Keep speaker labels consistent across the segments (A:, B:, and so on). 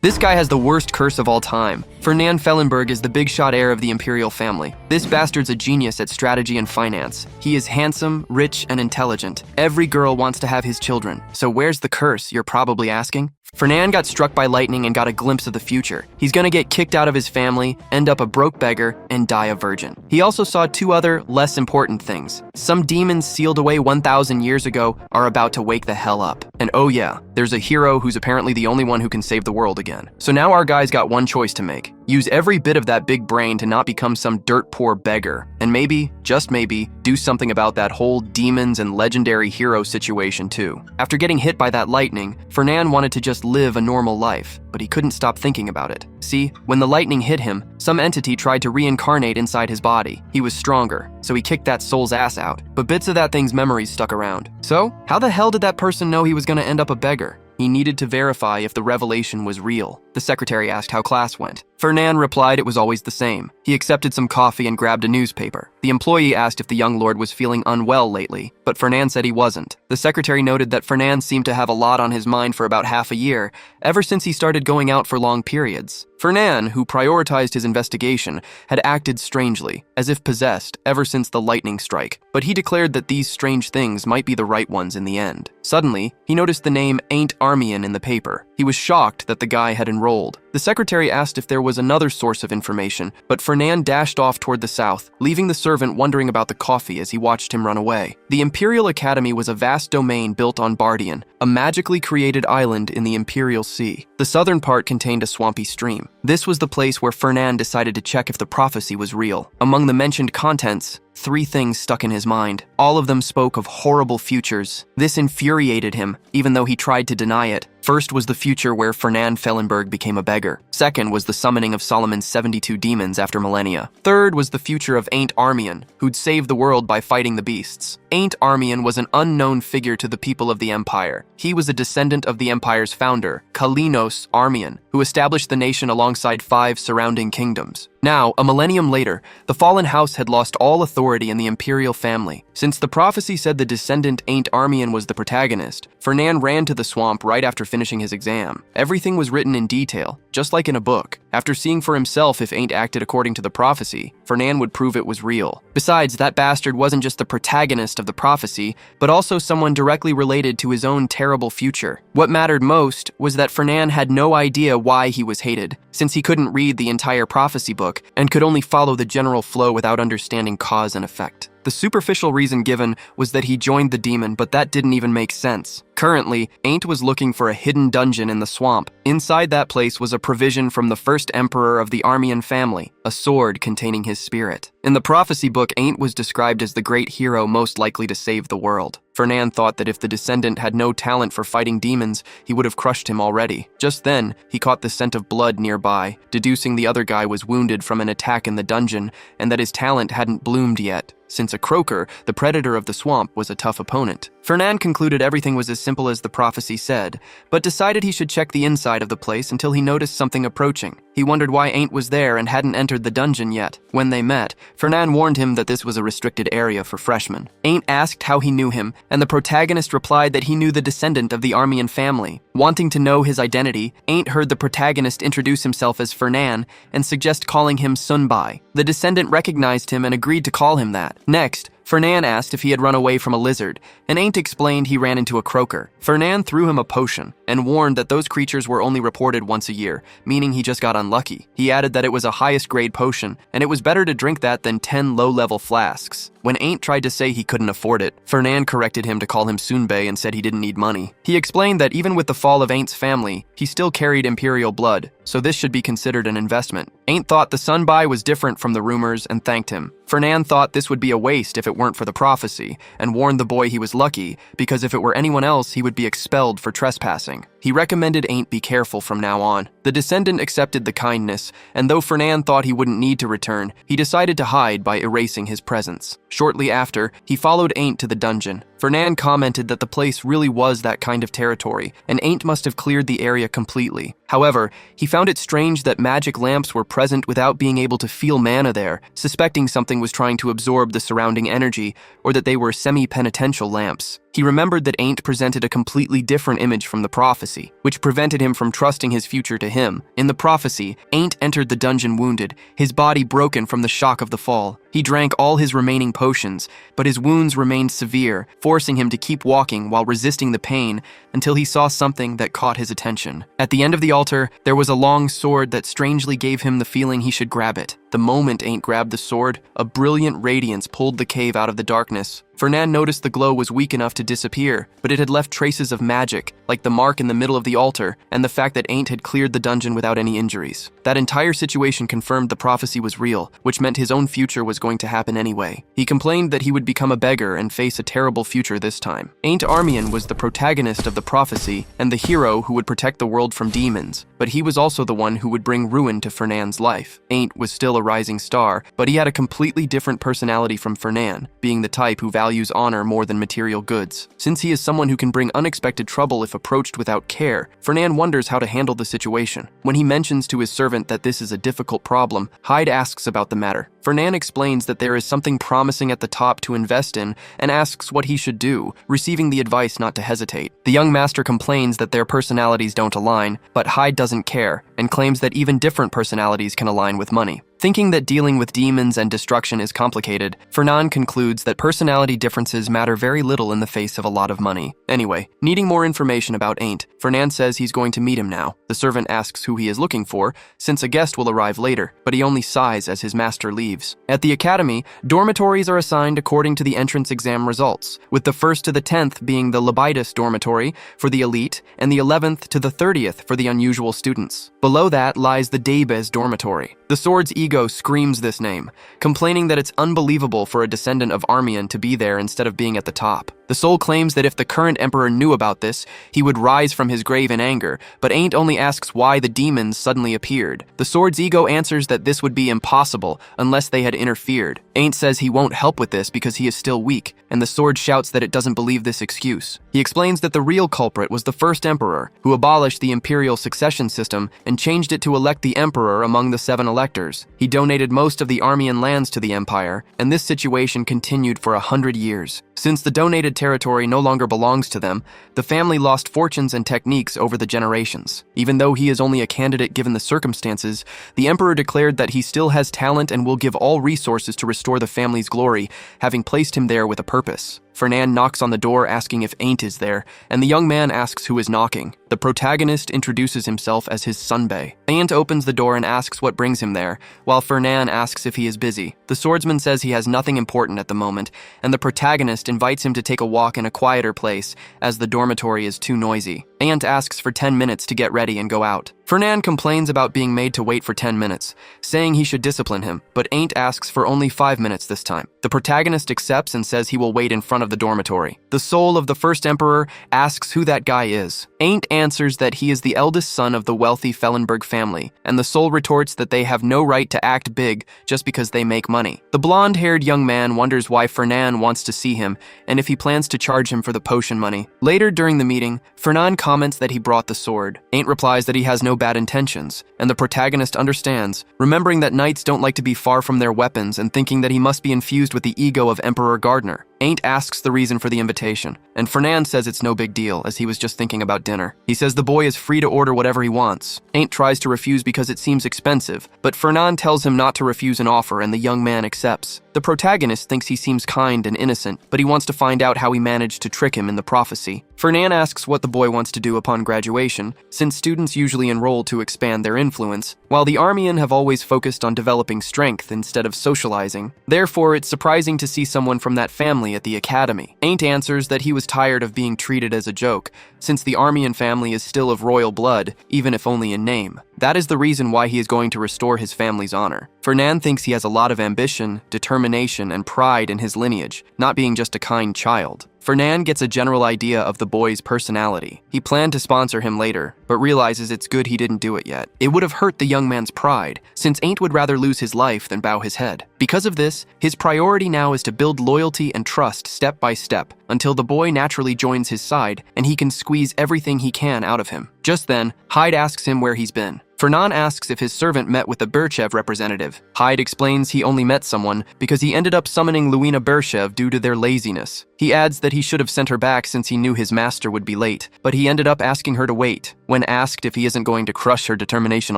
A: This guy has the worst curse of all time. Fernand Fellenberg is the big shot heir of the imperial family. This bastard's a genius at strategy and finance. He is handsome, rich, and intelligent. Every girl wants to have his children. So where's the curse, you're probably asking? Fernand got struck by lightning and got a glimpse of the future. He's gonna get kicked out of his family, end up a broke beggar, and die a virgin. He also saw two other, less important things. Some demons sealed away 1,000 years ago are about to wake the hell up. And oh yeah, there's a hero who's apparently the only one who can save the world again. So now our guy's got one choice to make. Use every bit of that big brain to not become some dirt-poor beggar. And maybe, just maybe, do something about that whole demons and legendary hero situation too. After getting hit by that lightning, Fernand wanted to just live a normal life, but he couldn't stop thinking about it. See, when the lightning hit him, some entity tried to reincarnate inside his body. He was stronger, so he kicked that soul's ass out, but bits of that thing's memories stuck around. So, how the hell did that person know he was gonna end up a beggar? He needed to verify if the revelation was real. The secretary asked how class went. Fernand replied it was always the same. He accepted some coffee and grabbed a newspaper. The employee asked if the young lord was feeling unwell lately, but Fernand said he wasn't. The secretary noted that Fernand seemed to have a lot on his mind for about half a year, ever since he started going out for long periods. Fernand, who prioritized his investigation, had acted strangely, as if possessed, ever since the lightning strike, but he declared that these strange things might be the right ones in the end. Suddenly, he noticed the name Ain't Armian in the paper. He was shocked that the guy had enrolled. The secretary asked if there was another source of information, but Fernand dashed off toward the south, leaving the servant wondering about the coffee as he watched him run away. The Imperial Academy was a vast domain built on Bardian, a magically created island in the Imperial Sea. The southern part contained a swampy stream. This was the place where Fernand decided to check if the prophecy was real. Among the mentioned contents, 3 things stuck in his mind. All of them spoke of horrible futures. This infuriated him, even though he tried to deny it. First was the future where Fernand Fellenberg became a beggar. Second was the summoning of Solomon's 72 demons after millennia. Third was the future of Ain't Armian, who'd save the world by fighting the beasts. Ain't Armian was an unknown figure to the people of the Empire. He was a descendant of the Empire's founder, Kalinos Armian, who established the nation alongside 5 surrounding kingdoms. Now, a millennium later, the fallen house had lost all authority in the imperial family. Since the prophecy said the descendant Ain't Armian was the protagonist, Fernand ran to the swamp right after finishing his exam. Everything was written in detail, just like in a book. After seeing for himself if Ain't acted according to the prophecy, Fernand would prove it was real. Besides, that bastard wasn't just the protagonist of the prophecy, but also someone directly related to his own terrible future. What mattered most was that Fernand had no idea why he was hated, since he couldn't read the entire prophecy book and could only follow the general flow without understanding cause and effect. The superficial reason given was that he joined the demon, but that didn't even make sense. Currently, Ain't was looking for a hidden dungeon in the swamp. Inside that place was a provision from the first emperor of the Armian family, a sword containing his spirit. In the prophecy book, Ain't was described as the great hero most likely to save the world. Fernand thought that if the descendant had no talent for fighting demons, he would have crushed him already. Just then, he caught the scent of blood nearby, deducing the other guy was wounded from an attack in the dungeon and that his talent hadn't bloomed yet. Since a croaker, the predator of the swamp, was a tough opponent. Fernand concluded everything was as simple as the prophecy said, but decided he should check the inside of the place until he noticed something approaching. He wondered why Ain't was there and hadn't entered the dungeon yet. When they met, Fernand warned him that this was a restricted area for freshmen. Ain't asked how he knew him, and the protagonist replied that he knew the descendant of the Armian family. Wanting to know his identity, Ain't heard the protagonist introduce himself as Fernand and suggest calling him Sunbai. The descendant recognized him and agreed to call him that. Next, Fernand asked if he had run away from a lizard, and Ain't explained he ran into a croaker. Fernand threw him a potion and warned that those creatures were only reported once a year, meaning he just got unlucky. He added that it was a highest grade potion, and it was better to drink that than 10 low-level flasks. When Ain't tried to say he couldn't afford it, Fernand corrected him to call him Sunbei and said he didn't need money. He explained that even with the fall of Ain't's family, he still carried imperial blood, so this should be considered an investment. Ain't thought the Sunbai was different from the rumors and thanked him. Fernand thought this would be a waste if it weren't for the prophecy, and warned the boy he was lucky, because if it were anyone else, he would be expelled for trespassing. He recommended Ain't be careful from now on. The descendant accepted the kindness, and though Fernand thought he wouldn't need to return, he decided to hide by erasing his presence. Shortly after, he followed Ain't to the dungeon. Fernand commented that the place really was that kind of territory, and Ain't must have cleared the area completely. However, he found it strange that magic lamps were present without being able to feel mana there, suspecting something was trying to absorb the surrounding energy, or that they were semi-penitential lamps. He remembered that Ain't presented a completely different image from the prophecy, which prevented him from trusting his future to him. In the prophecy, Ain't entered the dungeon wounded, his body broken from the shock of the fall. He drank all his remaining potions, but his wounds remained severe, forcing him to keep walking while resisting the pain until he saw something that caught his attention. At the end of the altar, there was a long sword that strangely gave him the feeling he should grab it. The moment Ain't grabbed the sword, a brilliant radiance pulled the cave out of the darkness. Fernan noticed the glow was weak enough to disappear, but it had left traces of magic, like the mark in the middle of the altar and the fact that Ain't had cleared the dungeon without any injuries. That entire situation confirmed the prophecy was real, which meant his own future was going to happen anyway. He complained that he would become a beggar and face a terrible future this time. Ain't Armian was the protagonist of the prophecy and the hero who would protect the world from demons, but he was also the one who would bring ruin to Fernan's life. Ain't was still a rising star, but he had a completely different personality from Fernan, being the type who values honor more than material goods. Since he is someone who can bring unexpected trouble if approached without care, Fernan wonders how to handle the situation. When he mentions to his servant that this is a difficult problem, Hyde asks about the matter. Fernan explains that there is something promising at the top to invest in and asks what he should do, receiving the advice not to hesitate. The young master complains that their personalities don't align, but Hyde doesn't care and claims that even different personalities can align with money. Thinking that dealing with demons and destruction is complicated, Fernan concludes that personality differences matter very little in the face of a lot of money. Anyway, needing more information about Ain't, Fernan says he's going to meet him now. The servant asks who he is looking for, since a guest will arrive later, but he only sighs as his master leaves. At the academy, dormitories are assigned according to the entrance exam results, with the 1st to the 10th being the Lebitus dormitory for the elite, and the 11th to the 30th for the unusual students. Below that lies the Daybez dormitory. The sword's ego screams this name, complaining that it's unbelievable for a descendant of Armian to be there instead of being at the top. The soul claims that if the current emperor knew about this, he would rise from his grave in anger, but Ain't only asks why the demons suddenly appeared. The sword's ego answers that this would be impossible unless they had interfered. Ain't says he won't help with this because he is still weak, and the sword shouts that it doesn't believe this excuse. He explains that the real culprit was the first emperor, who abolished the imperial succession system and changed it to elect the emperor among the 7 electors. He donated most of the Armian lands to the empire, and this situation continued for 100 years. Since the donated territory no longer belongs to them, the family lost fortunes and techniques over the generations. Even though he is only a candidate given the circumstances, the emperor declared that he still has talent and will give all resources to restore the family's glory, having placed him there with a purpose. Fernan knocks on the door asking if Ain't is there, and the young man asks who is knocking. The protagonist introduces himself as his Sunbae. Ain't opens the door and asks what brings him there, while Fernan asks if he is busy. The swordsman says he has nothing important at the moment, and the protagonist invites him to take a walk in a quieter place, as the dormitory is too noisy. Ain't asks for 10 minutes to get ready and go out. Fernan complains about being made to wait for 10 minutes, saying he should discipline him, but Ain't asks for only 5 minutes this time. The protagonist accepts and says he will wait in front of the dormitory. The soul of the first emperor asks who that guy is. Ain't answers that he is the eldest son of the wealthy Fellenberg family, and the soul retorts that they have no right to act big just because they make money. The blonde-haired young man wonders why Fernan wants to see him and if he plans to charge him for the potion money. Later during the meeting, Fernan comments that he brought the sword. Ain't replies that he has no bad intentions, and the protagonist understands, remembering that knights don't like to be far from their weapons and thinking that he must be infused with the ego of Emperor Gardner. Ain't asks the reason for the invitation, and Fernan says it's no big deal, as he was just thinking about dinner. He says the boy is free to order whatever he wants. Ain't tries to refuse because it seems expensive, but Fernan tells him not to refuse an offer, and the young man accepts. The protagonist thinks he seems kind and innocent, but he wants to find out how he managed to trick him in the prophecy. Fernan asks what the boy wants to do upon graduation, since students usually enroll to expand their influence, while the Armian have always focused on developing strength instead of socializing. Therefore, it's surprising to see someone from that family at the academy. Ain't answers that he was tired of being treated as a joke, since the Armian family is still of royal blood, even if only in name. That is the reason why he is going to restore his family's honor. Fernan thinks he has a lot of ambition, determination, and pride in his lineage, not being just a kind child. Fernan gets a general idea of the boy's personality. He planned to sponsor him later, but realizes it's good he didn't do it yet. It would have hurt the young man's pride, since Ain't would rather lose his life than bow his head. Because of this, his priority now is to build loyalty and trust step by step, until the boy naturally joins his side and he can squeeze everything he can out of him. Just then, Hyde asks him where he's been. Fernand asks if his servant met with the Berchev representative. Hyde explains he only met someone because he ended up summoning Luina Berchev due to their laziness. He adds that he should have sent her back since he knew his master would be late, but he ended up asking her to wait. When asked if he isn't going to crush her determination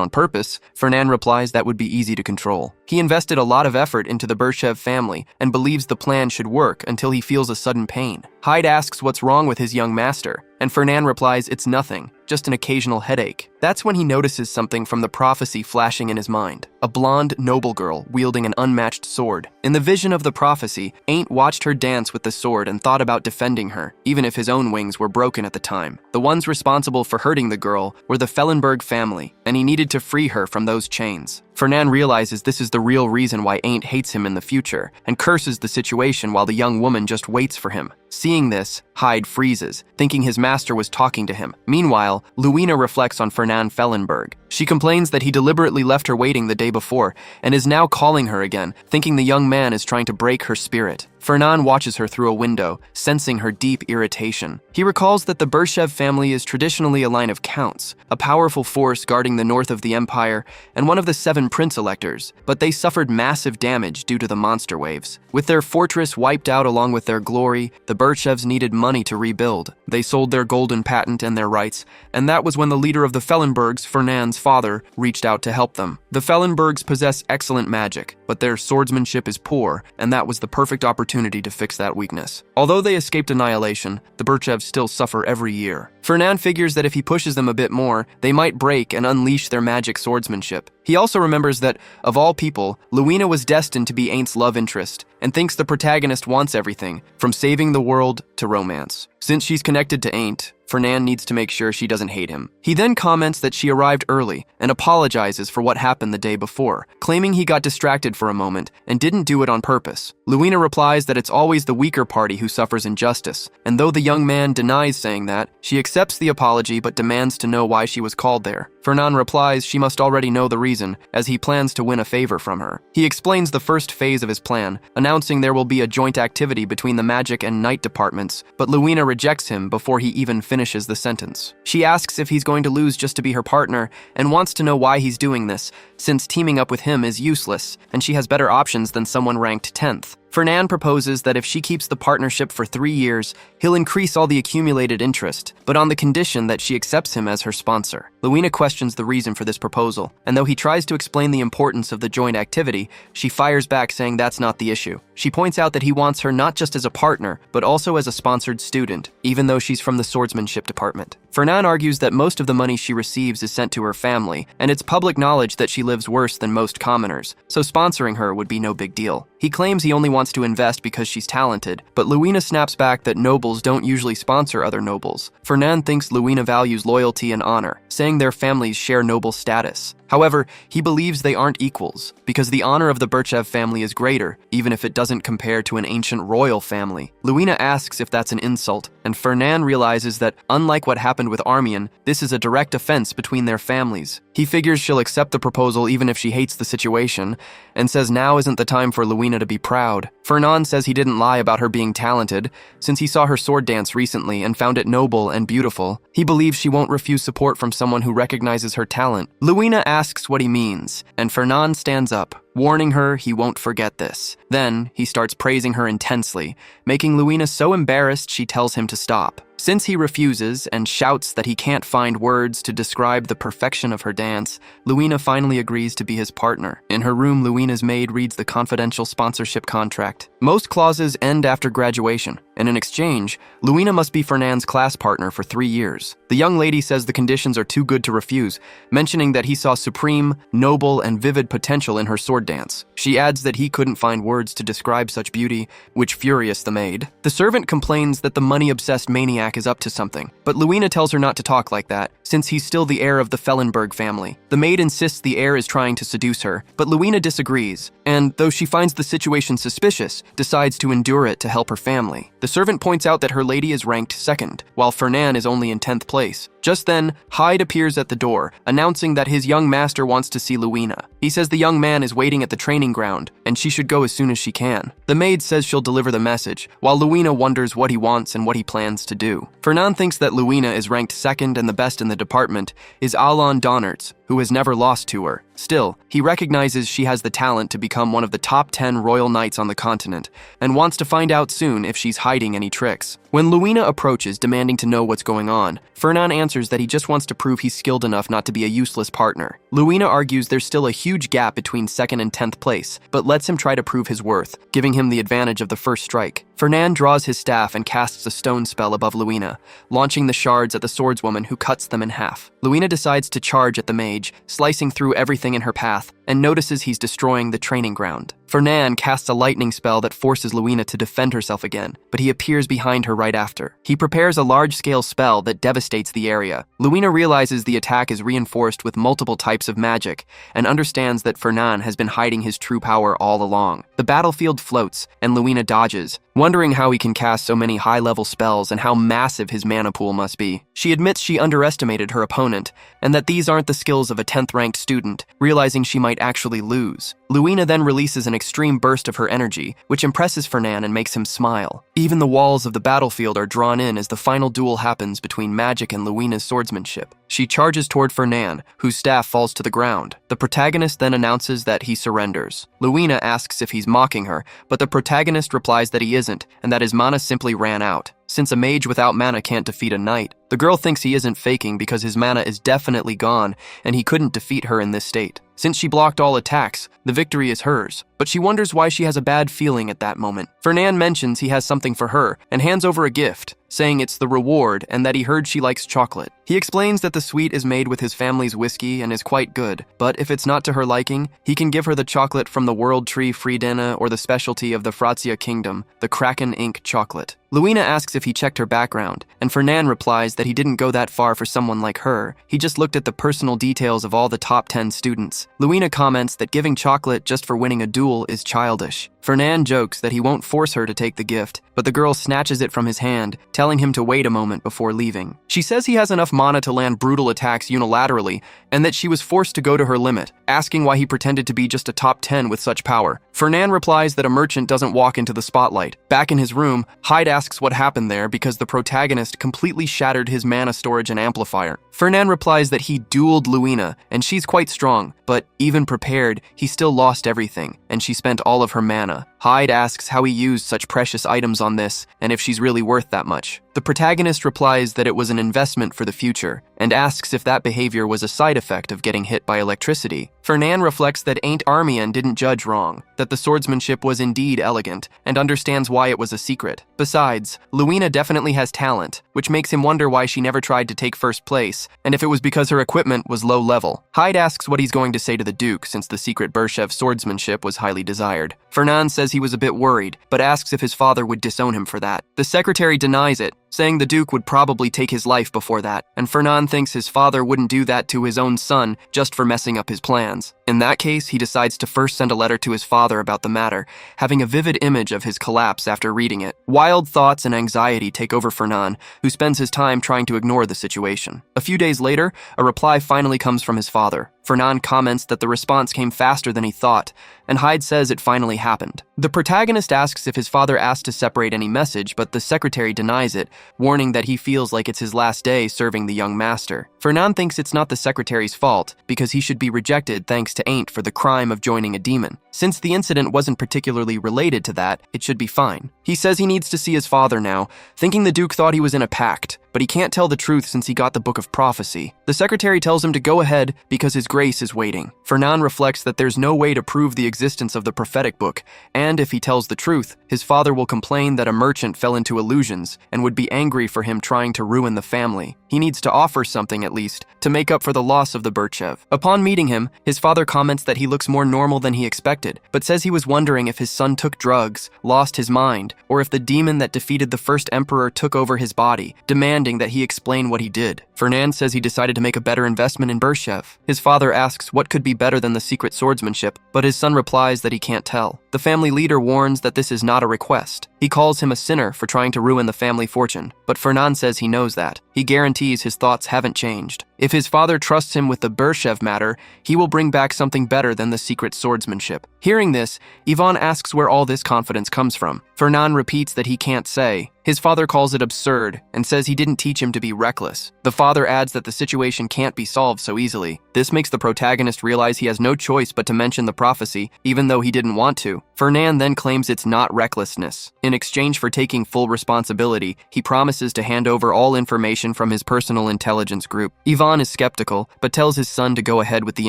A: on purpose, Fernand replies that would be easy to control. He invested a lot of effort into the Berchev family and believes the plan should work until he feels a sudden pain. Hyde asks what's wrong with his young master, and Fernand replies it's nothing, just an occasional headache. That's when he notices something from the prophecy flashing in his mind. A blonde, noble girl wielding an unmatched sword. In the vision of the prophecy, Ain't watched her dance with the sword and thought about defending her, even if his own wings were broken at the time. The ones responsible for hurting the girl were the Fellenberg family, and he needed to free her from those chains. Fernand realizes this is the real reason why Ain't hates him in the future, and curses the situation while the young woman just waits for him. Seeing this, Hyde freezes, thinking his master was talking to him. Meanwhile, Luina reflects on Fernand Fellenberg. She complains that he deliberately left her waiting the day before, and is now calling her again, thinking the young man is trying to break her spirit. Fernand watches her through a window, sensing her deep irritation. He recalls that the Berchev family is traditionally a line of counts, a powerful force guarding the north of the empire, and one of the 7 prince-electors, but they suffered massive damage due to the monster waves. With their fortress wiped out along with their glory, the Berchevs needed money to rebuild. They sold their golden patent and their rights, and that was when the leader of the Fellenbergs, Fernand's father, reached out to help them. The Fellenbergs possess excellent magic, but their swordsmanship is poor, and that was the perfect opportunity to fix that weakness. Although they escaped annihilation, the Berchevs still suffer every year. Fernand figures that if he pushes them a bit more, they might break and unleash their magic swordsmanship. He also remembers that, of all people, Luina was destined to be Ain't's love interest, and thinks the protagonist wants everything, from saving the world to romance. Since she's connected to Ain't, Fernand needs to make sure she doesn't hate him. He then comments that she arrived early and apologizes for what happened the day before, claiming he got distracted for a moment and didn't do it on purpose. Luina replies that it's always the weaker party who suffers injustice, and though the young man denies saying that, she accepts the apology but demands to know why she was called there. Fernand replies she must already know the reason, as he plans to win a favor from her. He explains the first phase of his plan, announcing there will be a joint activity between the magic and night departments, but Luina rejects him before he even finishes the sentence. She asks if he's going to lose just to be her partner, and wants to know why he's doing this, since teaming up with him is useless, and she has better options than someone ranked 10th. Fernand proposes that if she keeps the partnership for 3 years, he'll increase all the accumulated interest, but on the condition that she accepts him as her sponsor. Luina questions the reason for this proposal, and though he tries to explain the importance of the joint activity, she fires back saying that's not the issue. She points out that he wants her not just as a partner, but also as a sponsored student, even though she's from the swordsmanship department. Fernand argues that most of the money she receives is sent to her family, and it's public knowledge that she lives worse than most commoners, so sponsoring her would be no big deal. He claims he only wants to invest because she's talented, but Luina snaps back that nobles don't usually sponsor other nobles. Fernand thinks Luina values loyalty and honor, saying their families share noble status. However, he believes they aren't equals, because the honor of the Berchev family is greater, even if it doesn't compare to an ancient royal family. Luina asks if that's an insult, and Fernand realizes that, unlike what happened with Armian, this is a direct offense between their families. He figures she'll accept the proposal even if she hates the situation, and says now isn't the time for Luina to be proud. Fernand says he didn't lie about her being talented, since he saw her sword dance recently and found it noble and beautiful. He believes she won't refuse support from someone who recognizes her talent. Luina asks what he means, and Fernand stands up, warning her he won't forget this. Then, he starts praising her intensely, making Luina so embarrassed she tells him to stop. Since he refuses and shouts that he can't find words to describe the perfection of her dance, Luina finally agrees to be his partner. In her room, Luina's maid reads the confidential sponsorship contract. Most clauses end after graduation, and in exchange, Luina must be Fernand's class partner for 3 years. The young lady says the conditions are too good to refuse, mentioning that he saw supreme, noble, and vivid potential in her sword dance. She adds that he couldn't find words to describe such beauty, which furious the maid. The servant complains that the money-obsessed maniac is up to something, but Luina tells her not to talk like that, since he's still the heir of the Fellenberg family. The maid insists the heir is trying to seduce her, but Luina disagrees, and though she finds the situation suspicious, decides to endure it to help her family. The servant points out that her lady is ranked 2nd, while Fernand is only in 10th place. Just then, Hyde appears at the door, announcing that his young master wants to see Luina. He says the young man is waiting at the training ground, and she should go as soon as she can. The maid says she'll deliver the message, while Luina wonders what he wants and what he plans to do. Fernand thinks that Luina is ranked 2nd and the best in the department is Alon Donnertz, who who has never lost to her. Still, he recognizes she has the talent to become one of the top 10 royal knights on the continent, and wants to find out soon if she's hiding any tricks. When Luina approaches, demanding to know what's going on, Fernan answers that he just wants to prove he's skilled enough not to be a useless partner. Luina argues there's still a huge gap between 2nd and 10th place, but lets him try to prove his worth, giving him the advantage of the first strike. Fernan draws his staff and casts a stone spell above Luina, launching the shards at the swordswoman, who cuts them in half. Luina decides to charge at the mage, slicing through everything in her path, and notices he's destroying the training ground. Fernan casts a lightning spell that forces Luina to defend herself again, but he appears behind her right after. He prepares a large-scale spell that devastates the area. Luina realizes the attack is reinforced with multiple types of magic, and understands that Fernan has been hiding his true power all along. The battlefield floats, and Luina dodges, wondering how he can cast so many high-level spells and how massive his mana pool must be. She admits she underestimated her opponent, and that these aren't the skills of a 10th-ranked student, realizing she might actually lose. Luina then releases an extreme burst of her energy, which impresses Fernan and makes him smile. Even the walls of the battlefield are drawn in as the final duel happens between magic and Luina's swordsmanship. She charges toward Fernan, whose staff falls to the ground. The protagonist then announces that he surrenders. Luina asks if he's mocking her, but the protagonist replies that he isn't, and that his mana simply ran out. Since a mage without mana can't defeat a knight, the girl thinks he isn't faking because his mana is definitely gone and he couldn't defeat her in this state. Since she blocked all attacks, the victory is hers, but she wonders why she has a bad feeling at that moment. Fernan mentions he has something for her and hands over a gift, saying it's the reward and that he heard she likes chocolate. He explains that the sweet is made with his family's whiskey and is quite good, but if it's not to her liking, he can give her the chocolate from the World Tree Friedena or the specialty of the Fratzia Kingdom, the Kraken Ink chocolate. Luina asks if he checked her background, and Fernan replies that he didn't go that far for someone like her. He just looked at the personal details of all the top 10 students. Luina comments that giving chocolate just for winning a duel is childish. Fernan jokes that he won't force her to take the gift, but the girl snatches it from his hand, telling him to wait a moment before leaving. She says he has enough mana to land brutal attacks unilaterally, and that she was forced to go to her limit, asking why he pretended to be just a top 10 with such power. Fernan replies that a merchant doesn't walk into the spotlight. Back in his room, Hyde asks what happened there because the protagonist completely shattered his mana storage and amplifier. Fernan replies that he dueled Luina, and she's quite strong, but even prepared, he still lost everything, and she spent all of her mana. Hyde asks how he used such precious items on this, and if she's really worth that much. The protagonist replies that it was an investment for the future, and asks if that behavior was a side effect of getting hit by electricity. Fernan reflects that Ain't Armian didn't judge wrong, that the swordsmanship was indeed elegant, and understands why it was a secret. Besides, Luina definitely has talent, which makes him wonder why she never tried to take first place, and if it was because her equipment was low level. Hyde asks what he's going to say to the Duke, since the secret Bershev swordsmanship was highly desired. Fernan says he was a bit worried, but asks if his father would disown him for that. The secretary denies it, saying the Duke would probably take his life before that, and Fernan thinks his father wouldn't do that to his own son just for messing up his plans. In that case, he decides to first send a letter to his father about the matter, having a vivid image of his collapse after reading it. Wild thoughts and anxiety take over Fernan, who spends his time trying to ignore the situation. A few days later, a reply finally comes from his father. Fernan comments that the response came faster than he thought, and Hyde says it finally happened. The protagonist asks if his father asked to separate any message, but the secretary denies it, warning that he feels like it's his last day serving the young master. Fernan thinks it's not the secretary's fault, because he should be rejected thanks to Ain't for the crime of joining a demon. Since the incident wasn't particularly related to that, it should be fine. He says he needs to see his father now, thinking the Duke thought he was in a pact, but he can't tell the truth since he got the Book of Prophecy. The secretary tells him to go ahead because his grace is waiting. Fernan reflects that there's no way to prove the existence of the prophetic book, and if he tells the truth, his father will complain that a merchant fell into illusions and would be angry for him trying to ruin the family. He needs to offer something at least, to make up for the loss of the Berchev. Upon meeting him, his father comments that he looks more normal than he expected, but says he was wondering if his son took drugs, lost his mind, or if the demon that defeated the first emperor took over his body, demanding that he explain what he did. Fernan says he decided to make a better investment in Bershev. His father asks what could be better than the secret swordsmanship, but his son replies that he can't tell. The family leader warns that this is not a request. He calls him a sinner for trying to ruin the family fortune, but Fernan says he knows that. He guarantees his thoughts haven't changed. If his father trusts him with the Bershev matter, he will bring back something better than the secret swordsmanship. Hearing this, Ivan asks where all this confidence comes from. Fernand repeats that he can't say. His father calls it absurd and says he didn't teach him to be reckless. The father adds that the situation can't be solved so easily. This makes the protagonist realize he has no choice but to mention the prophecy, even though he didn't want to. Fernand then claims it's not recklessness. In exchange for taking full responsibility, he promises to hand over all information from his personal intelligence group. Ivan is skeptical, but tells his son to go ahead with the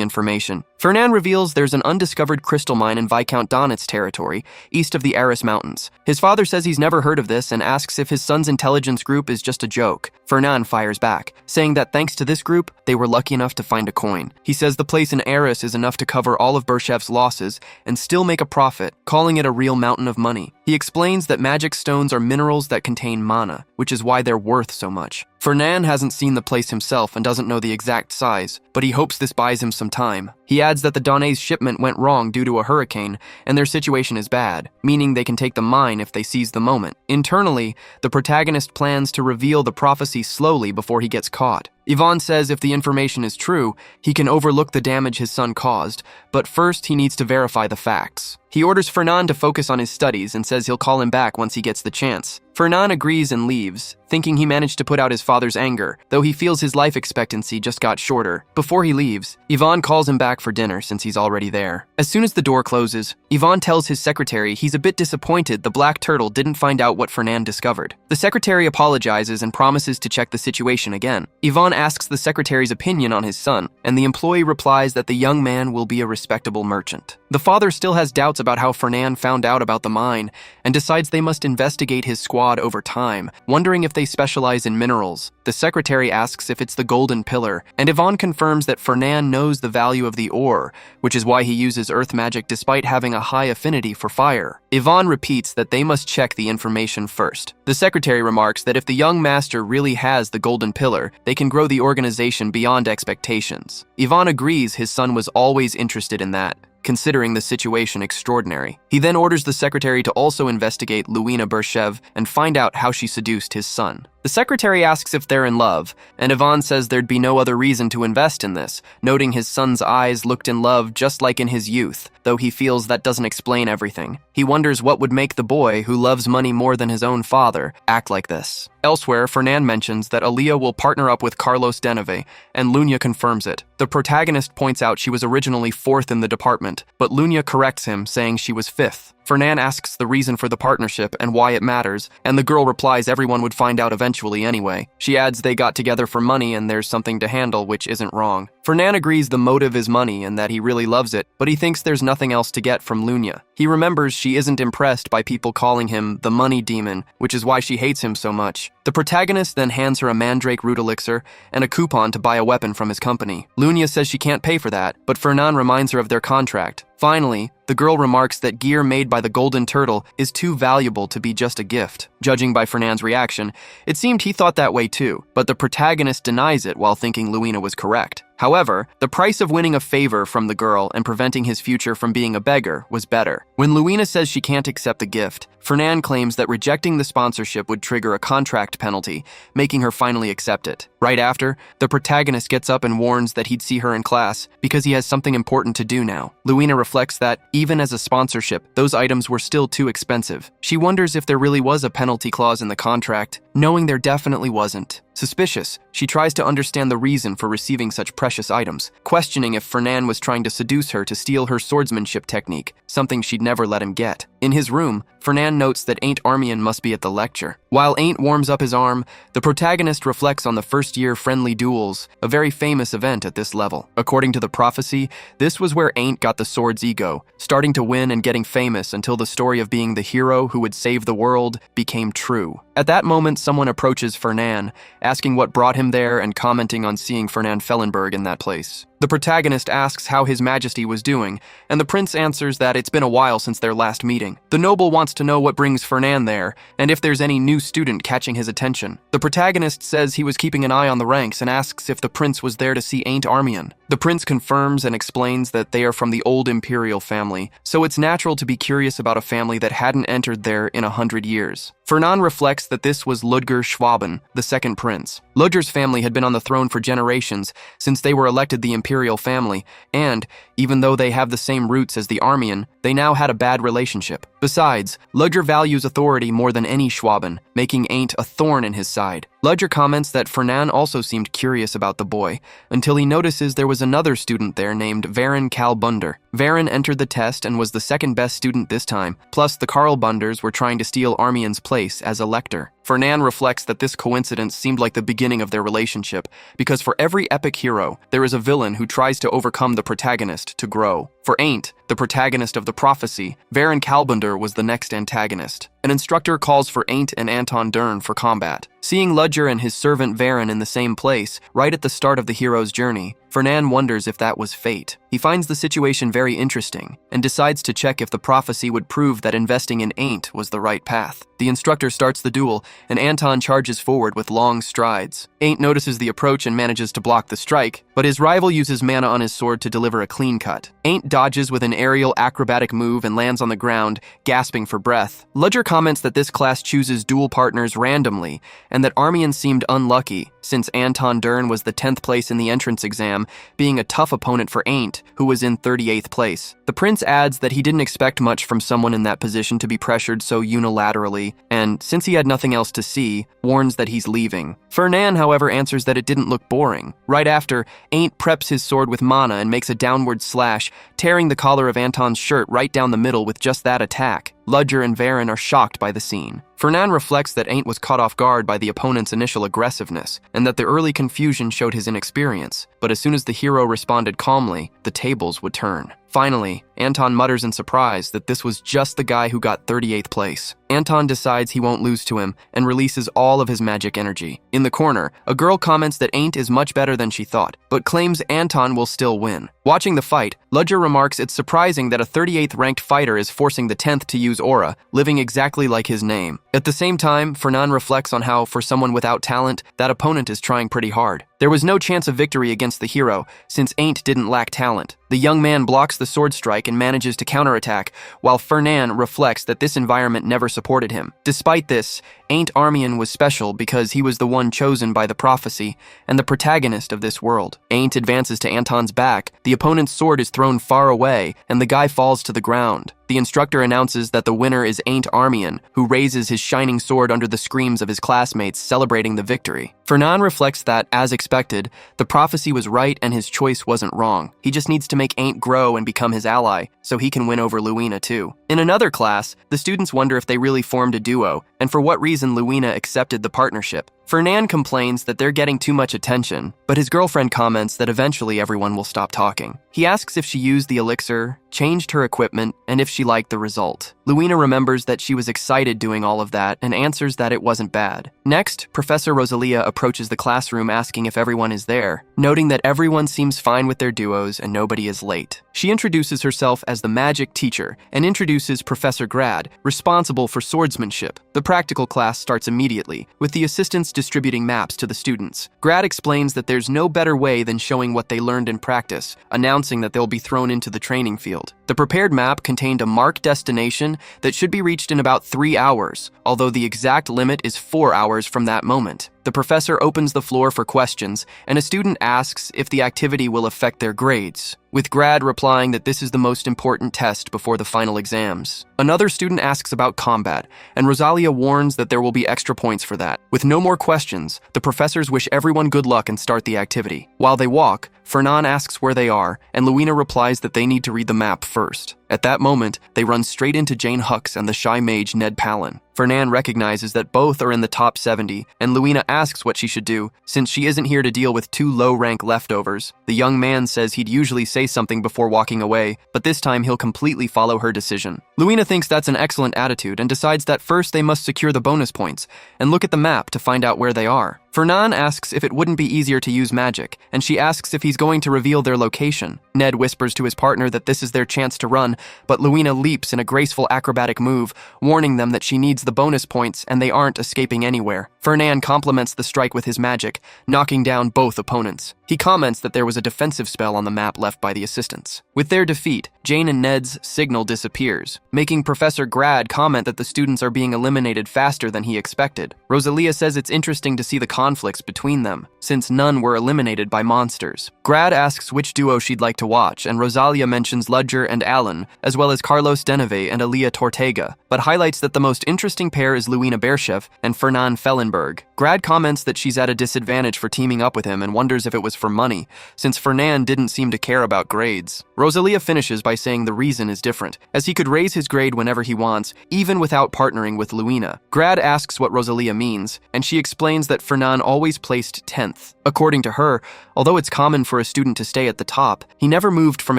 A: information. Fernand reveals there's an undiscovered crystal mine in Viscount Donit's territory, east of the Aris Mountains. His father says he's never heard of this and asks if his son's intelligence group is just a joke. Fernand fires back, saying that thanks to this group, they were lucky enough to find a coin. He says the place in Aris is enough to cover all of Bershev's losses and still make a profit, calling it a real mountain of money. He explains that magic stones are minerals that contain mana, which is why they're worth so much. Fernand hasn't seen the place himself and doesn't know the exact size, but he hopes this buys him some time. He adds that the Donet's shipment went wrong due to a hurricane, and their situation is bad, meaning they can take the mine if they seize the moment. Internally, the protagonist plans to reveal the prophecy slowly before he gets caught. Ivan says if the information is true, he can overlook the damage his son caused, but first he needs to verify the facts. He orders Fernand to focus on his studies and says he'll call him back once he gets the chance. Fernand agrees and leaves, thinking he managed to put out his father's anger, though he feels his life expectancy just got shorter. Before he leaves, Ivan calls him back for dinner since he's already there. As soon as the door closes, Ivan tells his secretary he's a bit disappointed the Black Turtle didn't find out what Fernand discovered. The secretary apologizes and promises to check the situation again. Ivan asks the secretary's opinion on his son, and the employee replies that the young man will be a respectable merchant. The father still has doubts about how Fernand found out about the mine, and decides they must investigate his squad over time, wondering if they specialize in minerals. The secretary asks if it's the golden pillar, and Ivan confirms that Fernand knows the value of the ore, which is why he uses earth magic despite having a high affinity for fire. Ivan repeats that they must check the information first. The secretary remarks that if the young master really has the golden pillar, they can grow the organization beyond expectations. Ivan agrees his son was always interested in that, considering the situation extraordinary. He then orders the secretary to also investigate Luina Bershev and find out how she seduced his son. The secretary asks if they're in love, and Ivan says there'd be no other reason to invest in this, noting his son's eyes looked in love just like in his youth, though he feels that doesn't explain everything. He wonders what would make the boy, who loves money more than his own father, act like this. Elsewhere, Fernand mentions that Aaliyah will partner up with Carlos Deneve, and Lunia confirms it. The protagonist points out she was originally 4th in the department, but Lunia corrects him, saying she was 5th. Fernand asks the reason for the partnership and why it matters, and the girl replies everyone would find out eventually anyway. She adds they got together for money and there's something to handle, which isn't wrong. Fernand agrees the motive is money and that he really loves it, but he thinks there's nothing else to get from Lunia. He remembers she isn't impressed by people calling him the money demon, which is why she hates him so much. The protagonist then hands her a mandrake root elixir and a coupon to buy a weapon from his company. Lunia says she can't pay for that, but Fernand reminds her of their contract. Finally, the girl remarks that gear made by the Golden Turtle is too valuable to be just a gift. Judging by Fernand's reaction, it seemed he thought that way too, but the protagonist denies it while thinking Luina was correct. However, the price of winning a favor from the girl and preventing his future from being a beggar was better. When Luina says she can't accept the gift, Fernand claims that rejecting the sponsorship would trigger a contract penalty, making her finally accept it. Right after, the protagonist gets up and warns that he'd see her in class because he has something important to do now. Luina reflects that, even as a sponsorship, those items were still too expensive. She wonders if there really was a penalty clause in the contract, knowing there definitely wasn't. Suspicious, she tries to understand the reason for receiving such precious items, questioning if Fernand was trying to seduce her to steal her swordsmanship technique, something she'd never let him get. In his room, Fernand notes that Ain't Armian must be at the lecture. While Ain't warms up his arm, the protagonist reflects on the first-year friendly duels, a very famous event at this level. According to the prophecy, this was where Ain't got the sword's ego, starting to win and getting famous until the story of being the hero who would save the world became true. At that moment, someone approaches Fernand, asking what brought him there and commenting on seeing Fernand Fellenberg in that place. The protagonist asks how His Majesty was doing, and the prince answers that it's been a while since their last meeting. The noble wants to know what brings Fernand there, and if there's any new student catching his attention. The protagonist says he was keeping an eye on the ranks and asks if the prince was there to see Ain't Armian. The prince confirms and explains that they are from the old imperial family, so it's natural to be curious about a family that hadn't entered there in 100 years. Fernand reflects that this was Ludger Schwaben, the second prince. Ludger's family had been on the throne for generations since they were elected the imperial family, and, even though they have the same roots as the Armian, they now had a bad relationship. Besides, Ludger values authority more than any Schwaben, making Ain't a thorn in his side. Ludger comments that Fernand also seemed curious about the boy, until he notices there was another student there named Varen Kalbunder. Varen entered the test and was the second best student this time, plus the Karl Bunders were trying to steal Armian's place as elector. Fernand reflects that this coincidence seemed like the beginning of their relationship, because for every epic hero, there is a villain who tries to overcome the protagonist to grow. For Ain't, the protagonist of the prophecy, Varen Kalbunder was the next antagonist. An instructor calls for Ain't and Anton Dern for combat. Seeing Ludger and his servant Varen in the same place, right at the start of the hero's journey, Fernand wonders if that was fate. He finds the situation very interesting, and decides to check if the prophecy would prove that investing in Ain't was the right path. The instructor starts the duel, and Anton charges forward with long strides. Ain't notices the approach and manages to block the strike, but his rival uses mana on his sword to deliver a clean cut. Ain't dodges with an aerial acrobatic move and lands on the ground, gasping for breath. Ludger comments that this class chooses duel partners randomly, and that Armian seemed unlucky, since Anton Dern was the 10th place in the entrance exam, being a tough opponent for Ain't, who was in 38th place. The prince adds that he didn't expect much from someone in that position to be pressured so unilaterally, and since he had nothing else to see, warns that he's leaving. Fernand, however, answers that it didn't look boring. Right after, Ain't preps his sword with mana and makes a downward slash, tearing the collar of Anton's shirt right down the middle with just that attack. Ludger and Varen are shocked by the scene. Fernand reflects that Ain't was caught off guard by the opponent's initial aggressiveness, and that the early confusion showed his inexperience, but as soon as the hero responded calmly, the tables would turn. Finally, Anton mutters in surprise that this was just the guy who got 38th place. Anton decides he won't lose to him and releases all of his magic energy. In the corner, a girl comments that Ain't is much better than she thought, but claims Anton will still win. Watching the fight, Ludger remarks it's surprising that a 38th ranked fighter is forcing the 10th to use aura, living exactly like his name. At the same time, Fernand reflects on how, for someone without talent, that opponent is trying pretty hard. There was no chance of victory against the hero, since Ain't didn't lack talent. The young man blocks the sword strike and manages to counterattack, while Fernand reflects that this environment never supported him. Despite this, Ain't Armian was special because he was the one chosen by the prophecy and the protagonist of this world. Ain't advances to Anton's back, the opponent's sword is thrown far away, and the guy falls to the ground. The instructor announces that the winner is Ain't Armian, who raises his shining sword under the screams of his classmates celebrating the victory. Fernand reflects that, as expected, the prophecy was right and his choice wasn't wrong. He just needs to make Ain't grow and become his ally, so he can win over Luina too. In another class, the students wonder if they really formed a duo, and for what reason Luina accepted the partnership. Fernand complains that they're getting too much attention, but his girlfriend comments that eventually everyone will stop talking. He asks if she used the elixir, changed her equipment, and if she liked the result. Luina remembers that she was excited doing all of that and answers that it wasn't bad. Next, Professor Rosalia approaches the classroom asking if everyone is there, noting that everyone seems fine with their duos and nobody is late. She introduces herself as the magic teacher and introduces Professor Grad, responsible for swordsmanship. The practical class starts immediately, with the assistants distributing maps to the students. Grad explains that there's no better way than showing what they learned in practice, announcing that they'll be thrown into the training field. The prepared map contained a marked destination that should be reached in about 3 hours, although the exact limit is 4 hours from that moment. The professor opens the floor for questions, and a student asks if the activity will affect their grades, with Grad replying that this is the most important test before the final exams. Another student asks about combat, and Rosalia warns that there will be extra points for that. With no more questions, the professors wish everyone good luck and start the activity. While they walk, Fernand asks where they are, and Luina replies that they need to read the map first. At that moment, they run straight into Jane Hux and the shy mage Ned Palin. Fernand recognizes that both are in the top 70, and Luina asks what she should do, since she isn't here to deal with 2 low-rank leftovers. The young man says he'd usually say something before walking away, but this time he'll completely follow her decision. Luina thinks that's an excellent attitude and decides that first they must secure the bonus points and look at the map to find out where they are. Fernan asks if it wouldn't be easier to use magic, and she asks if he's going to reveal their location. Ned whispers to his partner that this is their chance to run, but Luina leaps in a graceful acrobatic move, warning them that she needs the bonus points and they aren't escaping anywhere. Fernan complements the strike with his magic, knocking down both opponents. He comments that there was a defensive spell on the map left by the assistants. With their defeat, Jane and Ned's signal disappears, making Professor Grad comment that the students are being eliminated faster than he expected. Rosalia says it's interesting to see the conflicts between them, since none were eliminated by monsters. Grad asks which duo she'd like to watch, and Rosalia mentions Ludger and Alan, as well as Carlos Deneve and Alia Tortega, but highlights that the most interesting pair is Luina Bershev and Fernan Fellenberg. Grad comments that she's at a disadvantage for teaming up with him and wonders if it was for money, since Fernan didn't seem to care about grades. Rosalia finishes by saying the reason is different, as he could raise his grade whenever he wants, even without partnering with Luina. Grad asks what Rosalia means, and she explains that Fernan always placed 10th. According to her, although it's common for a student to stay at the top, he never moved from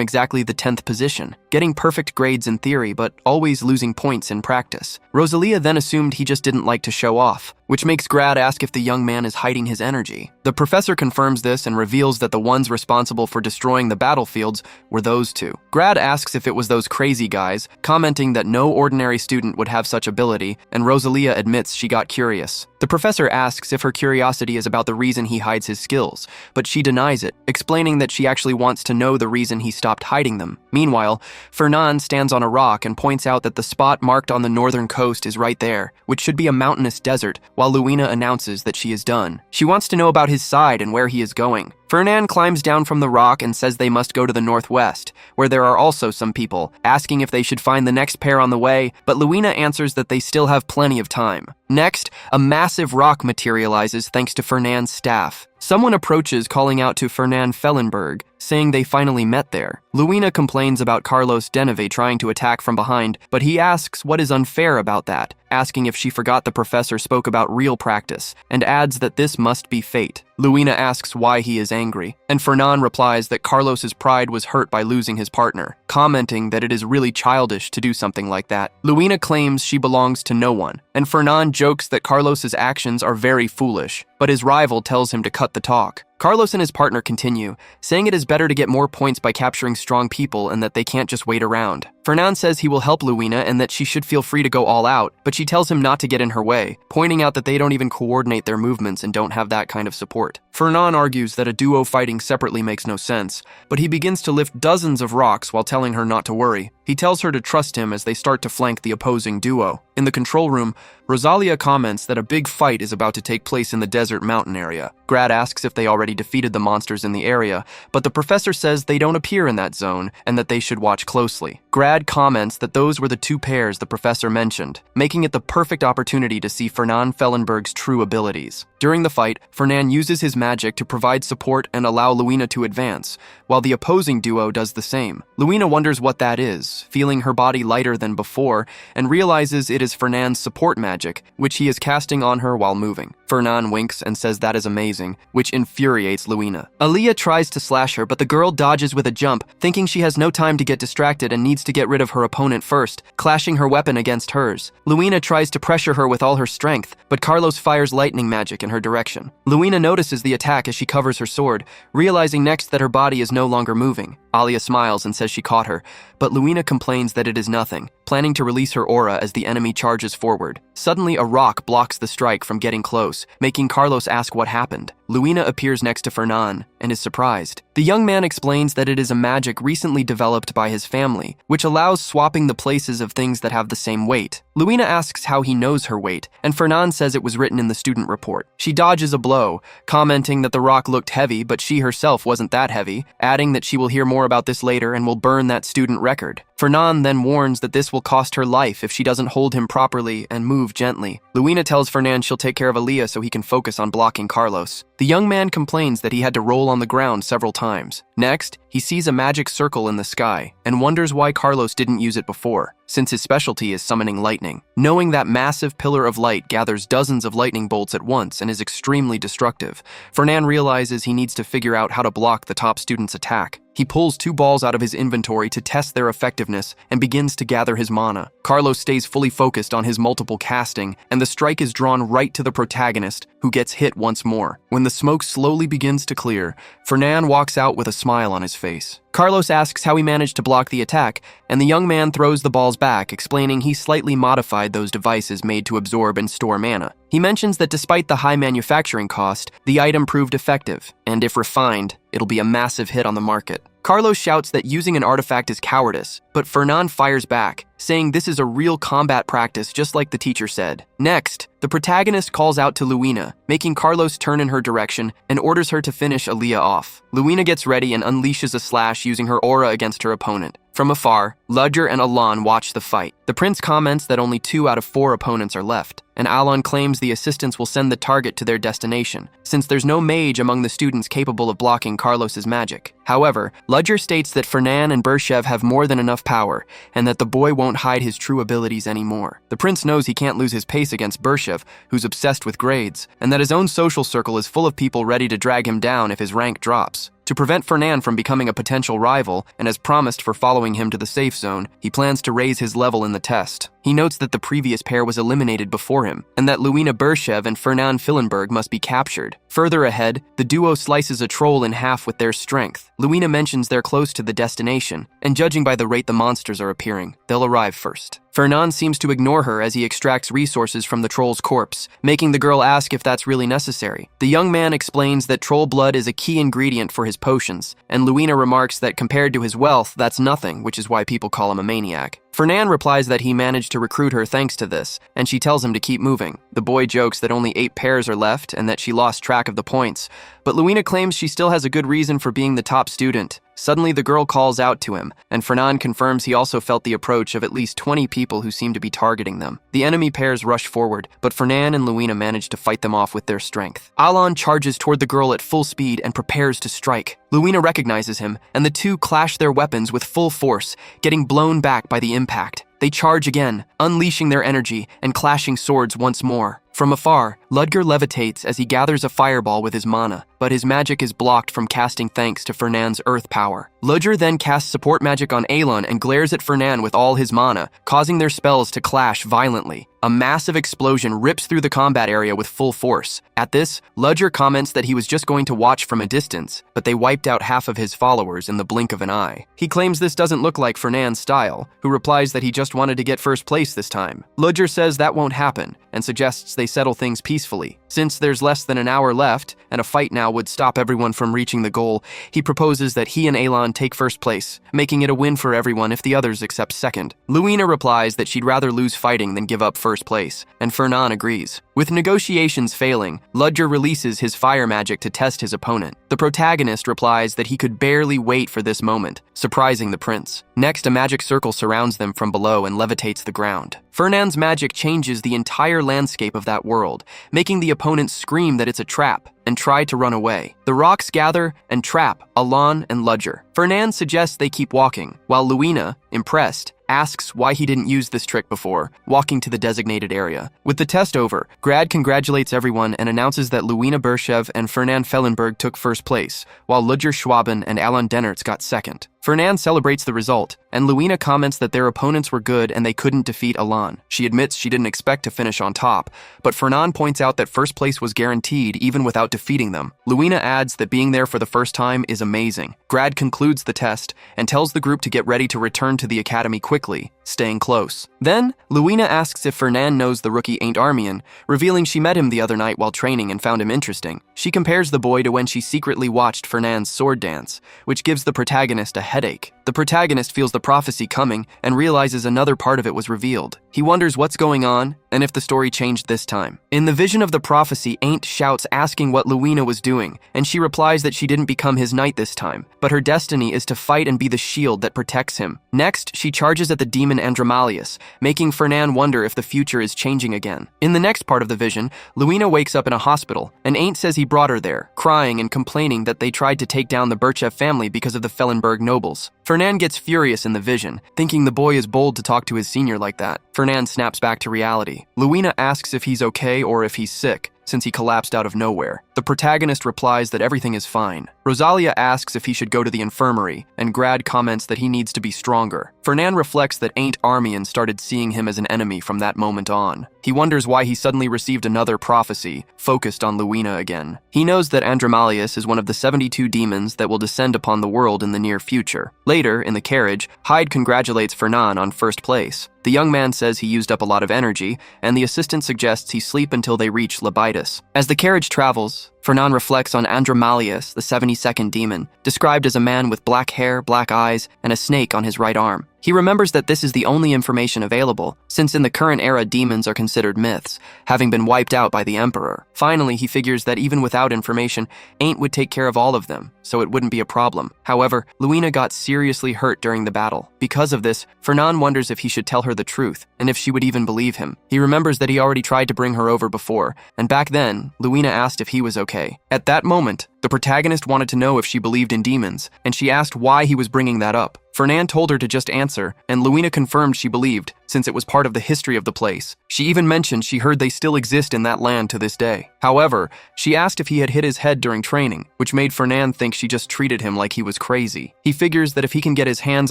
A: exactly the 10th position, getting perfect grades in theory but always losing points in practice. Rosalia then assumed he just didn't like to show off, which makes Grad ask if the young man is hiding his energy. The professor confirms this and reveals that the ones responsible for destroying the battlefields were those two. Grad asks if it was those crazy guys, commenting that no ordinary student would have such ability, and Rosalia admits she got curious. The professor asks if her curiosity is about the reason he hides his skills, but she denies it, explaining that she actually wants to know the reason he stopped hiding them. Meanwhile, Fernan stands on a rock and points out that the spot marked on the northern coast is right there, which should be a mountainous desert, while Luina announces that she is done. She wants to know about his side and where he is going. Fernan climbs down from the rock and says they must go to the northwest, where there are also some people, asking if they should find the next pair on the way, but Luina answers that they still have plenty of time. Next, a massive rock materializes thanks to Fernan's staff. Someone approaches, calling out to Fernan Fellenberg, saying they finally met there. Luina complains about Carlos Deneve trying to attack from behind, but he asks what is unfair about that, asking if she forgot the professor spoke about real practice, and adds that this must be fate. Luina asks why he is angry, and Fernan replies that Carlos's pride was hurt by losing his partner, commenting that it is really childish to do something like that. Luina claims she belongs to no one, and Fernan jokes that Carlos's actions are very foolish, but his rival tells him to cut the talk. Carlos and his partner continue, saying it is better to get more points by capturing strong people and that they can't just wait around. Fernan says he will help Luina and that she should feel free to go all out, but she tells him not to get in her way, pointing out that they don't even coordinate their movements and don't have that kind of support. Fernan argues that a duo fighting separately makes no sense, but he begins to lift dozens of rocks while telling her not to worry. He tells her to trust him as they start to flank the opposing duo. In the control room, Rosalia comments that a big fight is about to take place in the desert mountain area. Grad asks if they already defeated the monsters in the area, but the professor says they don't appear in that zone and that they should watch closely. Grad comments that those were the two pairs the professor mentioned, making it the perfect opportunity to see Fernan Fellenberg's true abilities. During the fight, Fernan uses his magic to provide support and allow Luina to advance, while the opposing duo does the same. Luina wonders what that is, feeling her body lighter than before, and realizes it is Fernan's support magic, which he is casting on her while moving. Fernan winks and says that is amazing, which infuriates Luina. Alia tries to slash her, but the girl dodges with a jump, thinking she has no time to get distracted and needs to get rid of her opponent first, clashing her weapon against hers. Luina tries to pressure her with all her strength, but Carlos fires lightning magic in her direction. Luina notices the attack as she covers her sword, realizing next that her body is no longer moving. Alia smiles and says she caught her, but Luina complains that it is nothing, planning to release her aura as the enemy charges forward. Suddenly, a rock blocks the strike from getting close, making Carlos ask what happened. Luina appears next to Fernan and is surprised. The young man explains that it is a magic recently developed by his family, which allows swapping the places of things that have the same weight. Luina asks how he knows her weight, and Fernan says it was written in the student report. She dodges a blow, commenting that the rock looked heavy, but she herself wasn't that heavy, adding that she will hear more about this later and will burn that student record. Fernan then warns that this will cost her life if she doesn't hold him properly and move gently. Luina tells Fernan she'll take care of Alia so he can focus on blocking Carlos. The young man complains that he had to roll on the ground several times. Next, he sees a magic circle in the sky and wonders why Carlos didn't use it before, since his specialty is summoning lightning. Knowing that massive pillar of light gathers dozens of lightning bolts at once and is extremely destructive, Fernan realizes he needs to figure out how to block the top student's attack. He pulls 2 balls out of his inventory to test their effectiveness and begins to gather his mana. Carlos stays fully focused on his multiple casting, and the strike is drawn right to the protagonist, who gets hit once more. When the smoke slowly begins to clear, Fernan walks out with a smile on his face. Carlos asks how he managed to block the attack, and the young man throws the balls back, explaining he slightly modified those devices made to absorb and store mana. He mentions that despite the high manufacturing cost, the item proved effective, and if refined, it'll be a massive hit on the market. Carlos shouts that using an artifact is cowardice, but Fernan fires back, saying this is a real combat practice just like the teacher said. Next, the protagonist calls out to Luina, making Carlos turn in her direction and orders her to finish Aaliyah off. Luina gets ready and unleashes a slash using her aura against her opponent. From afar, Ludger and Alon watch the fight. The prince comments that only 2 out of 4 opponents are left, and Alon claims the assistants will send the target to their destination, since there's no mage among the students capable of blocking Carlos's magic. However, Ludger states that Fernan and Bershev have more than enough power, and that the boy won't hide his true abilities anymore. The prince knows he can't lose his pace against Bershev, who's obsessed with grades, and that his own social circle is full of people ready to drag him down if his rank drops. To prevent Fernan from becoming a potential rival, and as promised for following him to the safe zone, he plans to raise his level in the test. He notes that the previous pair was eliminated before him, and that Luina Bershev and Fernan Fillenberg must be captured. Further ahead, the duo slices a troll in half with their strength. Luina mentions they're close to the destination, and judging by the rate the monsters are appearing, they'll arrive first. Fernan seems to ignore her as he extracts resources from the troll's corpse, making the girl ask if that's really necessary. The young man explains that troll blood is a key ingredient for his potions, and Luina remarks that compared to his wealth, that's nothing, which is why people call him a maniac. Fernan replies that he managed to recruit her thanks to this, and she tells him to keep moving. The boy jokes that only 8 pairs are left and that she lost track of the points, but Luina claims she still has a good reason for being the top student. Suddenly, the girl calls out to him, and Fernan confirms he also felt the approach of at least 20 people who seem to be targeting them. The enemy pairs rush forward, but Fernan and Luina manage to fight them off with their strength. Alon charges toward the girl at full speed and prepares to strike. Luina recognizes him, and the two clash their weapons with full force, getting blown back by the impact. They charge again, unleashing their energy and clashing swords once more. From afar, Ludger levitates as he gathers a fireball with his mana, but his magic is blocked from casting thanks to Fernan's earth power. Ludger then casts support magic on Alon and glares at Fernan with all his mana, causing their spells to clash violently. A massive explosion rips through the combat area with full force. At this, Ludger comments that he was just going to watch from a distance, but they wiped out half of his followers in the blink of an eye. He claims this doesn't look like Fernan's style, who replies that he just wanted to get first place this time. Ludger says that won't happen, and suggests they settle things peacefully. Since there's less than an hour left, and a fight now would stop everyone from reaching the goal, he proposes that he and Alon take first place, making it a win for everyone if the others accept second. Luina replies that she'd rather lose fighting than give up first place, and Fernan agrees. With negotiations failing, Ludger releases his fire magic to test his opponent. The protagonist replies that he could barely wait for this moment, surprising the prince. Next, a magic circle surrounds them from below and levitates the ground. Fernan's magic changes the entire landscape of that world, making the opponent scream that it's a trap and try to run away. The rocks gather and trap Alon and Ludger. Fernan suggests they keep walking, while Luina, impressed, asks why he didn't use this trick before, walking to the designated area. With the test over, Grad congratulates everyone and announces that Luina Bershev and Fernan Fellenberg took first place, while Ludger Schwaben and Alon Dennertz got second. Fernan celebrates the result, and Luina comments that their opponents were good and they couldn't defeat Alon. She admits she didn't expect to finish on top, but Fernan points out that first place was guaranteed even without defeating them. Luina adds that being there for the first time is amazing. Grad concludes the test and tells the group to get ready to return to the academy quickly, staying close. Then, Luina asks if Fernan knows the rookie Ain't Armian, revealing she met him the other night while training and found him interesting. She compares the boy to when she secretly watched Fernan's sword dance, which gives the protagonist a headache. The protagonist feels the prophecy coming and realizes another part of it was revealed. He wonders what's going on and if the story changed this time. In the vision of the prophecy, Ain't shouts asking what Luina was doing, and she replies that she didn't become his knight this time, but her destiny is to fight and be the shield that protects him. Next, she charges at the demon Andromalius, making Fernan wonder if the future is changing again. In the next part of the vision, Luina wakes up in a hospital, and Ain't says he brought her there, crying and complaining that they tried to take down the Birchev family because of the Fellenberg nobles. Fernan gets furious in the vision, thinking the boy is bold to talk to his senior like that. Fernan snaps back to reality. Luina asks if he's okay or if he's sick, since he collapsed out of nowhere. The protagonist replies that everything is fine. Rosalia asks if he should go to the infirmary, and Grad comments that he needs to be stronger. Fernan reflects that Ain't Armian started seeing him as an enemy from that moment on. He wonders why he suddenly received another prophecy, focused on Luina again. He knows that Andromalius is one of the 72 demons that will descend upon the world in the near future. Later, in the carriage, Hyde congratulates Fernan on first place. The young man says he used up a lot of energy, and the assistant suggests he sleep until they reach Labitus. As the carriage travels, Fernan reflects on Andromalius, the 72nd demon, described as a man with black hair, black eyes, and a snake on his right arm. He remembers that this is the only information available, since in the current era demons are considered myths, having been wiped out by the Emperor. Finally, he figures that even without information, Ain't would take care of all of them, so it wouldn't be a problem. However, Luina got seriously hurt during the battle. Because of this, Fernan wonders if he should tell her the truth, and if she would even believe him. He remembers that he already tried to bring her over before, and back then, Luina asked if he was okay. At that moment, the protagonist wanted to know if she believed in demons, and she asked why he was bringing that up. Fernan told her to just answer, and Luina confirmed she believed, since it was part of the history of the place. She even mentioned she heard they still exist in that land to this day. However, she asked if he had hit his head during training, which made Fernan think she just treated him like he was crazy. He figures that if he can get his hands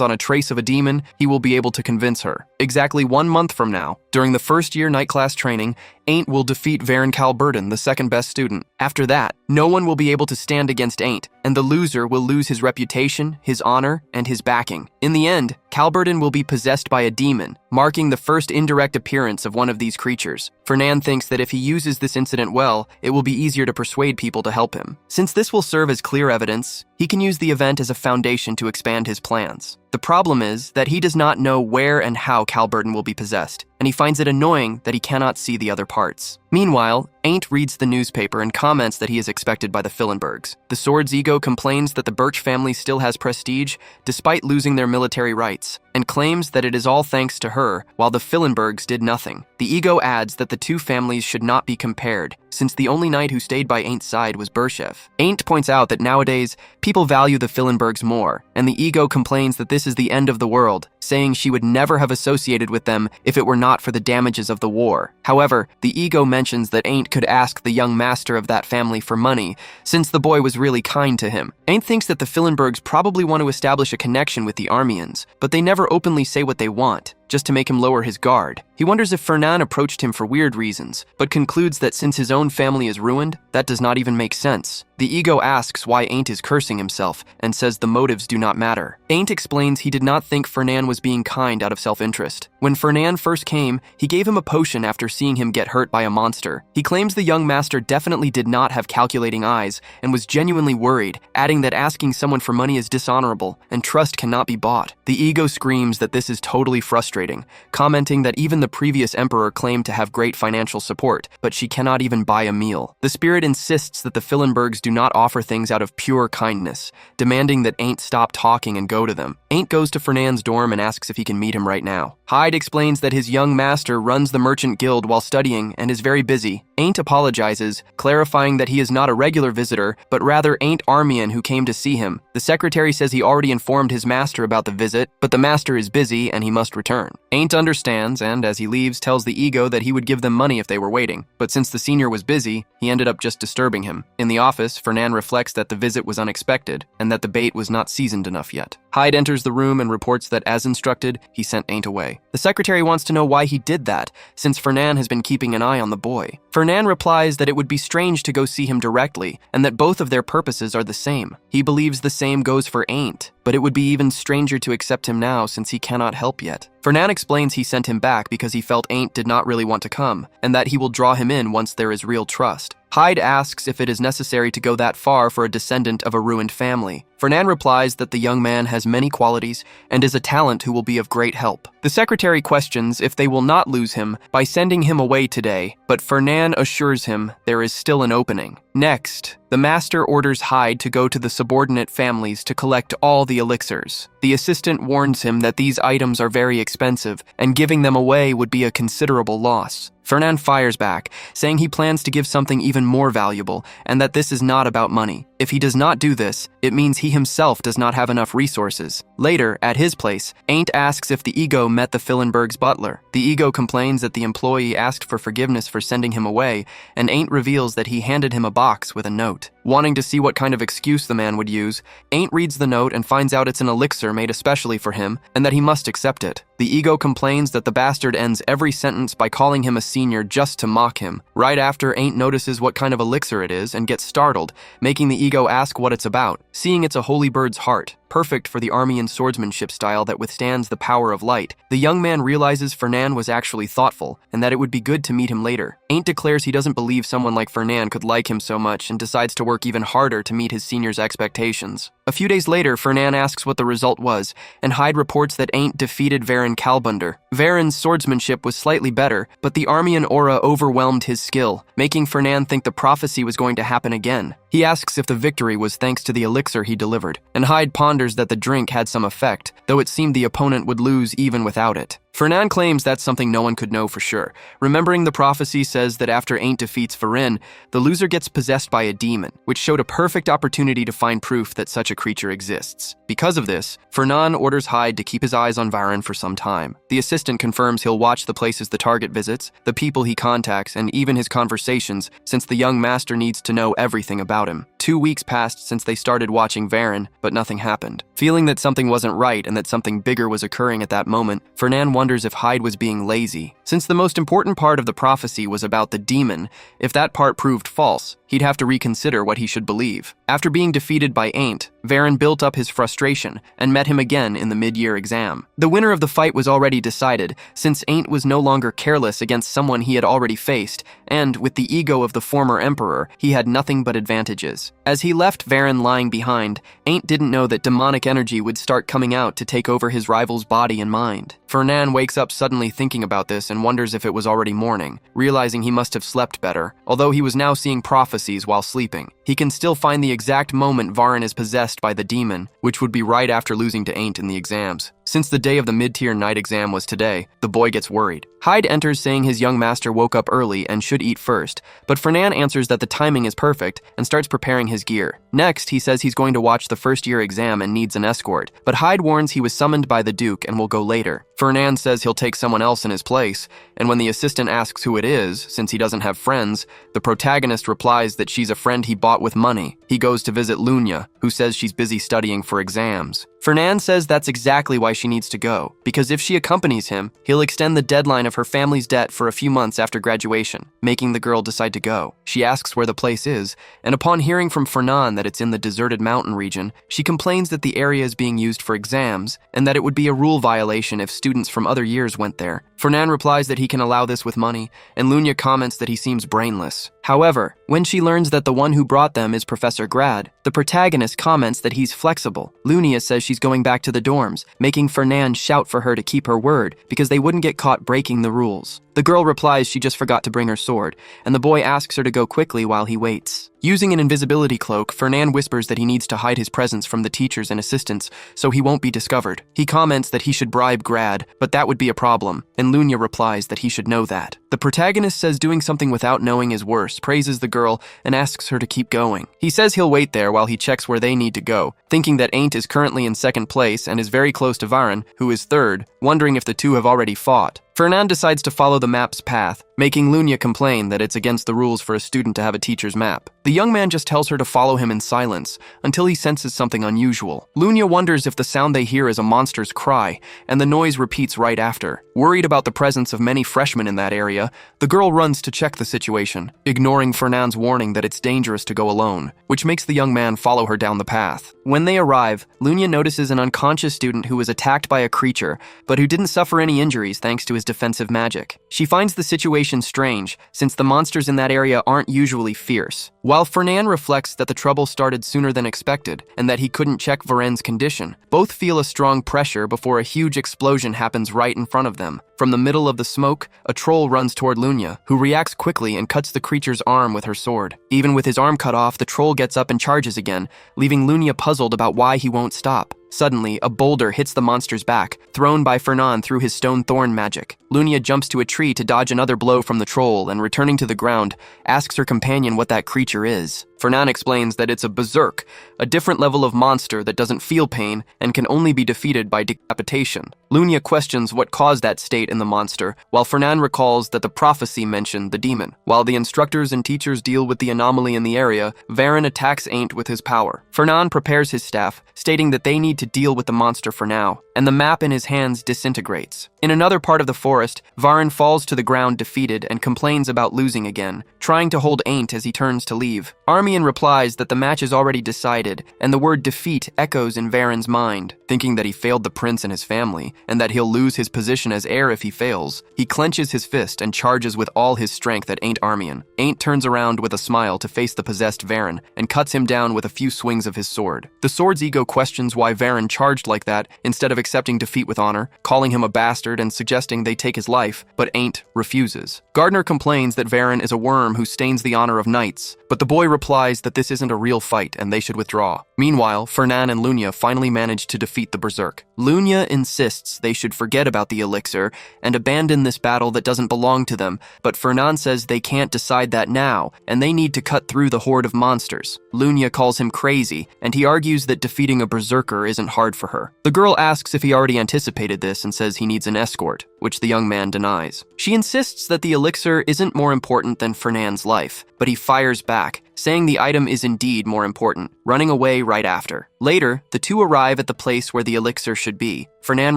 A: on a trace of a demon, he will be able to convince her. Exactly 1 month from now, during the first year night class training, Ain't will defeat Varen Calburden, the second best student. After that, no one will be able to stand against Ain't, and the loser will lose his reputation, his honor, and his backing. In the end, Calburden will be possessed by a demon, marking the first indirect appearance of one of these creatures. Fernan thinks that if he uses this incident well, it will be easier to persuade people to help him. Since this will serve as clear evidence, he can use the event as a foundation to expand his plans. The problem is that he does not know where and how Calburden will be possessed, and he finds it annoying that he cannot see the other parts. Meanwhile, Ain't reads the newspaper and comments that he is expected by the Fillenbergs. The Sword's ego complains that the Birch family still has prestige, despite losing their military rights, and claims that it is all thanks to her, while the Fillenbergs did nothing. The ego adds that the two families should not be compared, since the only knight who stayed by Aint's side was Bershev. Ain't points out that nowadays, people value the Fillenbergs more, and the ego complains that this is the end of the world, saying she would never have associated with them if it were not for the damages of the war. However, the ego mentions that Ain't could ask the young master of that family for money, since the boy was really kind to him. Ain't thinks that the Fillenbergs probably want to establish a connection with the Armians, but they never openly say what they want, just to make him lower his guard. He wonders if Fernan approached him for weird reasons, but concludes that since his own family is ruined, that does not even make sense. The ego asks why Ain't is cursing himself, and says the motives do not matter. Ain't explains he did not think Fernan was being kind out of self-interest. When Fernan first came, he gave him a potion after seeing him get hurt by a monster. He claims the young master definitely did not have calculating eyes, and was genuinely worried, adding that asking someone for money is dishonorable, and trust cannot be bought. The ego screams that this is totally frustrating, commenting that even the previous emperor claimed to have great financial support, but she cannot even buy a meal. The spirit insists that the Fillenbergs do not offer things out of pure kindness, demanding that Ain't stop talking and go to them. Ain't goes to Fernan's dorm and asks if he can meet him right now. Hyde explains that his young master runs the merchant guild while studying and is very busy. Ain't apologizes, clarifying that he is not a regular visitor, but rather Ain't Armian who came to see him. The secretary says he already informed his master about the visit, but the master is busy and he must return. Ain't understands, and as he leaves, tells the ego that he would give them money if they were waiting. But since the senior was busy, he ended up just disturbing him. In the office, Fernan reflects that the visit was unexpected, and that the bait was not seasoned enough yet. Hyde enters the room and reports that, as instructed, he sent Ain't away. The secretary wants to know why he did that, since Fernan has been keeping an eye on the boy. Fernan replies that it would be strange to go see him directly, and that both of their purposes are the same. He believes the same goes for Ain't, but it would be even stranger to accept him now since he cannot help yet. Fernan explains he sent him back because he felt Ain't did not really want to come, and that he will draw him in once there is real trust. Hyde asks if it is necessary to go that far for a descendant of a ruined family. Fernan replies that the young man has many qualities and is a talent who will be of great help. The secretary questions if they will not lose him by sending him away today, but Fernan assures him there is still an opening. Next, the master orders Hyde to go to the subordinate families to collect all the elixirs. The assistant warns him that these items are very expensive, and giving them away would be a considerable loss. Fernan fires back, saying he plans to give something even more valuable, and that this is not about money. If he does not do this, it means he himself does not have enough resources. Later, at his place, Ain't asks if the ego met the Fillenberg's butler. The ego complains that the employee asked for forgiveness for sending him away, and Ain't reveals that he handed him a box with a note. Wanting to see what kind of excuse the man would use, Ain't reads the note and finds out it's an elixir made especially for him, and that he must accept it. The ego complains that the bastard ends every sentence by calling him a senior just to mock him. Right after, Ain't notices what kind of elixir it is and gets startled, making the ego ask what it's about. Seeing it's a holy bird's heart, perfect for the army and swordsmanship style that withstands the power of light, the young man realizes Fernan was actually thoughtful, and that it would be good to meet him later. Ain't declares he doesn't believe someone like Fernan could like him so much and decides to work even harder to meet his senior's expectations. A few days later, Fernan asks what the result was, and Hyde reports that Ain't defeated Varen Kalbunder. Varen's swordsmanship was slightly better, but the army and aura overwhelmed his skill, making Fernan think the prophecy was going to happen again. He asks if the victory was thanks to the elixir he delivered, and Hyde ponders that the drink had some effect, though it seemed the opponent would lose even without it. Fernan claims that's something no one could know for sure. Remembering the prophecy says that after Ain't defeats Varen, the loser gets possessed by a demon, which showed a perfect opportunity to find proof that such a creature exists. Because of this, Fernan orders Hyde to keep his eyes on Varen for some time. The assistant confirms he'll watch the places the target visits, the people he contacts, and even his conversations, since the young master needs to know everything about him. 2 weeks passed since they started watching Varen, but nothing happened. Feeling that something wasn't right and that something bigger was occurring at that moment, Fernan wonders if Hyde was being lazy. Since the most important part of the prophecy was about the demon, if that part proved false, he'd have to reconsider what he should believe. After being defeated by Ain't, Varen built up his frustration and met him again in the mid-year exam. The winner of the fight was already decided, since Ain't was no longer careless against someone he had already faced, and with the ego of the former emperor, he had nothing but advantages. As he left Varen lying behind, Ain't didn't know that demonic energy would start coming out to take over his rival's body and mind. Fernan wakes up suddenly thinking about this and wonders if it was already morning, realizing he must have slept better, although he was now seeing prophecies while sleeping. He can still find the exact moment Varen is possessed by the demon, which would be right after losing to Ain't in the exams. Since the day of the mid-tier night exam was today, the boy gets worried. Hyde enters saying his young master woke up early and should eat first, but Fernan answers that the timing is perfect and starts preparing his gear. Next, he says he's going to watch the first-year exam and needs an escort, but Hyde warns he was summoned by the Duke and will go later. Fernan says he'll take someone else in his place, and when the assistant asks who it is, since he doesn't have friends, the protagonist replies that she's a friend he bought with money. He goes to visit Lunya, who says she's busy studying for exams. Fernan says that's exactly why she needs to go, because if she accompanies him, he'll extend the deadline of her family's debt for a few months after graduation, making the girl decide to go. She asks where the place is, and upon hearing from Fernan that it's in the deserted mountain region, she complains that the area is being used for exams, and that it would be a rule violation if students from other years went there. Fernan replies that he can allow this with money, and Lunya comments that he seems brainless. However, when she learns that the one who brought them is Professor Grad, the protagonist comments that he's flexible. Lunya says she's going back to the dorms, making Fernan shout for her to keep her word because they wouldn't get caught breaking the rules. The girl replies she just forgot to bring her sword, and the boy asks her to go quickly while he waits. Using an invisibility cloak, Fernan whispers that he needs to hide his presence from the teachers and assistants so he won't be discovered. He comments that he should bribe Grad, but that would be a problem, and Lunya replies that he should know that. The protagonist says doing something without knowing is worse, praises the girl, and asks her to keep going. He says he'll wait there while he checks where they need to go, thinking that Ain't is currently in second place and is very close to Varen, who is third, wondering if the two have already fought. Fernan decides to follow the map's path, making Lunya complain that it's against the rules for a student to have a teacher's map. The young man just tells her to follow him in silence, until he senses something unusual. Lunya wonders if the sound they hear is a monster's cry, and the noise repeats right after. Worried about the presence of many freshmen in that area, the girl runs to check the situation, ignoring Fernan's warning that it's dangerous to go alone, which makes the young man follow her down the path. When they arrive, Lunya notices an unconscious student who was attacked by a creature, but who didn't suffer any injuries thanks to his defensive magic. She finds the situation strange, since the monsters in that area aren't usually fierce. While Fernan reflects that the trouble started sooner than expected, and that he couldn't check Varen's condition, both feel a strong pressure before a huge explosion happens right in front of them. From the middle of the smoke, a troll runs toward Lunya, who reacts quickly and cuts the creature's arm with her sword. Even with his arm cut off, the troll gets up and charges again, leaving Lunya puzzled about why he won't stop. Suddenly, a boulder hits the monster's back, thrown by Fernan through his stone thorn magic. Lunya jumps to a tree to dodge another blow from the troll and, returning to the ground, asks her companion what that creature is. Fernan explains that it's a berserk, a different level of monster that doesn't feel pain and can only be defeated by decapitation. Lunia questions what caused that state in the monster, while Fernan recalls that the prophecy mentioned the demon. While the instructors and teachers deal with the anomaly in the area, Varen attacks Ain't with his power. Fernan prepares his staff, stating that they need to deal with the monster for now, and the map in his hands disintegrates. In another part of the forest, Varen falls to the ground defeated and complains about losing again, trying to hold Ain't as he turns to leave. Armian replies that the match is already decided, and the word defeat echoes in Varen's mind. Thinking that he failed the prince and his family, and that he'll lose his position as heir if he fails, he clenches his fist and charges with all his strength at Ain't Armian. Ain't turns around with a smile to face the possessed Varen, and cuts him down with a few swings of his sword. The sword's ego questions why Varen charged like that, instead of accepting defeat with honor, calling him a bastard and suggesting they take his life, but Ain't refuses. Gardner complains that Varen is a worm who stains the honor of knights, but the boy replies that this isn't a real fight and they should withdraw. Meanwhile, Fernan and Lunia finally manage to defeat the berserk. Lunia insists they should forget about the elixir and abandon this battle that doesn't belong to them, but Fernan says they can't decide that now, and they need to cut through the horde of monsters. Lunia calls him crazy, and he argues that defeating a berserker isn't hard for her. The girl asks if he already anticipated this and says he needs an escort, which the young man denies. She insists that the elixir isn't more important than Fernan's life, but he fires back, saying the item is indeed more important, running away right after. Later, the two arrive at the place where the elixir should be. Fernan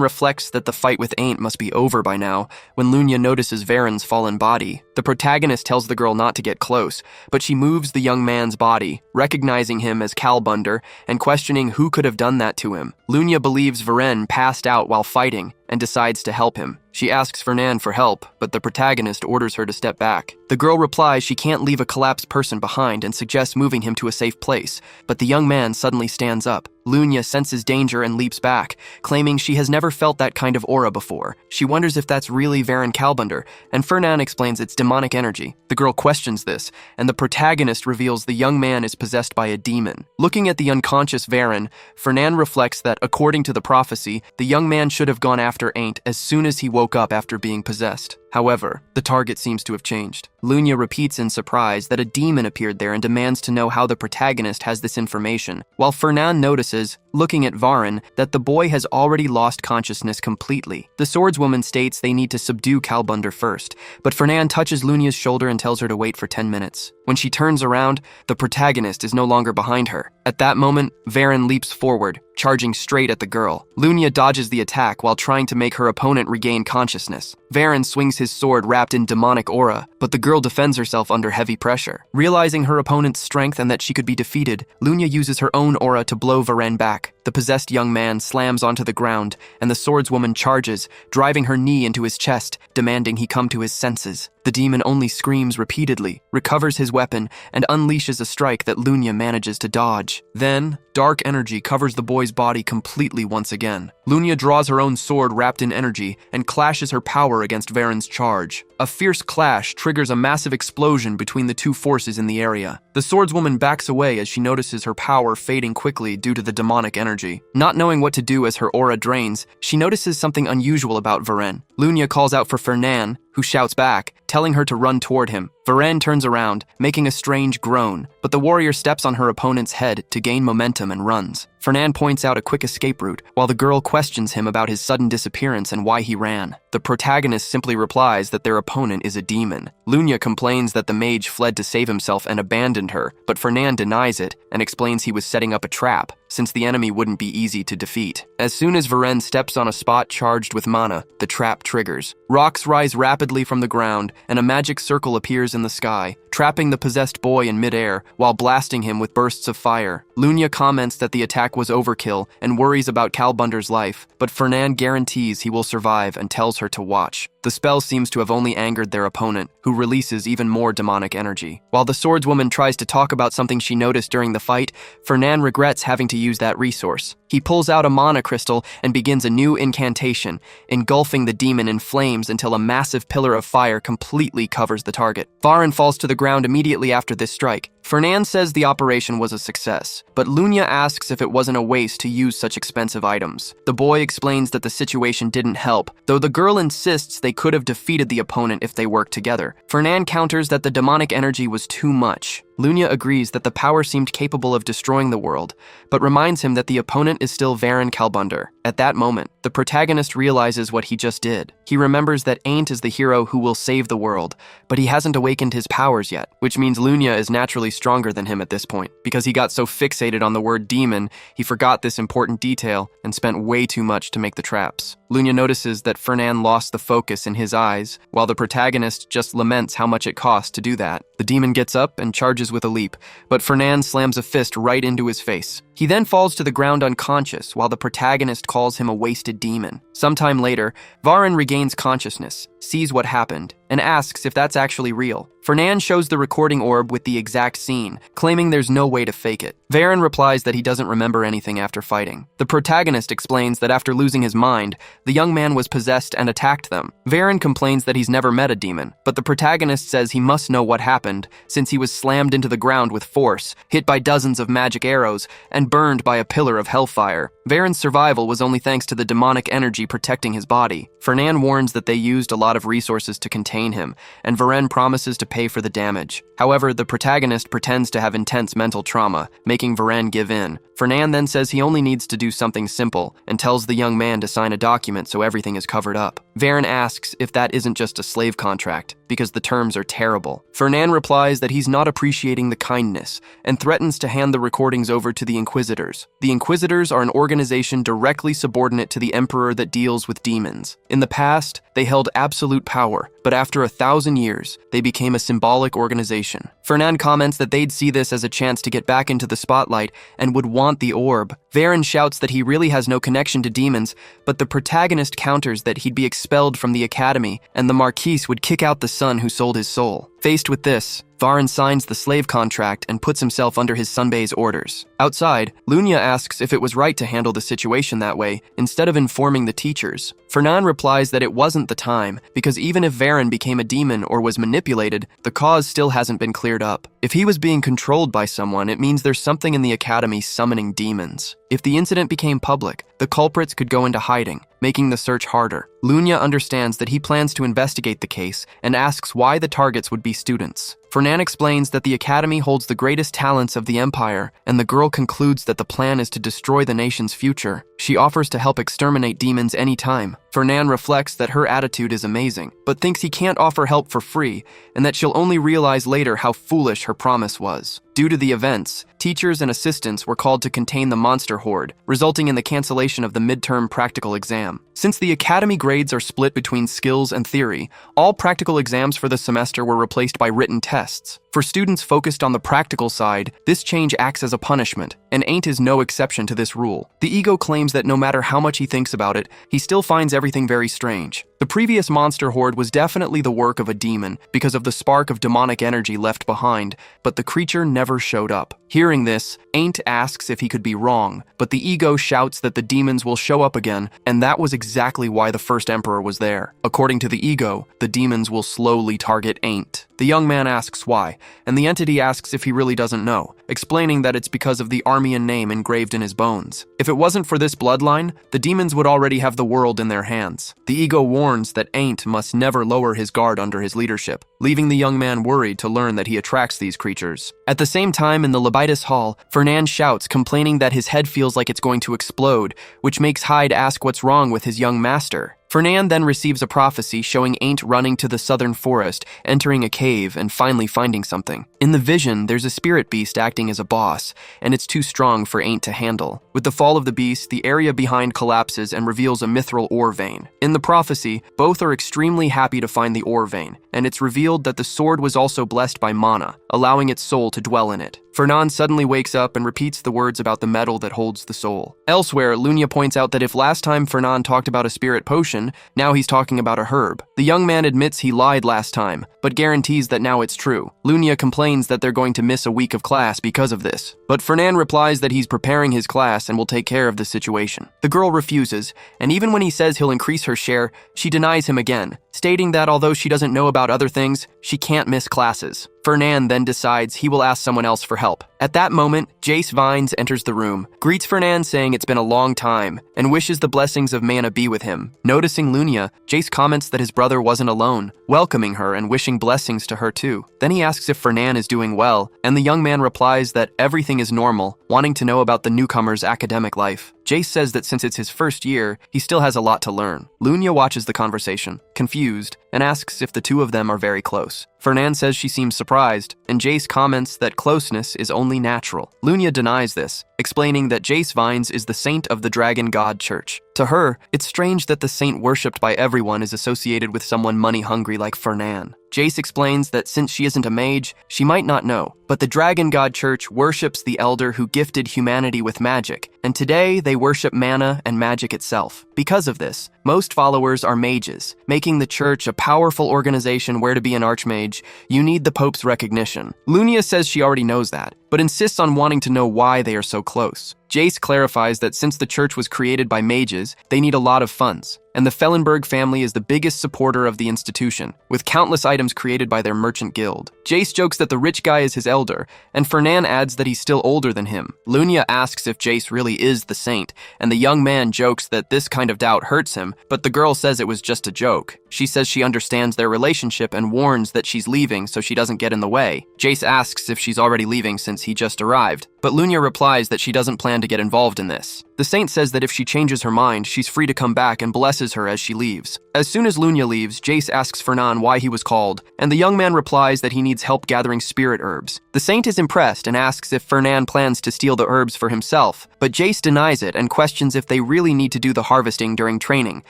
A: reflects that the fight with Ain't must be over by now, when Lunia notices Varen's fallen body. The protagonist tells the girl not to get close, but she moves the young man's body, recognizing him as Calbunder and questioning who could have done that to him. Lunia believes Varen passed out while fighting and decides to help him. She asks Fernan for help, but the protagonist orders her to step back. The girl replies she can't leave a collapsed person behind and suggests moving him to a safe place, but the young man suddenly stands up. Lunia senses danger and leaps back, claiming she has never felt that kind of aura before. She wonders if that's really Varen Calbunder, and Fernan explains it's demonic energy. The girl questions this, and the protagonist reveals the young man is possessed by a demon. Looking at the unconscious Varen, Fernan reflects that, according to the prophecy, the young man should have gone after Ain't as soon as he woke up after being possessed. However, the target seems to have changed. Lunia repeats in surprise that a demon appeared there and demands to know how the protagonist has this information, while Fernan notices, looking at Varen, that the boy has already lost consciousness completely. The swordswoman states they need to subdue Calbunder first, but Fernan touches Lunia's shoulder and tells her to wait for 10 minutes. When she turns around, the protagonist is no longer behind her. At that moment, Varen leaps forward, charging straight at the girl. Lunia dodges the attack while trying to make her opponent regain consciousness. Varen swings his sword wrapped in demonic aura, but the girl defends herself under heavy pressure. Realizing her opponent's strength and that she could be defeated, Lunia uses her own aura to blow Varen back. The possessed young man slams onto the ground, and the swordswoman charges, driving her knee into his chest, demanding he come to his senses. The demon only screams repeatedly, recovers his weapon, and unleashes a strike that Lunia manages to dodge. Then, dark energy covers the boy's body completely once again. Lunia draws her own sword wrapped in energy and clashes her power against Varen's charge. A fierce clash triggers a massive explosion between the two forces in the area. The swordswoman backs away as she notices her power fading quickly due to the demonic energy. Not knowing what to do as her aura drains, she notices something unusual about Varen. Lunia calls out for Fernan, who shouts back, telling her to run toward him. Varen turns around, making a strange groan, but the warrior steps on her opponent's head to gain momentum and runs. Fernan points out a quick escape route, while the girl questions him about his sudden disappearance and why he ran. The protagonist simply replies that their opponent is a demon. Lunia complains that the mage fled to save himself and abandoned her, but Fernan denies it and explains he was setting up a trap, since the enemy wouldn't be easy to defeat. As soon as Varen steps on a spot charged with mana, the trap triggers. Rocks rise rapidly from the ground, and a magic circle appears in the sky, trapping the possessed boy in midair while blasting him with bursts of fire. Lunia comments that the attack was overkill and worries about Calbunder's life, but Fernan guarantees he will survive and tells her to watch. The spell seems to have only angered their opponent, who releases even more demonic energy. While the swordswoman tries to talk about something she noticed during the fight, Fernan regrets having to use that resource. He pulls out a mana crystal and begins a new incantation, engulfing the demon in flames until a massive pillar of fire completely covers the target. Varen falls to the ground immediately after this strike. Fernan says the operation was a success, but Lunia asks if it wasn't a waste to use such expensive items. The boy explains that the situation didn't help, though the girl insists they could have defeated the opponent if they worked together. Fernan counters that the demonic energy was too much. Lunya agrees that the power seemed capable of destroying the world, but reminds him that the opponent is still Varen Kalbunder. At that moment, the protagonist realizes what he just did. He remembers that Ain't is the hero who will save the world, but he hasn't awakened his powers yet, which means Lunya is naturally stronger than him at this point. Because he got so fixated on the word demon, he forgot this important detail and spent way too much to make the traps. Lunya notices that Fernan lost the focus in his eyes, while the protagonist just laments how much it cost to do that. The demon gets up and charges with a leap, but Fernan slams a fist right into his face. He then falls to the ground unconscious, while the protagonist calls him a wasted demon. Sometime later, Varen regains consciousness, sees what happened, and asks if that's actually real. Fernan shows the recording orb with the exact scene, claiming there's no way to fake it. Varen replies that he doesn't remember anything after fighting. The protagonist explains that after losing his mind, the young man was possessed and attacked them. Varen complains that he's never met a demon, but the protagonist says he must know what happened, since he was slammed into the ground with force, hit by dozens of magic arrows, and burned by a pillar of hellfire. Varen's survival was only thanks to the demonic energy protecting his body. Fernan warns that they used a lot of resources to contain him, and Varen promises to pay for the damage. However, the protagonist pretends to have intense mental trauma, making Varen give in. Fernan then says he only needs to do something simple, and tells the young man to sign a document so everything is covered up. Varen asks if that isn't just a slave contract, because the terms are terrible. Fernan replies that he's not appreciating the kindness, and threatens to hand the recordings over to the Inquisitors. The Inquisitors are an organization directly subordinate to the Emperor that deals with demons. In the past, they held absolute power, but after 1,000 years, they became a symbolic organization. Fernan comments that they'd see this as a chance to get back into the spotlight and would want the orb. Varen shouts that he really has no connection to demons, but the protagonist counters that he'd be expelled from the academy, and the Marquise would kick out the son who sold his soul. Faced with this, Varen signs the slave contract and puts himself under his Sunbei's orders. Outside, Lunya asks if it was right to handle the situation that way, instead of informing the teachers. Fernan replies that it wasn't the time, because even if Varen became a demon or was manipulated, the cause still hasn't been cleared up. If he was being controlled by someone, it means there's something in the academy summoning demons. If the incident became public, the culprits could go into hiding, making the search harder. Lunya understands that he plans to investigate the case and asks why the targets would be students. Fernan explains that the academy holds the greatest talents of the empire, and the girl concludes that the plan is to destroy the nation's future. She offers to help exterminate demons anytime. Fernan reflects that her attitude is amazing, but thinks he can't offer help for free, and that she'll only realize later how foolish her promise was. Due to the events, teachers and assistants were called to contain the monster horde, resulting in the cancellation of the midterm practical exam. Since the academy grades are split between skills and theory, all practical exams for the semester were replaced by written tests. For students focused on the practical side, this change acts as a punishment, and Ain't is no exception to this rule. The ego claims that no matter how much he thinks about it, he still finds everything very strange. The previous monster horde was definitely the work of a demon because of the spark of demonic energy left behind, but the creature never showed up. Hearing this, Ain't asks if he could be wrong, but the ego shouts that the demons will show up again, and that was exactly why the first emperor was there. According to the ego, the demons will slowly target Ain't. The young man asks why, and the entity asks if he really doesn't know, explaining that it's because of the Armian name engraved in his bones. If it wasn't for this bloodline, the demons would already have the world in their hands. The ego warns that Ain't must never lower his guard under his leadership, leaving the young man worried to learn that he attracts these creatures. At the same time, in the Lebitus Hall, Fernan shouts, complaining that his head feels like it's going to explode, which makes Hyde ask what's wrong with his young master. Fernan then receives a prophecy showing Ain't running to the southern forest, entering a cave, and finally finding something. In the vision, there's a spirit beast acting as a boss, and it's too strong for Ain't to handle. With the fall of the beast, the area behind collapses and reveals a mithril ore vein. In the prophecy, both are extremely happy to find the ore vein, and it's revealed that the sword was also blessed by mana, allowing its soul to dwell in it. Fernan suddenly wakes up and repeats the words about the metal that holds the soul. Elsewhere, Lunya points out that if last time Fernan talked about a spirit potion, now he's talking about a herb. The young man admits he lied last time, but guarantees that now it's true. Lunya complains that they're going to miss a week of class because of this, but Fernan replies that he's preparing his class and will take care of the situation. The girl refuses, and even when he says he'll increase her share, she denies him again, stating that although she doesn't know about other things, she can't miss classes. Fernan then decides he will ask someone else for help. At that moment, Jace Vines enters the room, greets Fernan saying it's been a long time, and wishes the blessings of Mana be with him. Noticing Lunia, Jace comments that his brother wasn't alone, welcoming her and wishing blessings to her too. Then he asks if Fernan is doing well, and the young man replies that everything is normal, wanting to know about the newcomer's academic life. Jace says that since it's his first year, he still has a lot to learn. Lunia watches the conversation, confused, and asks if the two of them are very close. Fernan says she seems surprised, and Jace comments that closeness is only natural. Lunia denies this, explaining that Jace Vines is the saint of the Dragon God Church. To her, it's strange that the saint worshipped by everyone is associated with someone money-hungry like Fernan. Jace explains that since she isn't a mage, she might not know, but the Dragon God Church worships the elder who gifted humanity with magic, and today they worship mana and magic itself. Because of this, most followers are mages, making the church a powerful organization where to be an archmage, you need the Pope's recognition. Lunia says she already knows that, but insists on wanting to know why they are so close. Jace clarifies that since the church was created by mages, they need a lot of funds, and the Fellenberg family is the biggest supporter of the institution, with countless items created by their merchant guild. Jace jokes that the rich guy is his elder, and Fernan adds that he's still older than him. Lunia asks if Jace really is the saint, and the young man jokes that this kind of doubt hurts him, but the girl says it was just a joke. She says she understands their relationship and warns that she's leaving so she doesn't get in the way. Jace asks if she's already leaving since he just arrived, but Lunia replies that she doesn't plan to get involved in this. The saint says that if she changes her mind, she's free to come back and blesses her as she leaves. As soon as Lunia leaves, Jace asks Fernan why he was called, and the young man replies that he needs help gathering spirit herbs. The saint is impressed and asks if Fernan plans to steal the herbs for himself, but Jace denies it and questions if they really need to do the harvesting during training,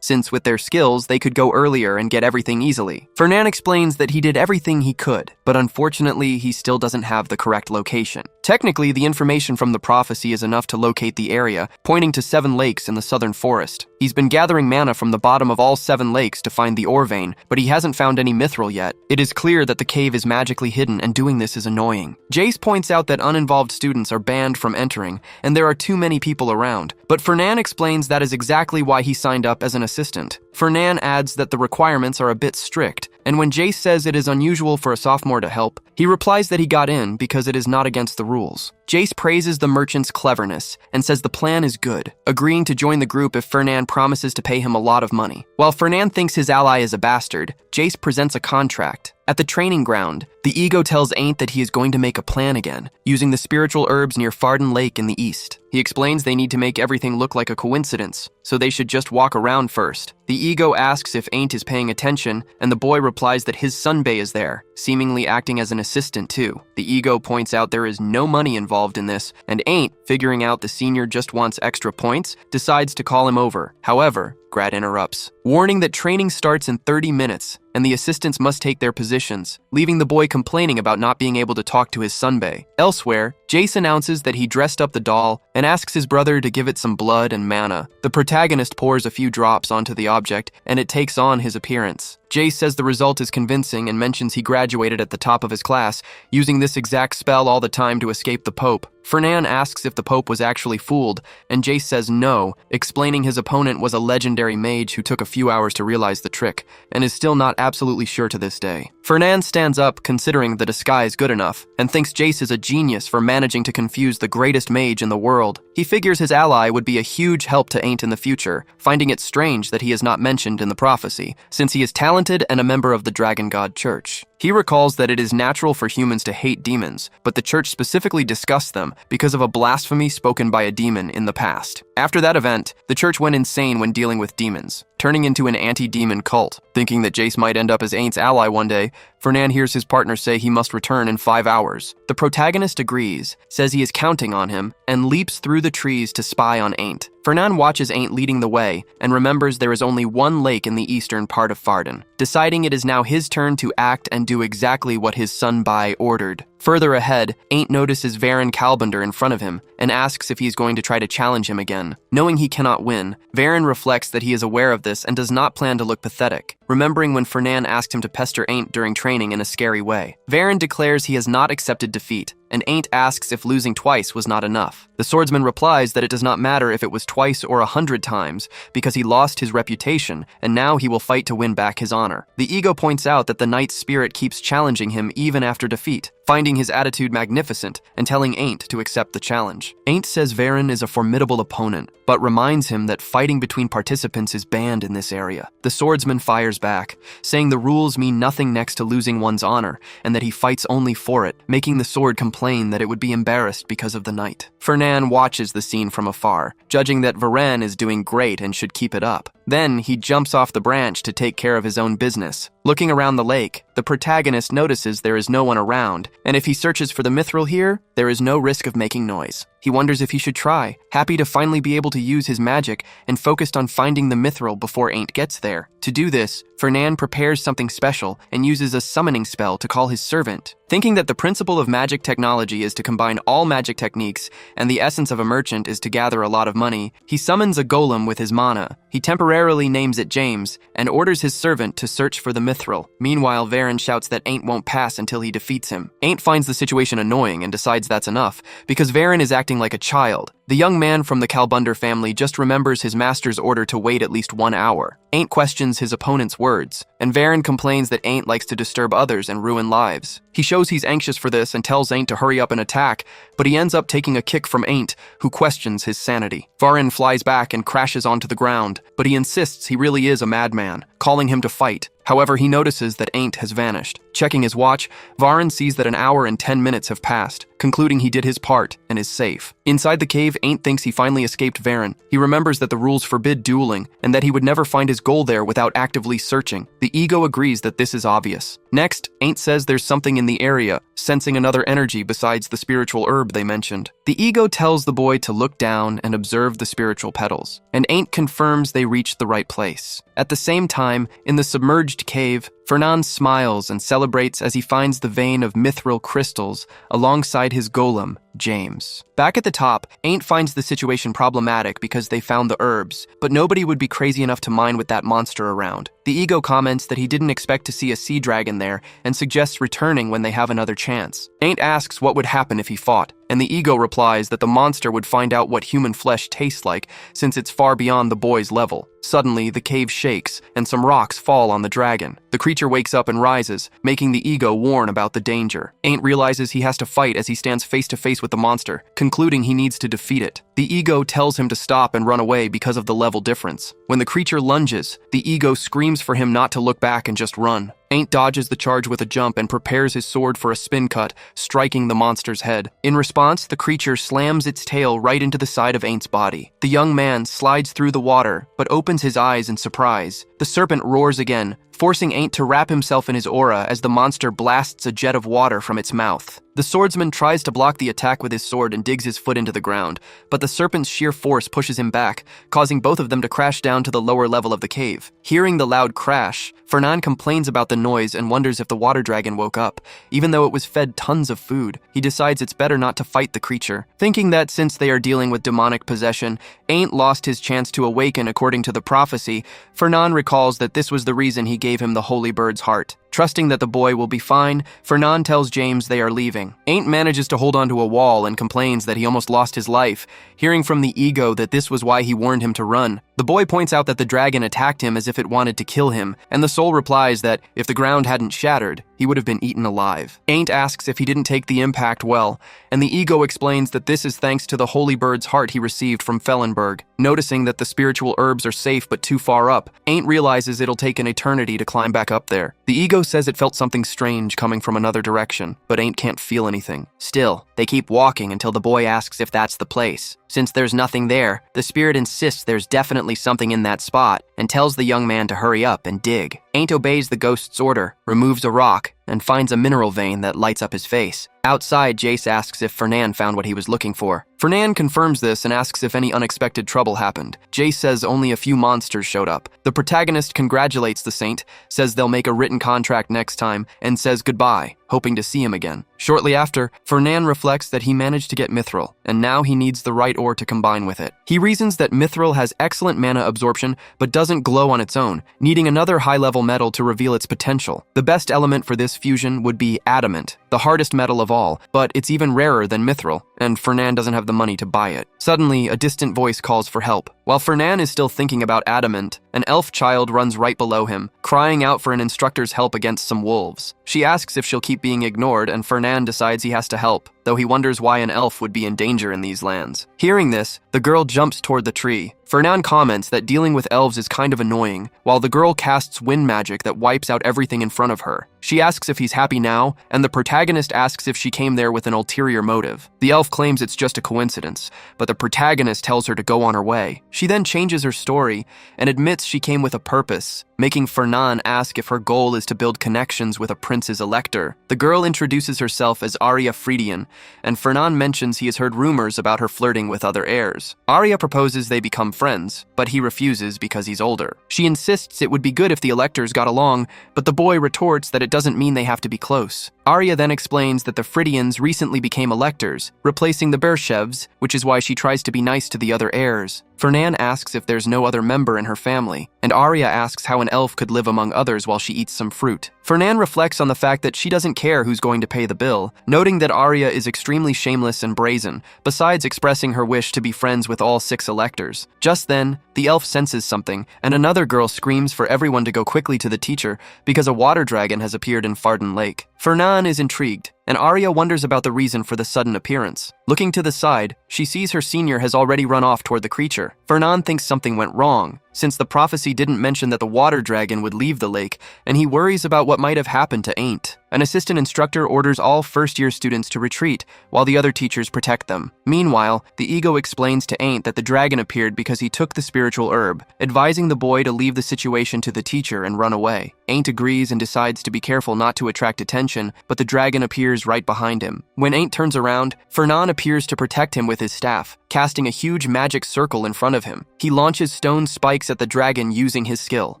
A: since with their skills, they could go earlier and get everything easily. Fernan explains that he did everything he could, but unfortunately, he still doesn't have the correct location. Technically, the information from the prophecy is enough to locate the area, pointing to 7 lakes in the southern forest. He's been gathering mana from the bottom of all 7 lakes to find the ore vein, but he hasn't found any mithril yet. It is clear that the cave is magically hidden, and doing this is annoying. Jace points out that uninvolved students are banned from entering, and there are too many people around. But Fernan explains that is exactly why he signed up as an assistant. Fernan adds that the requirements are a bit strict, and when Jace says it is unusual for a sophomore to help, he replies that he got in because it is not against the rules. Jace praises the merchant's cleverness and says the plan is good, agreeing to join the group if Fernan promises to pay him a lot of money. While Fernan thinks his ally is a bastard, Jace presents a contract. At the training ground, the ego tells Ain't that he is going to make a plan again, using the spiritual herbs near Farden Lake in the east. He explains they need to make everything look like a coincidence, so they should just walk around first. The ego asks if Ain't is paying attention, and the boy replies that his sunbae is there, seemingly acting as an assistant too. The ego points out there is no money involved in this, and Ain't, figuring out the senior just wants extra points, decides to call him over. However, Grad interrupts, warning that training starts in 30 minutes, and the assistants must take their positions, leaving the boy complaining about not being able to talk to his sunbae. Elsewhere, Jace announces that he dressed up the doll and asks his brother to give it some blood and mana. The protagonist pours a few drops onto the object, and it takes on his appearance. Jace says the result is convincing and mentions he graduated at the top of his class, using this exact spell all the time to escape the Pope. Fernan asks if the Pope was actually fooled, and Jace says no, explaining his opponent was a legendary mage who took a few hours to realize the trick, and is still not absolutely sure to this day. Fernan stands up, considering the disguise good enough, and thinks Jace is a genius for managing to confuse the greatest mage in the world. He figures his ally would be a huge help to Ain't in the future, finding it strange that he is not mentioned in the prophecy, since he is talented and a member of the Dragon God Church. He recalls that it is natural for humans to hate demons, but the church specifically discussed them because of a blasphemy spoken by a demon in the past. After that event, the church went insane when dealing with demons, turning into an anti-demon cult. Thinking that Jace might end up as Aint's ally one day, Fernan hears his partner say he must return in 5 hours. The protagonist agrees, says he is counting on him, and leaps through the trees to spy on Ain't. Fernan watches Ain't leading the way and remembers there is only one lake in the eastern part of Farden, deciding it is now his turn to act and do exactly what his sunbae ordered. Further ahead, Ain't notices Varen Kalbender in front of him and asks if he is going to try to challenge him again. Knowing he cannot win, Varen reflects that he is aware of this and does not plan to look pathetic, remembering when Fernan asked him to pester Ain't during training in a scary way. Varen declares he has not accepted defeat and Ain't asks if losing twice was not enough. The swordsman replies that it does not matter if it was twice or 100 times, because he lost his reputation, and now he will fight to win back his honor. The ego points out that the knight's spirit keeps challenging him even after defeat, finding his attitude magnificent and telling Ain't to accept the challenge. Ain't says Varen is a formidable opponent, but reminds him that fighting between participants is banned in this area. The swordsman fires back, saying the rules mean nothing next to losing one's honor, and that he fights only for it, making the sword complain that it would be embarrassed because of the knight. Fernan watches the scene from afar, judging that Varen is doing great and should keep it up. Then he jumps off the branch to take care of his own business. Looking around the lake, the protagonist notices there is no one around, and if he searches for the mithril here, there is no risk of making noise. He wonders if he should try, happy to finally be able to use his magic and focused on finding the mithril before Ain't gets there. To do this, Fernan prepares something special and uses a summoning spell to call his servant. Thinking that the principle of magic technology is to combine all magic techniques and the essence of a merchant is to gather a lot of money, he summons a golem with his mana. He temporarily names it James and orders his servant to search for the mithril. Meanwhile, Varen shouts that Ain't won't pass until he defeats him. Ain't finds the situation annoying and decides that's enough, because Varen is acting like a child. The young man from the Kalbunder family just remembers his master's order to wait at least 1 hour. Ain't questions his opponent's words, and Varen complains that Ain't likes to disturb others and ruin lives. He shows he's anxious for this and tells Ain't to hurry up and attack, but he ends up taking a kick from Ain't, who questions his sanity. Varen flies back and crashes onto the ground, but he insists he really is a madman, calling him to fight. However, he notices that Ain't has vanished. Checking his watch, Varen sees that 1 hour and 10 minutes have passed, concluding he did his part and is safe. Inside the cave, Ain't thinks he finally escaped Varen. He remembers that the rules forbid dueling, and that he would never find his goal there without actively searching. The ego agrees that this is obvious. Next, Ain't says there's something in the area, sensing another energy besides the spiritual herb they mentioned. The ego tells the boy to look down and observe the spiritual petals, and Ain't confirms they reached the right place. At the same time, in the submerged cave, Fernan smiles and celebrates as he finds the vein of mithril crystals alongside his golem, James. Back at the top, Ain't finds the situation problematic because they found the herbs, but nobody would be crazy enough to mine with that monster around. The ego comments that he didn't expect to see a sea dragon there and suggests returning when they have another chance. Ain't asks what would happen if he fought, and the ego replies that the monster would find out what human flesh tastes like since it's far beyond the boy's level. Suddenly, the cave shakes and some rocks fall on the dragon. The creature wakes up and rises, making the ego warn about the danger. Ain't realizes he has to fight as he stands face to face with the monster, concluding he needs to defeat it. The ego tells him to stop and run away because of the level difference. When the creature lunges, the ego screams for him not to look back and just run. Ain't dodges the charge with a jump and prepares his sword for a spin cut, striking the monster's head. In response, the creature slams its tail right into the side of Ain't's body. The young man slides through the water, but opens his eyes in surprise. The serpent roars again, forcing Ain't to wrap himself in his aura as the monster blasts a jet of water from its mouth. The swordsman tries to block the attack with his sword and digs his foot into the ground, but the serpent's sheer force pushes him back, causing both of them to crash down to the lower level of the cave. Hearing the loud crash, Fernan complains about the noise and wonders if the water dragon woke up. Even though it was fed tons of food, he decides it's better not to fight the creature, thinking that since they are dealing with demonic possession, Ain't lost his chance to awaken according to the prophecy. Fernan recalls that this was the reason he gave him the holy bird's heart. Trusting that the boy will be fine, Fernan tells James they are leaving. Ain't manages to hold onto a wall and complains that he almost lost his life, hearing from the ego that this was why he warned him to run. The boy points out that the dragon attacked him as if it wanted to kill him, and the soul replies that if the ground hadn't shattered, he would have been eaten alive. Ain't asks if he didn't take the impact well, and the ego explains that this is thanks to the holy bird's heart he received from Fellenberg. Noticing that the spiritual herbs are safe but too far up, Ain't realizes it'll take an eternity to climb back up there. The ego says it felt something strange coming from another direction, but Ain't can't feel anything. Still, they keep walking until the boy asks if that's the place. Since there's nothing there, the spirit insists there's definitely something in that spot and tells the young man to hurry up and dig. Ain't obeys the ghost's order, removes a rock, and finds a mineral vein that lights up his face. Outside, Jace asks if Fernan found what he was looking for. Fernan confirms this and asks if any unexpected trouble happened. Jace says only a few monsters showed up. The protagonist congratulates the saint, says they'll make a written contract next time, and says goodbye, hoping to see him again. Shortly after, Fernan reflects that he managed to get mithril, and now he needs the right ore to combine with it. He reasons that mithril has excellent mana absorption, but doesn't glow on its own, needing another high-level metal to reveal its potential. The best element for this fusion would be adamant, the hardest metal of all, but it's even rarer than mithril, and Fernan doesn't have the money to buy it. Suddenly, a distant voice calls for help. While Fernan is still thinking about adamant, an elf child runs right below him, crying out for an instructor's help against some wolves. She asks if she'll keep being ignored, and Fernan decides he has to help, though he wonders why an elf would be in danger in these lands. Hearing this, the girl jumps toward the tree. Fernan comments that dealing with elves is kind of annoying, while the girl casts wind magic that wipes out everything in front of her. She asks if he's happy now, and the protagonist asks if she came there with an ulterior motive. The elf claims it's just a coincidence, but the protagonist tells her to go on her way. She then changes her story and admits she came with a purpose, making Fernan ask if her goal is to build connections with a prince's elector. The girl introduces herself as Arya Friedian, and Fernan mentions he has heard rumors about her flirting with other heirs. Arya proposes they become friends, but he refuses because he's older. She insists it would be good if the electors got along, but the boy retorts that it doesn't mean they have to be close. Arya then explains that the Friedians recently became electors, replacing the Bershevs, which is why she tries to be nice to the other heirs. Fernan asks if there's no other member in her family, and Arya asks how an elf could live among others while she eats some fruit. Fernan reflects on the fact that she doesn't care who's going to pay the bill, noting that Arya is extremely shameless and brazen, besides expressing her wish to be friends with all 6 electors. Just then, the elf senses something, and another girl screams for everyone to go quickly to the teacher because a water dragon has appeared in Farden Lake. Fernan is intrigued, and Arya wonders about the reason for the sudden appearance. Looking to the side, she sees her senior has already run off toward the creature. Fernan thinks something went wrong, since the prophecy didn't mention that the water dragon would leave the lake, and he worries about what might have happened to Ain't. An assistant instructor orders all first-year students to retreat, while the other teachers protect them. Meanwhile, the ego explains to Ain't that the dragon appeared because he took the spiritual herb, advising the boy to leave the situation to the teacher and run away. Ain't agrees and decides to be careful not to attract attention, but the dragon appears right behind him. When Ain't turns around, Fernan appears to protect him with his staff, casting a huge magic circle in front of him. He launches stone spikes at the dragon using his skill.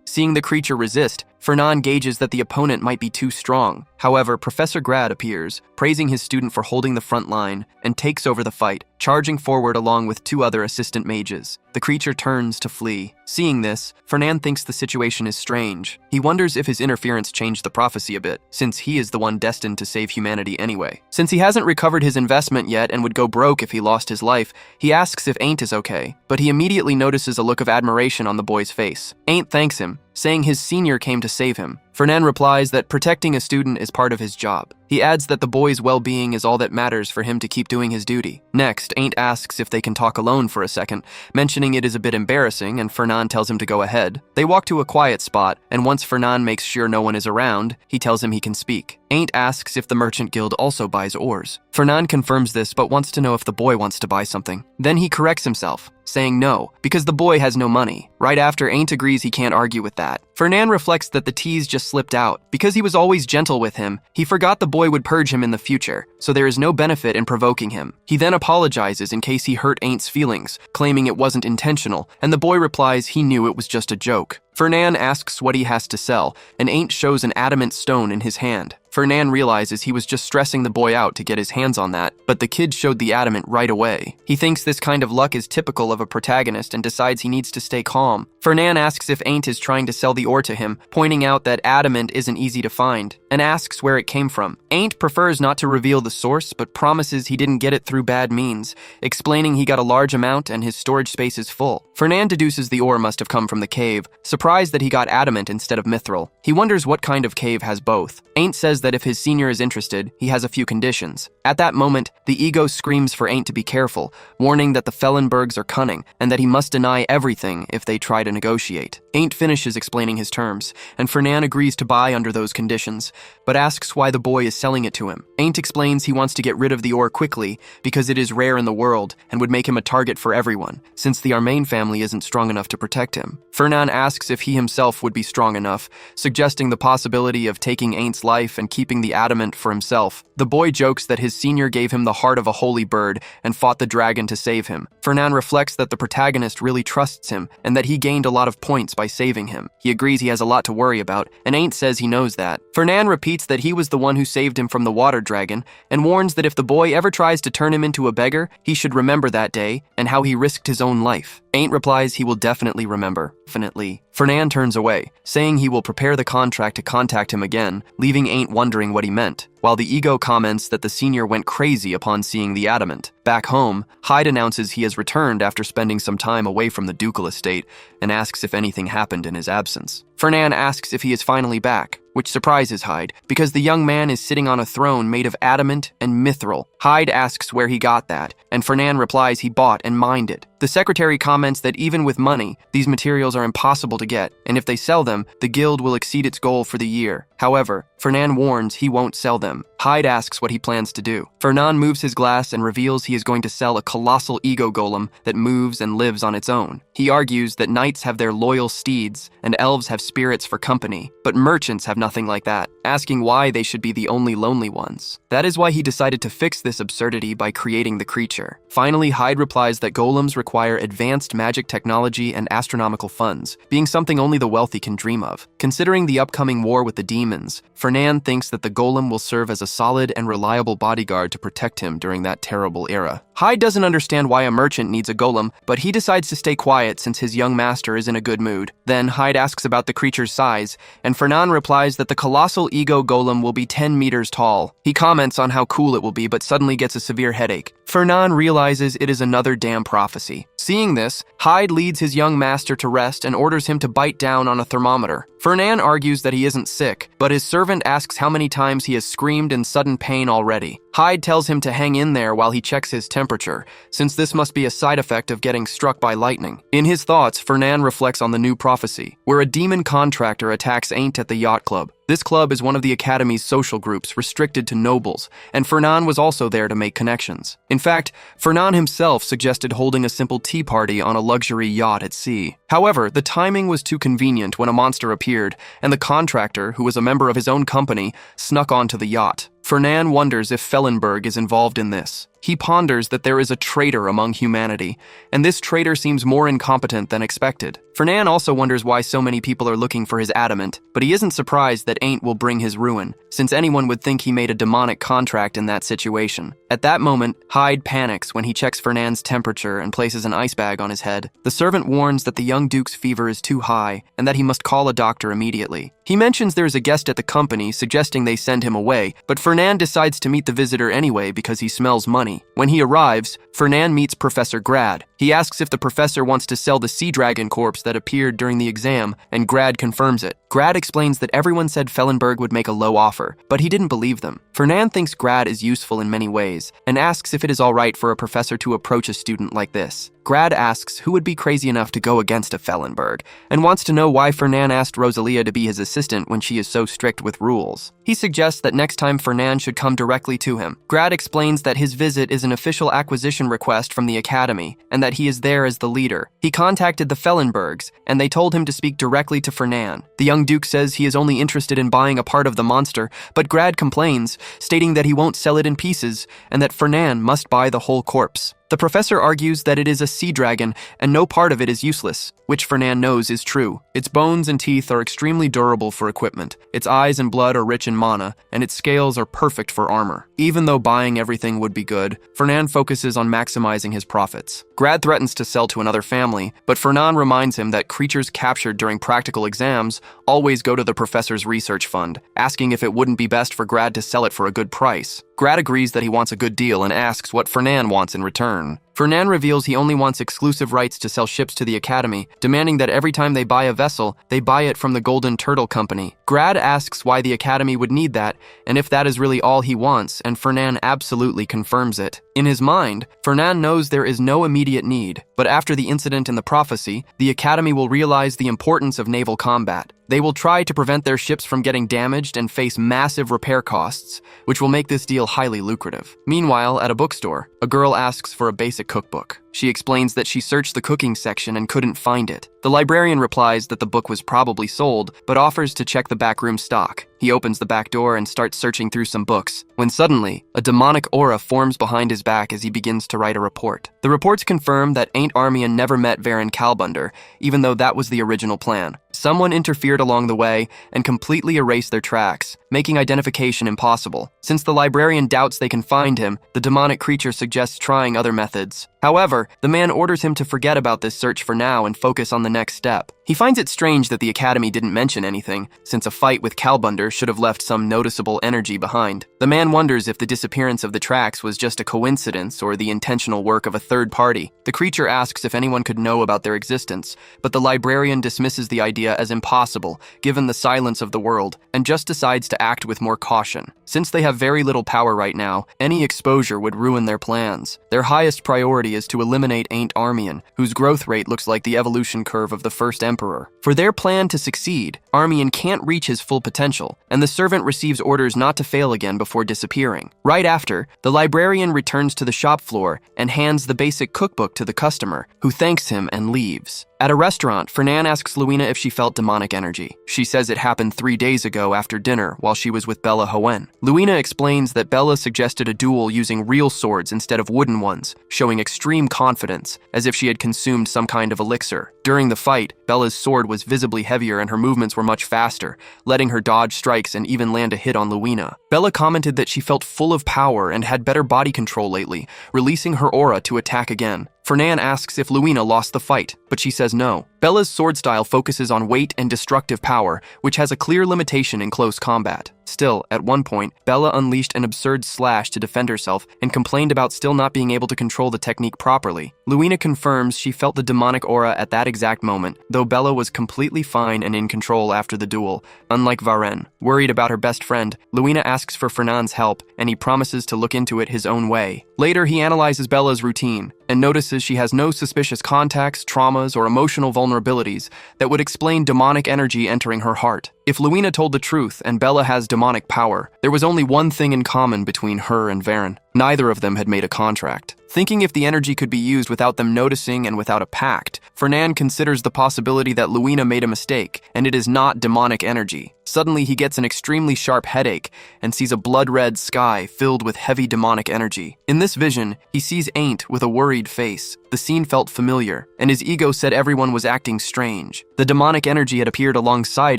A: Seeing the creature resist, Fernan gauges that the opponent might be too strong. However, Professor Grad appears, praising his student for holding the front line, and takes over the fight, charging forward along with 2 other assistant mages. The creature turns to flee. Seeing this, Fernan thinks the situation is strange. He wonders if his interference changed the prophecy a bit, since he is the one destined to save humanity anyway. Since he hasn't recovered his investment yet and would go broke if he lost his life, he asks if Ain't is okay, but he immediately notices a look of admiration on the boy's face. Ain't thanks him, saying his senior came to save him. Fernan replies that protecting a student is part of his job. He adds that the boy's well-being is all that matters for him to keep doing his duty. Next, Ain't asks if they can talk alone for a second, mentioning it is a bit embarrassing, and Fernan tells him to go ahead. They walk to a quiet spot, and once Fernan makes sure no one is around, he tells him he can speak. Ain't asks if the Merchant Guild also buys ores. Fernan confirms this, but wants to know if the boy wants to buy something. Then he corrects himself, saying no, because the boy has no money. Right after, Ain't agrees he can't argue with that. Fernan reflects that the tease just slipped out. Because he was always gentle with him, he forgot the boy would purge him in the future, so there is no benefit in provoking him. He then apologizes in case he hurt Ain't's feelings, claiming it wasn't intentional, and the boy replies he knew it was just a joke. Fernan asks what he has to sell, and Ain't shows an adamant stone in his hand. Fernan realizes he was just stressing the boy out to get his hands on that, but the kid showed the adamant right away. He thinks this kind of luck is typical of a protagonist and decides he needs to stay calm. Fernan asks if Ain't is trying to sell the ore to him, pointing out that adamant isn't easy to find, and asks where it came from. Ain't prefers not to reveal the source, but promises he didn't get it through bad means, explaining he got a large amount and his storage space is full. Fernan deduces the ore must have come from the cave, surprised that he got adamant instead of mithril. He wonders what kind of cave has both. Ain't says that if his senior is interested, he has a few conditions. At that moment, the ego screams for Ain't to be careful, warning that the Fellenbergs are cunning, and that he must deny everything if they try to negotiate. Ain't finishes explaining his terms, and Fernan agrees to buy under those conditions, but asks why the boy is selling it to him. Ain't explains he wants to get rid of the ore quickly, because it is rare in the world, and would make him a target for everyone, since the Armain family isn't strong enough to protect him. Fernan asks if if he himself would be strong enough, suggesting the possibility of taking Ain't's life and keeping the adamant for himself. The boy jokes that his senior gave him the heart of a holy bird and fought the dragon to save him. Fernan reflects that the protagonist really trusts him and that he gained a lot of points by saving him. He agrees he has a lot to worry about, and Ain't says he knows that. Fernan repeats that he was the one who saved him from the water dragon and warns that if the boy ever tries to turn him into a beggar, he should remember that day and how he risked his own life. Ain't replies he will definitely remember. Definitely. Fernan turns away, saying he will prepare the contract to contact him again, leaving Ain't wondering what he meant, while the ego comments that the senior went crazy upon seeing the adamant. Back home, Hyde announces he has returned after spending some time away from the ducal estate and asks if anything happened in his absence. Fernan asks if he is finally back, which surprises Hyde, because the young man is sitting on a throne made of adamant and mithril. Hyde asks where he got that, and Fernan replies he bought and mined it. The secretary comments that even with money, these materials are impossible to get, and if they sell them, the guild will exceed its goal for the year. However, Fernan warns he won't sell them. Hyde asks what he plans to do. Fernan moves his glass and reveals he is going to sell a colossal ego golem that moves and lives on its own. He argues that knights have their loyal steeds and elves have spirits for company, but merchants have nothing like that, asking why they should be the only lonely ones. That is why he decided to fix this absurdity by creating the creature. Finally, Hyde replies that golems require advanced magic technology and astronomical funds, being something only the wealthy can dream of. Considering the upcoming war with the demons, Fernan thinks that the golem will serve as a solid and reliable bodyguard to protect him during that terrible era. Hyde doesn't understand why a merchant needs a golem, but he decides to stay quiet since his young master is in a good mood. Then Hyde asks about the creature's size, and Fernan replies that the colossal ego golem will be 10 meters tall. He comments on how cool it will be, but suddenly gets a severe headache. Fernan realizes it is another damn prophecy. Seeing this, Hyde leads his young master to rest and orders him to bite down on a thermometer. Fernan argues that he isn't sick, but his servant asks how many times he has screamed in sudden pain already. Hyde tells him to hang in there while he checks his temperature, since this must be a side effect of getting struck by lightning. In his thoughts, Fernan reflects on the new prophecy, where a demon contractor attacks Ain't at the yacht club. This club is one of the Academy's social groups restricted to nobles, and Fernan was also there to make connections. In fact, Fernan himself suggested holding a simple tea party on a luxury yacht at sea. However, the timing was too convenient when a monster appeared, and the contractor, who was a member of his own company, snuck onto the yacht. Fernan wonders if Fellenberg is involved in this. He ponders that there is a traitor among humanity, and this traitor seems more incompetent than expected. Fernan also wonders why so many people are looking for his adamant, but he isn't surprised that Ain't will bring his ruin, since anyone would think he made a demonic contract in that situation. At that moment, Hyde panics when he checks Fernan's temperature and places an ice bag on his head. The servant warns that the young duke's fever is too high and that he must call a doctor immediately. He mentions there is a guest at the company, suggesting they send him away, but Fernan decides to meet the visitor anyway because he smells money. When he arrives, Fernan meets Professor Grad. He asks if the professor wants to sell the sea dragon corpse that appeared during the exam, and Grad confirms it. Grad explains that everyone said Fellenberg would make a low offer, but he didn't believe them. Fernan thinks Grad is useful in many ways, and asks if it is alright for a professor to approach a student like this. Grad asks who would be crazy enough to go against a Fellenberg, and wants to know why Fernan asked Rosalia to be his assistant when she is so strict with rules. He suggests that next time Fernan should come directly to him. Grad explains that his visit is an official acquisition request from the Academy, and that he is there as the leader. He contacted the Fellenbergs, and they told him to speak directly to Fernan. The young duke says he is only interested in buying a part of the monster, but Grad complains, stating that he won't sell it in pieces, and that Fernan must buy the whole corpse. The professor argues that it is a sea dragon, and no part of it is useless, which Fernan knows is true. Its bones and teeth are extremely durable for equipment, its eyes and blood are rich in mana, and its scales are perfect for armor. Even though buying everything would be good, Fernan focuses on maximizing his profits. Grad threatens to sell to another family, but Fernan reminds him that creatures captured during practical exams always go to the professor's research fund, asking if it wouldn't be best for Grad to sell it for a good price. Grad agrees that he wants a good deal and asks what Fernan wants in return. Fernan reveals he only wants exclusive rights to sell ships to the Academy, demanding that every time they buy a vessel, they buy it from the Golden Turtle Company. Grad asks why the Academy would need that, and if that is really all he wants, and Fernan absolutely confirms it. In his mind, Fernan knows there is no immediate need, but after the incident in the prophecy, the Academy will realize the importance of naval combat. They will try to prevent their ships from getting damaged and face massive repair costs, which will make this deal highly lucrative. Meanwhile, at a bookstore, a girl asks for a basic cookbook. She explains that she searched the cooking section and couldn't find it. The librarian replies that the book was probably sold, but offers to check the backroom stock. He opens the back door and starts searching through some books, when suddenly, a demonic aura forms behind his back as he begins to write a report. The reports confirm that Ain't Armian never met Varen Kalbunder, even though that was the original plan. Someone interfered along the way and completely erased their tracks, making identification impossible. Since the librarian doubts they can find him, the demonic creature suggests trying other methods. However, the man orders him to forget about this search for now and focus on the next step. He finds it strange that the Academy didn't mention anything, since a fight with Kalbunder should have left some noticeable energy behind. The man wonders if the disappearance of the tracks was just a coincidence or the intentional work of a third party. The creature asks if anyone could know about their existence, but the librarian dismisses the idea as impossible, given the silence of the world, and just decides to act with more caution. Since they have very little power right now, any exposure would ruin their plans. Their highest priority is to eliminate Ain't Armian, whose growth rate looks like the evolution curve of the first emperor. For their plan to succeed, Armian can't reach his full potential, and the servant receives orders not to fail again before disappearing. Right after, the librarian returns to the shop floor and hands the basic cookbook to the customer, who thanks him and leaves. At a restaurant, Fernan asks Luina if she felt demonic energy. She says it happened 3 days ago after dinner while she was with Bella Hoen. Luina explains that Bella suggested a duel using real swords instead of wooden ones, showing extreme confidence, as if she had consumed some kind of elixir. During the fight, Bella's sword was visibly heavier and her movements were much faster, letting her dodge strikes and even land a hit on Luina. Bella commented that she felt full of power and had better body control lately, releasing her aura to attack again. Fernan asks if Luina lost the fight, but she says no. Bella's sword style focuses on weight and destructive power, which has a clear limitation in close combat. Still, at one point, Bella unleashed an absurd slash to defend herself and complained about still not being able to control the technique properly. Luina confirms she felt the demonic aura at that exact moment, though Bella was completely fine and in control after the duel, unlike Varen. Worried about her best friend, Luina asks for Fernand's help, and he promises to look into it his own way. Later, he analyzes Bella's routine and notices she has no suspicious contacts, traumas, or emotional vulnerabilities that would explain demonic energy entering her heart. If Luina told the truth and Bella has demonic power, there was only one thing in common between her and Varen. Neither of them had made a contract. Thinking if the energy could be used without them noticing and without a pact, Fernan considers the possibility that Luina made a mistake, and it is not demonic energy. Suddenly, he gets an extremely sharp headache and sees a blood-red sky filled with heavy demonic energy. In this vision, he sees Ain't with a worried face. The scene felt familiar, and his ego said everyone was acting strange. The demonic energy had appeared alongside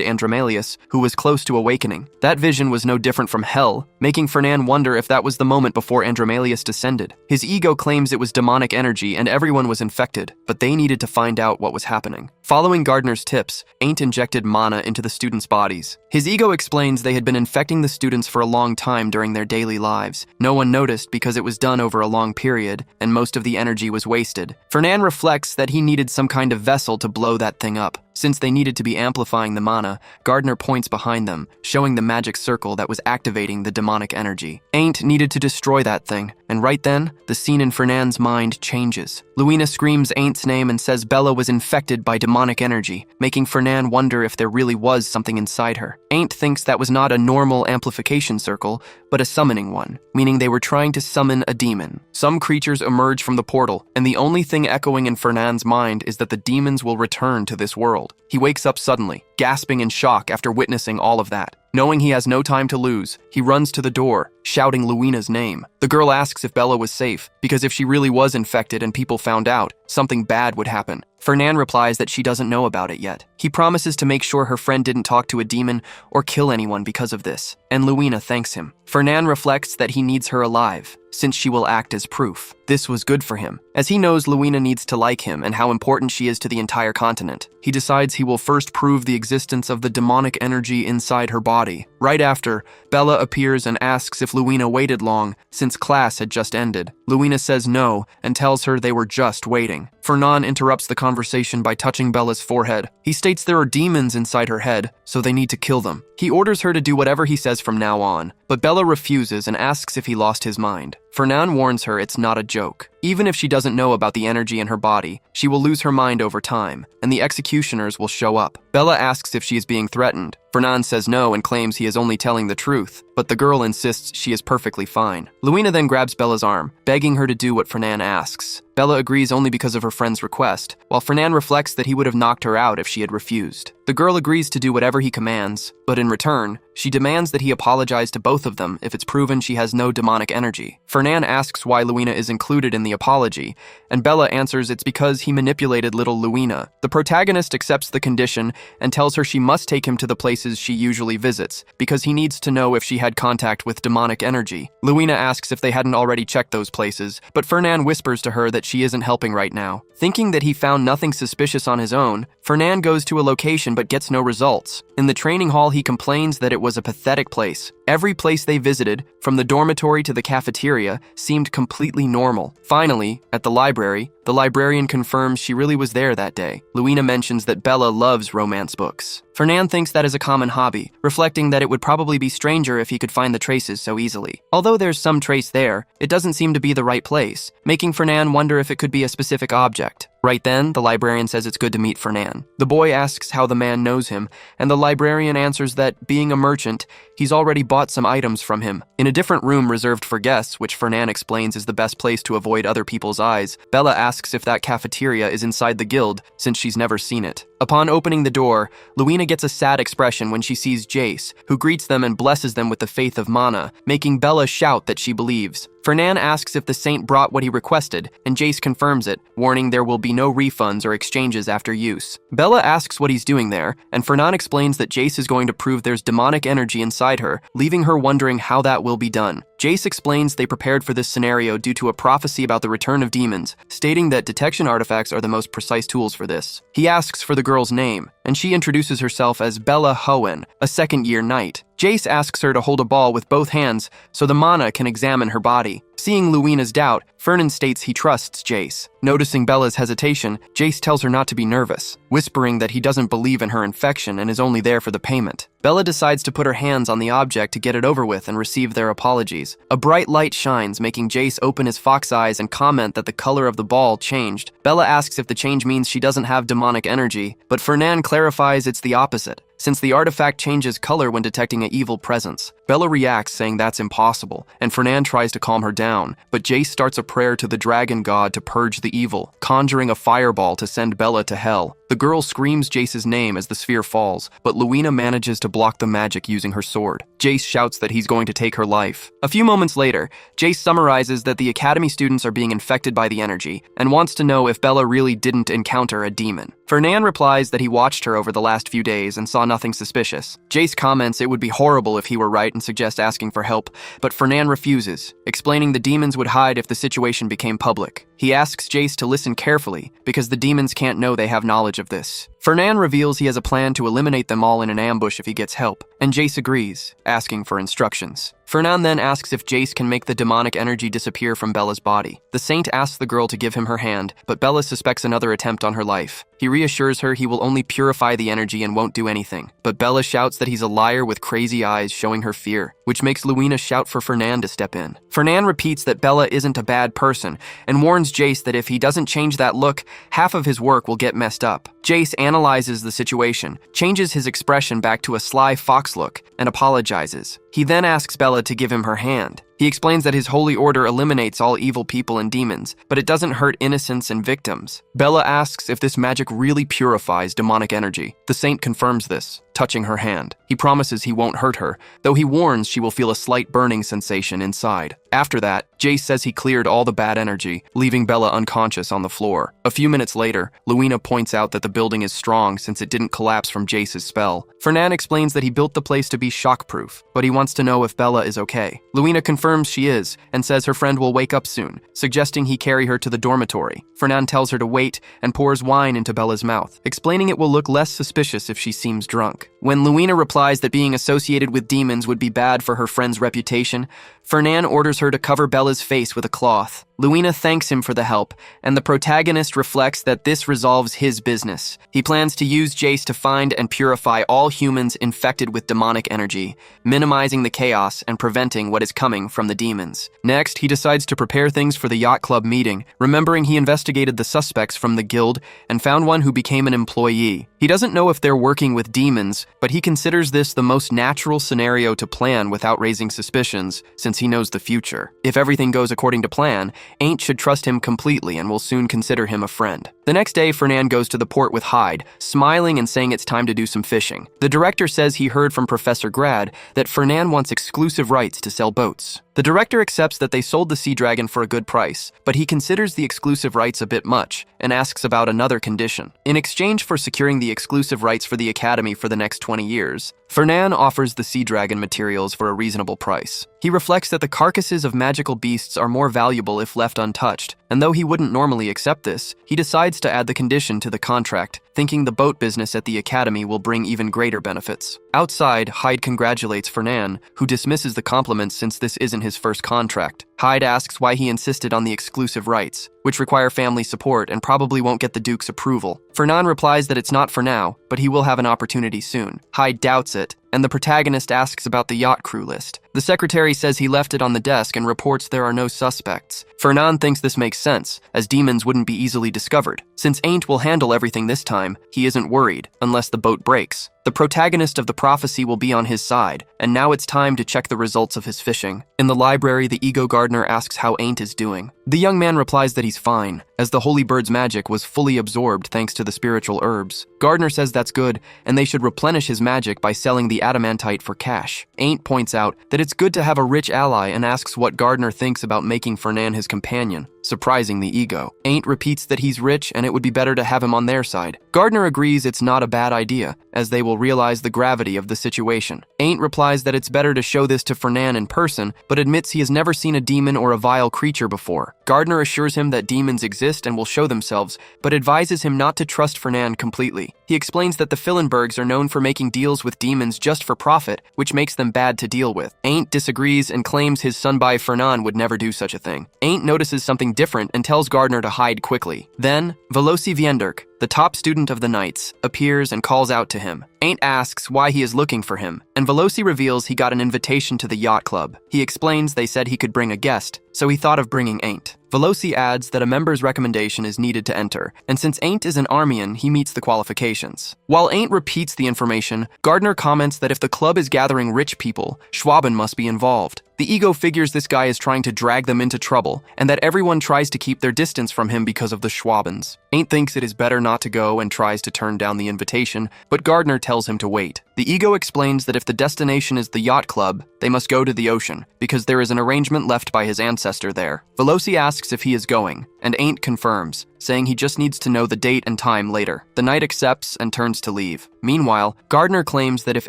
A: Andromalius, who was close to awakening. That vision was no different from hell, making Fernan wonder if that was the moment before Andromalius descended. His ego claims it was demonic energy and everyone was infected, but they needed to find out what was happening. Following Gardner's tips, Ain't injected mana into the students' bodies. His ego explains they had been infecting the students for a long time during their daily lives. No one noticed because it was done over a long period, and most of the energy was wasted. Fernan reflects that he needed some kind of vessel to blow that thing up. Since they needed to be amplifying the mana, Gardner points behind them, showing the magic circle that was activating the demonic energy. Ain't needed to destroy that thing, and right then, the scene in Fernand's mind changes. Luina screams Ain't's name and says Bella was infected by demonic energy, making Fernan wonder if there really was something inside her. Ain't thinks that was not a normal amplification circle, but a summoning one, meaning they were trying to summon a demon. Some creatures emerge from the portal, and the only thing echoing in Fernand's mind is that the demons will return to this world. He wakes up suddenly, gasping in shock after witnessing all of that. Knowing he has no time to lose, he runs to the door, shouting Luina's name. The girl asks if Bella was safe, because if she really was infected and people found out, something bad would happen. Fernan replies that she doesn't know about it yet. He promises to make sure her friend didn't talk to a demon or kill anyone because of this, and Luina thanks him. Fernan reflects that he needs her alive, since she will act as proof. This was good for him, as he knows Luina needs to like him and how important she is to the entire continent. He decides he will first prove the existence of the demonic energy inside her body. Right after, Bella appears and asks if Luina waited long, since class had just ended. Luina says no and tells her they were just waiting. Fernan interrupts the conversation by touching Bella's forehead. He states there are demons inside her head, so they need to kill them. He orders her to do whatever he says from now on, but Bella refuses and asks if he lost his mind. Fernan warns her it's not a joke. Even if she doesn't know about the energy in her body, she will lose her mind over time, and the executioners will show up. Bella asks if she is being threatened. Fernan says no and claims he is only telling the truth, but the girl insists she is perfectly fine. Luina then grabs Bella's arm, begging her to do what Fernan asks. Bella agrees only because of her friend's request, while Fernan reflects that he would have knocked her out if she had refused. The girl agrees to do whatever he commands, but in return, she demands that he apologize to both of them if it's proven she has no demonic energy. Fernan asks why Luina is included in the apology, and Bella answers it's because he manipulated little Luina. The protagonist accepts the condition and tells her she must take him to the places she usually visits, because he needs to know if she had contact with demonic energy. Luina asks if they hadn't already checked those places, but Fernan whispers to her that she isn't helping right now. Thinking that he found nothing suspicious on his own, Fernan goes to a location but gets no results. In the training hall, he complains that it was a pathetic place. Every place they visited, from the dormitory to the cafeteria, seemed completely normal. Finally, at the librarian confirms she really was there that day. Luina mentions that Bella loves romance books. Fernan thinks that is a common hobby, reflecting that it would probably be stranger if he could find the traces so easily. Although there's some trace there, it doesn't seem to be the right place, making Fernan wonder if it could be a specific object. Right then, the librarian says it's good to meet Fernan. The boy asks how the man knows him, and the librarian answers that, being a merchant, he's already bought some items from him. In a different room reserved for guests, which Fernan explains is the best place to avoid other people's eyes, Bella asks if that cafeteria is inside the guild, since she's never seen it. Upon opening the door, Luina gets a sad expression when she sees Jace, who greets them and blesses them with the faith of mana, making Bella shout that she believes. Fernan asks if the saint brought what he requested, and Jace confirms it, warning there will be no refunds or exchanges after use. Bella asks what he's doing there, and Fernan explains that Jace is going to prove there's demonic energy inside her, leaving her wondering how that will be done. Jace explains they prepared for this scenario due to a prophecy about the return of demons, stating that detection artifacts are the most precise tools for this. He asks for the girl's name, and she introduces herself as Bella Hoenn, a second-year knight. Jace asks her to hold a ball with both hands so the mana can examine her body. Seeing Luina's doubt, Fernan states he trusts Jace. Noticing Bella's hesitation, Jace tells her not to be nervous, whispering that he doesn't believe in her infection and is only there for the payment. Bella decides to put her hands on the object to get it over with and receive their apologies. A bright light shines, making Jace open his fox eyes and comment that the color of the ball changed. Bella asks if the change means she doesn't have demonic energy, but Fernan clarifies it's the opposite, since the artifact changes color when detecting an evil presence. Bella reacts, saying that's impossible, and Fernan tries to calm her down, but Jace starts a prayer to the dragon god to purge the evil, conjuring a fireball to send Bella to hell. The girl screams Jace's name as the sphere falls, but Luina manages to block the magic using her sword. Jace shouts that he's going to take her life. A few moments later, Jace summarizes that the academy students are being infected by the energy, and wants to know if Bella really didn't encounter a demon. Fernan replies that he watched her over the last few days and saw nothing suspicious. Jace comments it would be horrible if he were right and suggests asking for help, but Fernan refuses, explaining the demons would hide if the situation became public. He asks Jace to listen carefully, because the demons can't know they have knowledge of this. Fernan reveals he has a plan to eliminate them all in an ambush if he gets help, and Jace agrees, asking for instructions. Fernan then asks if Jace can make the demonic energy disappear from Bella's body. The saint asks the girl to give him her hand, but Bella suspects another attempt on her life. He reassures her he will only purify the energy and won't do anything, but Bella shouts that he's a liar with crazy eyes showing her fear, which makes Luina shout for Fernan to step in. Fernan repeats that Bella isn't a bad person, and warns Jace that if he doesn't change that look, half of his work will get messed up. Jace analyzes the situation, changes his expression back to a sly fox look, and apologizes. He then asks Bella to give him her hand. He explains that his holy order eliminates all evil people and demons, but it doesn't hurt innocents and victims. Bella asks if this magic really purifies demonic energy. The saint confirms this, touching her hand. He promises he won't hurt her, though he warns she will feel a slight burning sensation inside. After that, Jace says he cleared all the bad energy, leaving Bella unconscious on the floor. A few minutes later, Luina points out that the building is strong since it didn't collapse from Jace's spell. Fernan explains that he built the place to be shockproof, but he wants to know if Bella is okay. Luina confirms she is, and says her friend will wake up soon, suggesting he carry her to the dormitory. Fernan tells her to wait and pours wine into Bella's mouth, explaining it will look less suspicious if she seems drunk. When Luina replies that being associated with demons would be bad for her friend's reputation, Fernan orders her to cover Bella's Bella's face with a cloth. Luina thanks him for the help, and the protagonist reflects that this resolves his business. He plans to use Jace to find and purify all humans infected with demonic energy, minimizing the chaos and preventing what is coming from the demons. Next, he decides to prepare things for the yacht club meeting, remembering he investigated the suspects from the guild and found one who became an employee. He doesn't know if they're working with demons, but he considers this the most natural scenario to plan without raising suspicions, since he knows the future. If everything goes according to plan, Ain't should trust him completely and will soon consider him a friend. The next day, Fernan goes to the port with Hyde, smiling and saying it's time to do some fishing. The director says he heard from Professor Grad that Fernan wants exclusive rights to sell boats. The director accepts that they sold the Sea Dragon for a good price, but he considers the exclusive rights a bit much and asks about another condition. In exchange for securing the exclusive rights for the Academy for the next 20 years, Fernan offers the Sea Dragon materials for a reasonable price. He reflects that the carcasses of magical beasts are more valuable if left untouched, and though he wouldn't normally accept this, he decides to add the condition to the contract, thinking the boat business at the Academy will bring even greater benefits. Outside, Hyde congratulates Fernan, who dismisses the compliments since this isn't his first contract. Hyde asks why he insisted on the exclusive rights, which require family support and probably won't get the Duke's approval. Fernan replies that it's not for now, but he will have an opportunity soon. Hyde doubts it, and the protagonist asks about the yacht crew list. The secretary says he left it on the desk and reports there are no suspects. Fernan thinks this makes sense, as demons wouldn't be easily discovered. Since Ain't will handle everything this time, he isn't worried, unless the boat breaks. The protagonist of the prophecy will be on his side, and now it's time to check the results of his fishing. In the library, the ego gardener asks how Ain't is doing. The young man replies that he's fine, as the holy bird's magic was fully absorbed thanks to the spiritual herbs. Gardner says that's good, and they should replenish his magic by selling the adamantite for cash. Ain't points out that it's good to have a rich ally and asks what Gardner thinks about making Fernan his companion, surprising the ego. Ain't repeats that he's rich and it would be better to have him on their side. Gardner agrees it's not a bad idea, as they will realize the gravity of the situation. Ain't replies that it's better to show this to Fernan in person, but admits he has never seen a demon or a vile creature before. Gardner assures him that demons exist and will show themselves, but advises him not to trust Fernan completely. He explains that the Fillenbergs are known for making deals with demons just for profit, which makes them bad to deal with. Ain't disagrees and claims his son-by Fernan would never do such a thing. Ain't notices something different and tells Gardner to hide quickly. Then, Veloci Vienderk, the top student of the Knights, appears and calls out to him. Ain't asks why he is looking for him, and Veloci reveals he got an invitation to the yacht club. He explains they said he could bring a guest, so he thought of bringing Ain't. Veloci adds that a member's recommendation is needed to enter, and since Ain't is an Armian, he meets the qualifications. While Ain't repeats the information, Gardner comments that if the club is gathering rich people, Schwaben must be involved. The ego figures this guy is trying to drag them into trouble, and that everyone tries to keep their distance from him because of the Schwabens. Ain't thinks it is better not to go and tries to turn down the invitation, but Gardner tells him to wait. The ego explains that if the destination is the yacht club, they must go to the ocean, because there is an arrangement left by his ancestor there. Veloci asks if he is going, and Ain't confirms, saying he just needs to know the date and time later. The knight accepts and turns to leave. Meanwhile, Gardner claims that if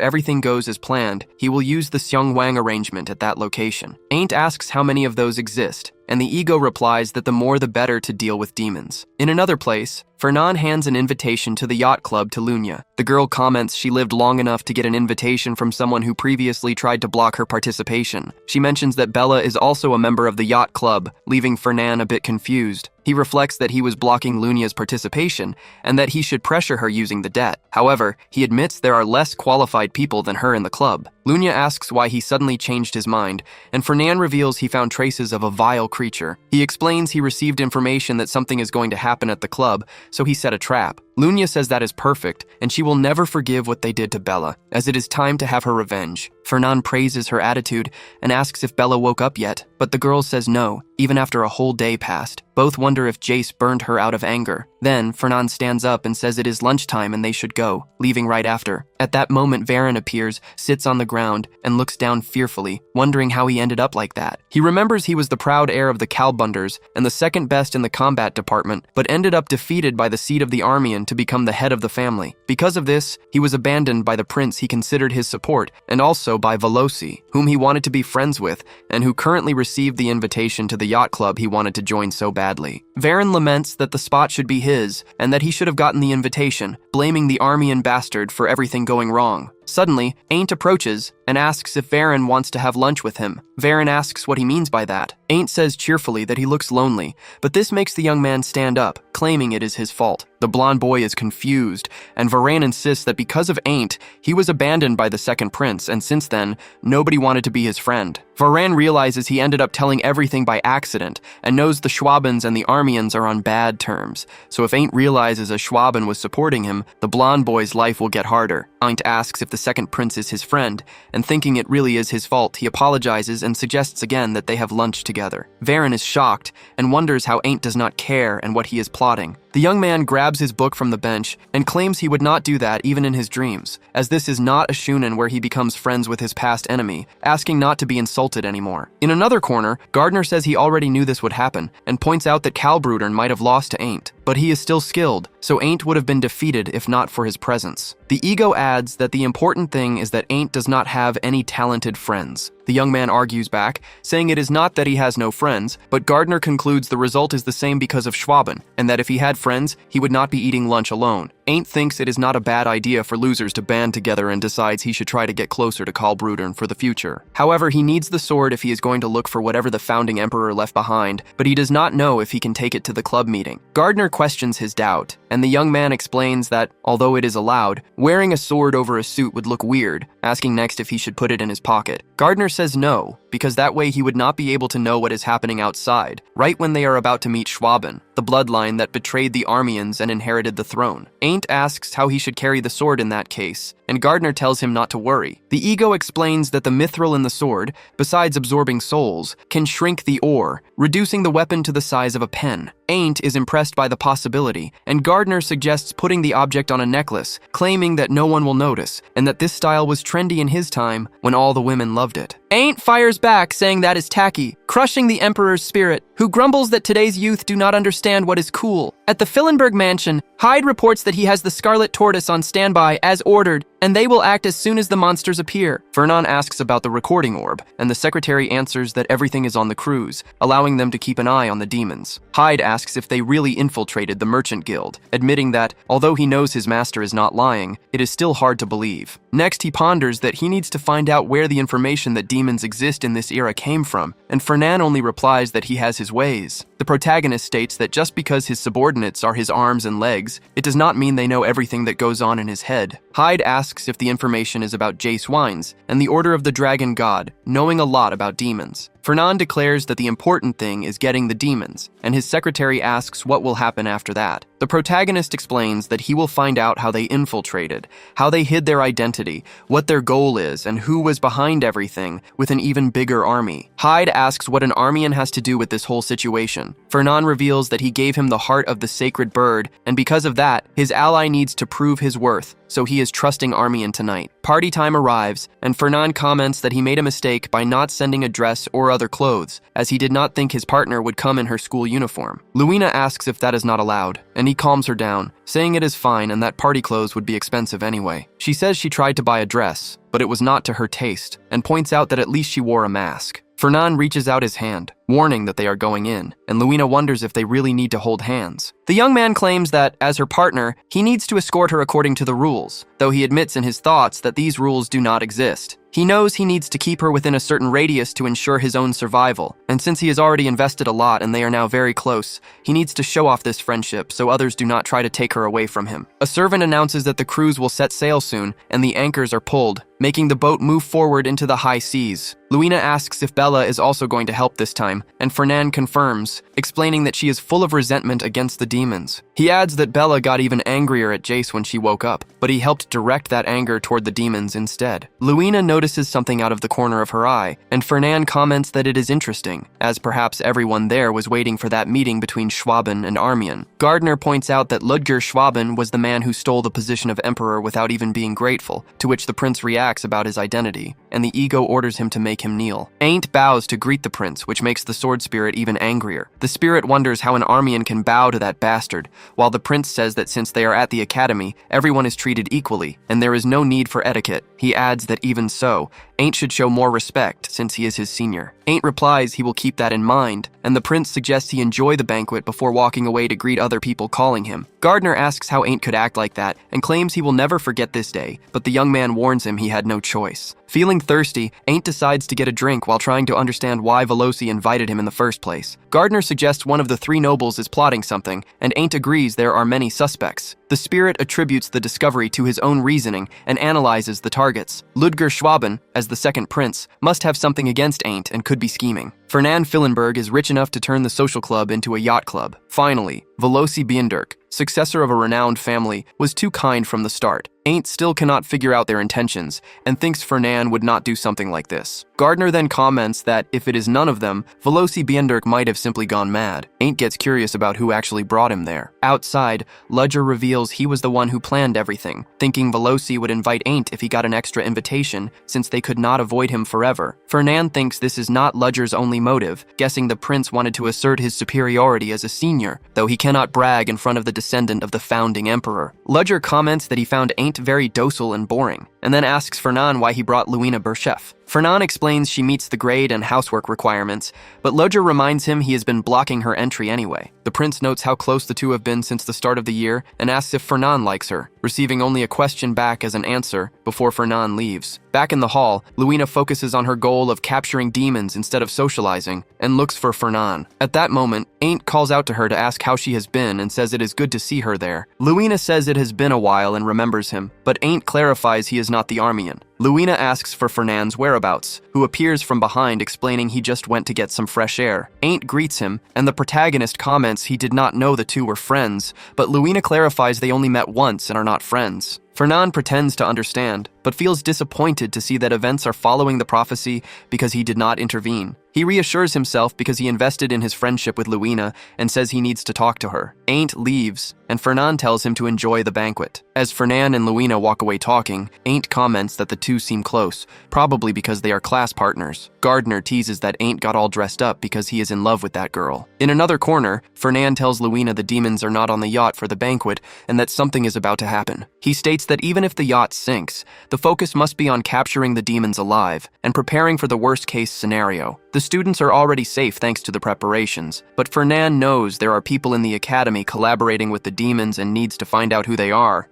A: everything goes as planned, he will use the Seung Wang arrangement at that location. Ain't asks how many of those exist, and the ego replies that the more the better to deal with demons. In another place, Fernan hands an invitation to the yacht club to Lunia. The girl comments she lived long enough to get an invitation from someone who previously tried to block her participation. She mentions that Bella is also a member of the yacht club, leaving Fernan a bit confused. He reflects that he was blocking Lunia's participation and that he should pressure her using the debt. However, he admits there are less qualified people than her in the club. Lunia asks why he suddenly changed his mind, and Fernan reveals he found traces of a vile creature. He explains he received information that something is going to happen at the club, so he set a trap. Lunia says that is perfect, and she will never forgive what they did to Bella, as it is time to have her revenge. Fernan praises her attitude and asks if Bella woke up yet, but the girl says no, even after a whole day passed. Both wonder if Jace burned her out of anger. Then, Fernan stands up and says it is lunchtime and they should go, leaving right after. At that moment, Varen appears, sits on the ground, and looks down fearfully, wondering how he ended up like that. He remembers he was the proud heir of the Kalbunders and the second best in the combat department, but ended up defeated by the seat of the Armian to become the head of the family. Because of this, he was abandoned by the prince he considered his support, and also by Veloci, whom he wanted to be friends with, and who currently received the invitation to the yacht club he wanted to join so badly. Varen laments that the spot should be his, and that he should have gotten the invitation, blaming the Armian bastard for everything going wrong. Suddenly, Ain't approaches and asks if Varen wants to have lunch with him. Varen asks what he means by that. Ain't says cheerfully that he looks lonely, but this makes the young man stand up, claiming it is his fault. The blonde boy is confused, and Varen insists that because of Ain't, he was abandoned by the second prince, and since then, nobody wanted to be his friend. Varen realizes he ended up telling everything by accident, and knows the Schwabens and the Armians are on bad terms. So if Ain't realizes a Schwaben was supporting him, the blonde boy's life will get harder. Ain't asks if the second prince is his friend, and thinking it really is his fault, he apologizes and suggests again that they have lunch together. Varen is shocked and wonders how Ain't does not care and what he is plotting. The young man grabs his book from the bench and claims he would not do that even in his dreams, as this is not a Shounen where he becomes friends with his past enemy, asking not to be insulted anymore. In another corner, Gardner says he already knew this would happen, and points out that Kalbrudern might have lost to Ain't, but he is still skilled, so Ain't would have been defeated if not for his presence. The ego adds that the important thing is that Ain't does not have any talented friends. The young man argues back, saying it is not that he has no friends, but Gardner concludes the result is the same because of Schwaben, and that if he had friends, he would not be eating lunch alone. Ain't thinks it is not a bad idea for losers to band together and decides he should try to get closer to Kalbrudern for the future. However, he needs the sword if he is going to look for whatever the founding emperor left behind, but he does not know if he can take it to the club meeting. Gardner questions his doubt, and the young man explains that, although it is allowed, wearing a sword over a suit would look weird, asking next if he should put it in his pocket. Gardner says no, because that way he would not be able to know what is happening outside, right when they are about to meet Schwaben, the bloodline that betrayed the Armians and inherited the throne. Ain't asks how he should carry the sword in that case, and Gardner tells him not to worry. The ego explains that the mithril in the sword, besides absorbing souls, can shrink the ore, reducing the weapon to the size of a pen. Ain't is impressed by the possibility, and Gardner suggests putting the object on a necklace, claiming that no one will notice, and that this style was trendy in his time when all the women loved it. Ain't fires back, saying that is tacky, crushing the Emperor's spirit, who grumbles that today's youth do not understand what is cool. At the Fillenberg mansion, Hyde reports that he has the Scarlet Tortoise on standby as ordered, and they will act as soon as the monsters appear. Vernon asks about the recording orb, and the secretary answers that everything is on the cruise, allowing them to keep an eye on the demons. Hyde asks if they really infiltrated the Merchant Guild, admitting that, although he knows his master is not lying, it is still hard to believe. Next, he ponders that he needs to find out where the information that demons exist in this era came from, and Fernan only replies that he has his ways. The protagonist states that just because his subordinates are his arms and legs, it does not mean they know everything that goes on in his head. Hyde asks if the information is about Jace Wines and the Order of the Dragon God, knowing a lot about demons. Fernan declares that the important thing is getting the demons, and his secretary asks what will happen after that. The protagonist explains that he will find out how they infiltrated, how they hid their identity, what their goal is, and who was behind everything with an even bigger army. Hyde asks what an Armian has to do with this whole situation. Fernan reveals that he gave him the heart of the sacred bird, and because of that, his ally needs to prove his worth, so he is trusting Armian tonight. Party time arrives, and Fernan comments that he made a mistake by not sending a dress or other clothes, as he did not think his partner would come in her school uniform. Luina asks if that is not allowed, and he calms her down, saying it is fine and that party clothes would be expensive anyway. She says she tried to buy a dress, but it was not to her taste, and points out that at least she wore a mask. Fernan reaches out his hand, warning that they are going in, and Luina wonders if they really need to hold hands. The young man claims that, as her partner, he needs to escort her according to the rules, though he admits in his thoughts that these rules do not exist. He knows he needs to keep her within a certain radius to ensure his own survival, and since he has already invested a lot and they are now very close, he needs to show off this friendship so others do not try to take her away from him. A servant announces that the cruise will set sail soon, and the anchors are pulled, making the boat move forward into the high seas. Luina asks if Bella is also going to help this time, and Fernan confirms, explaining that she is full of resentment against the demons. He adds that Bella got even angrier at Jace when she woke up, but he helped direct that anger toward the demons instead. Luina notices something out of the corner of her eye, and Fernan comments that it is interesting, as perhaps everyone there was waiting for that meeting between Schwaben and Armian. Gardner points out that Ludger Schwaben was the man who stole the position of emperor without even being grateful, to which the prince reacts about his identity, and the ego orders him to make him kneel. Ain't bows to greet the prince, which makes the sword spirit even angrier. The spirit wonders how an Armian can bow to that bastard, while the prince says that since they are at the academy, everyone is treated equally, and there is no need for etiquette. He adds that even so, Ain't should show more respect since he is his senior. Ain't replies he will keep that in mind, and the prince suggests he enjoy the banquet before walking away to greet other people calling him. Gardner asks how Ain't could act like that and claims he will never forget this day, but the young man warns him he had no choice. Feeling thirsty, Ain't decides to get a drink while trying to understand why Veloci invited him in the first place. Gardner suggests one of the three nobles is plotting something, and Ain't agrees there are many suspects. The spirit attributes the discovery to his own reasoning and analyzes the targets. Ludger Schwaben, as the second prince, must have something against Ain't and could be scheming. Fernand Fillenberg is rich enough to turn the social club into a yacht club. Finally, Veloci Biendirk, successor of a renowned family, was too kind from the start. Ain't still cannot figure out their intentions and thinks Fernand would not do something like this. Gardner then comments that if it is none of them, Veloci Biendirk might have simply gone mad. Ain't gets curious about who actually brought him there. Outside, Ludger reveals he was the one who planned everything, thinking Veloci would invite Ain't if he got an extra invitation, since they could not avoid him forever. Fernand thinks this is not Ludger's only motive, guessing the prince wanted to assert his superiority as a senior, though he cannot brag in front of the descendant of the founding emperor. Ludger comments that he found Ain't very docile and boring, and then asks Fernand why he brought Luina Berchef. Fernand explains she meets the grade and housework requirements, but Ludger reminds him he has been blocking her entry anyway. The prince notes how close the two have been since the start of the year and asks if Fernand likes her, receiving only a question back as an answer before Fernand leaves. Back in the hall, Luina focuses on her goal of capturing demons instead of socializing and looks for Fernand. At that moment, Ain't calls out to her to ask how she has been and says it is good to see her there. Luina says it has been a while and remembers him, but Ain't clarifies he is not the Armian. Luina asks for Fernand's whereabouts, who appears from behind explaining he just went to get some fresh air. Ain't greets him, and the protagonist comments he did not know the two were friends, but Luina clarifies they only met once and are not friends. Fernand pretends to understand, but feels disappointed to see that events are following the prophecy because he did not intervene. He reassures himself because he invested in his friendship with Luina and says he needs to talk to her. Ain't leaves, and Fernand tells him to enjoy the banquet. As Fernand and Luina walk away talking, Ain't comments that the two seem close, probably because they are class partners. Gardner teases that Ain't got all dressed up because he is in love with that girl. In another corner, Fernand tells Luina the demons are not on the yacht for the banquet and that something is about to happen. He states that even if the yacht sinks, the focus must be on capturing the demons alive and preparing for the worst-case scenario. The students are already safe thanks to the preparations, but Fernand knows there are people in the academy collaborating with the demons and needs to find out who they are.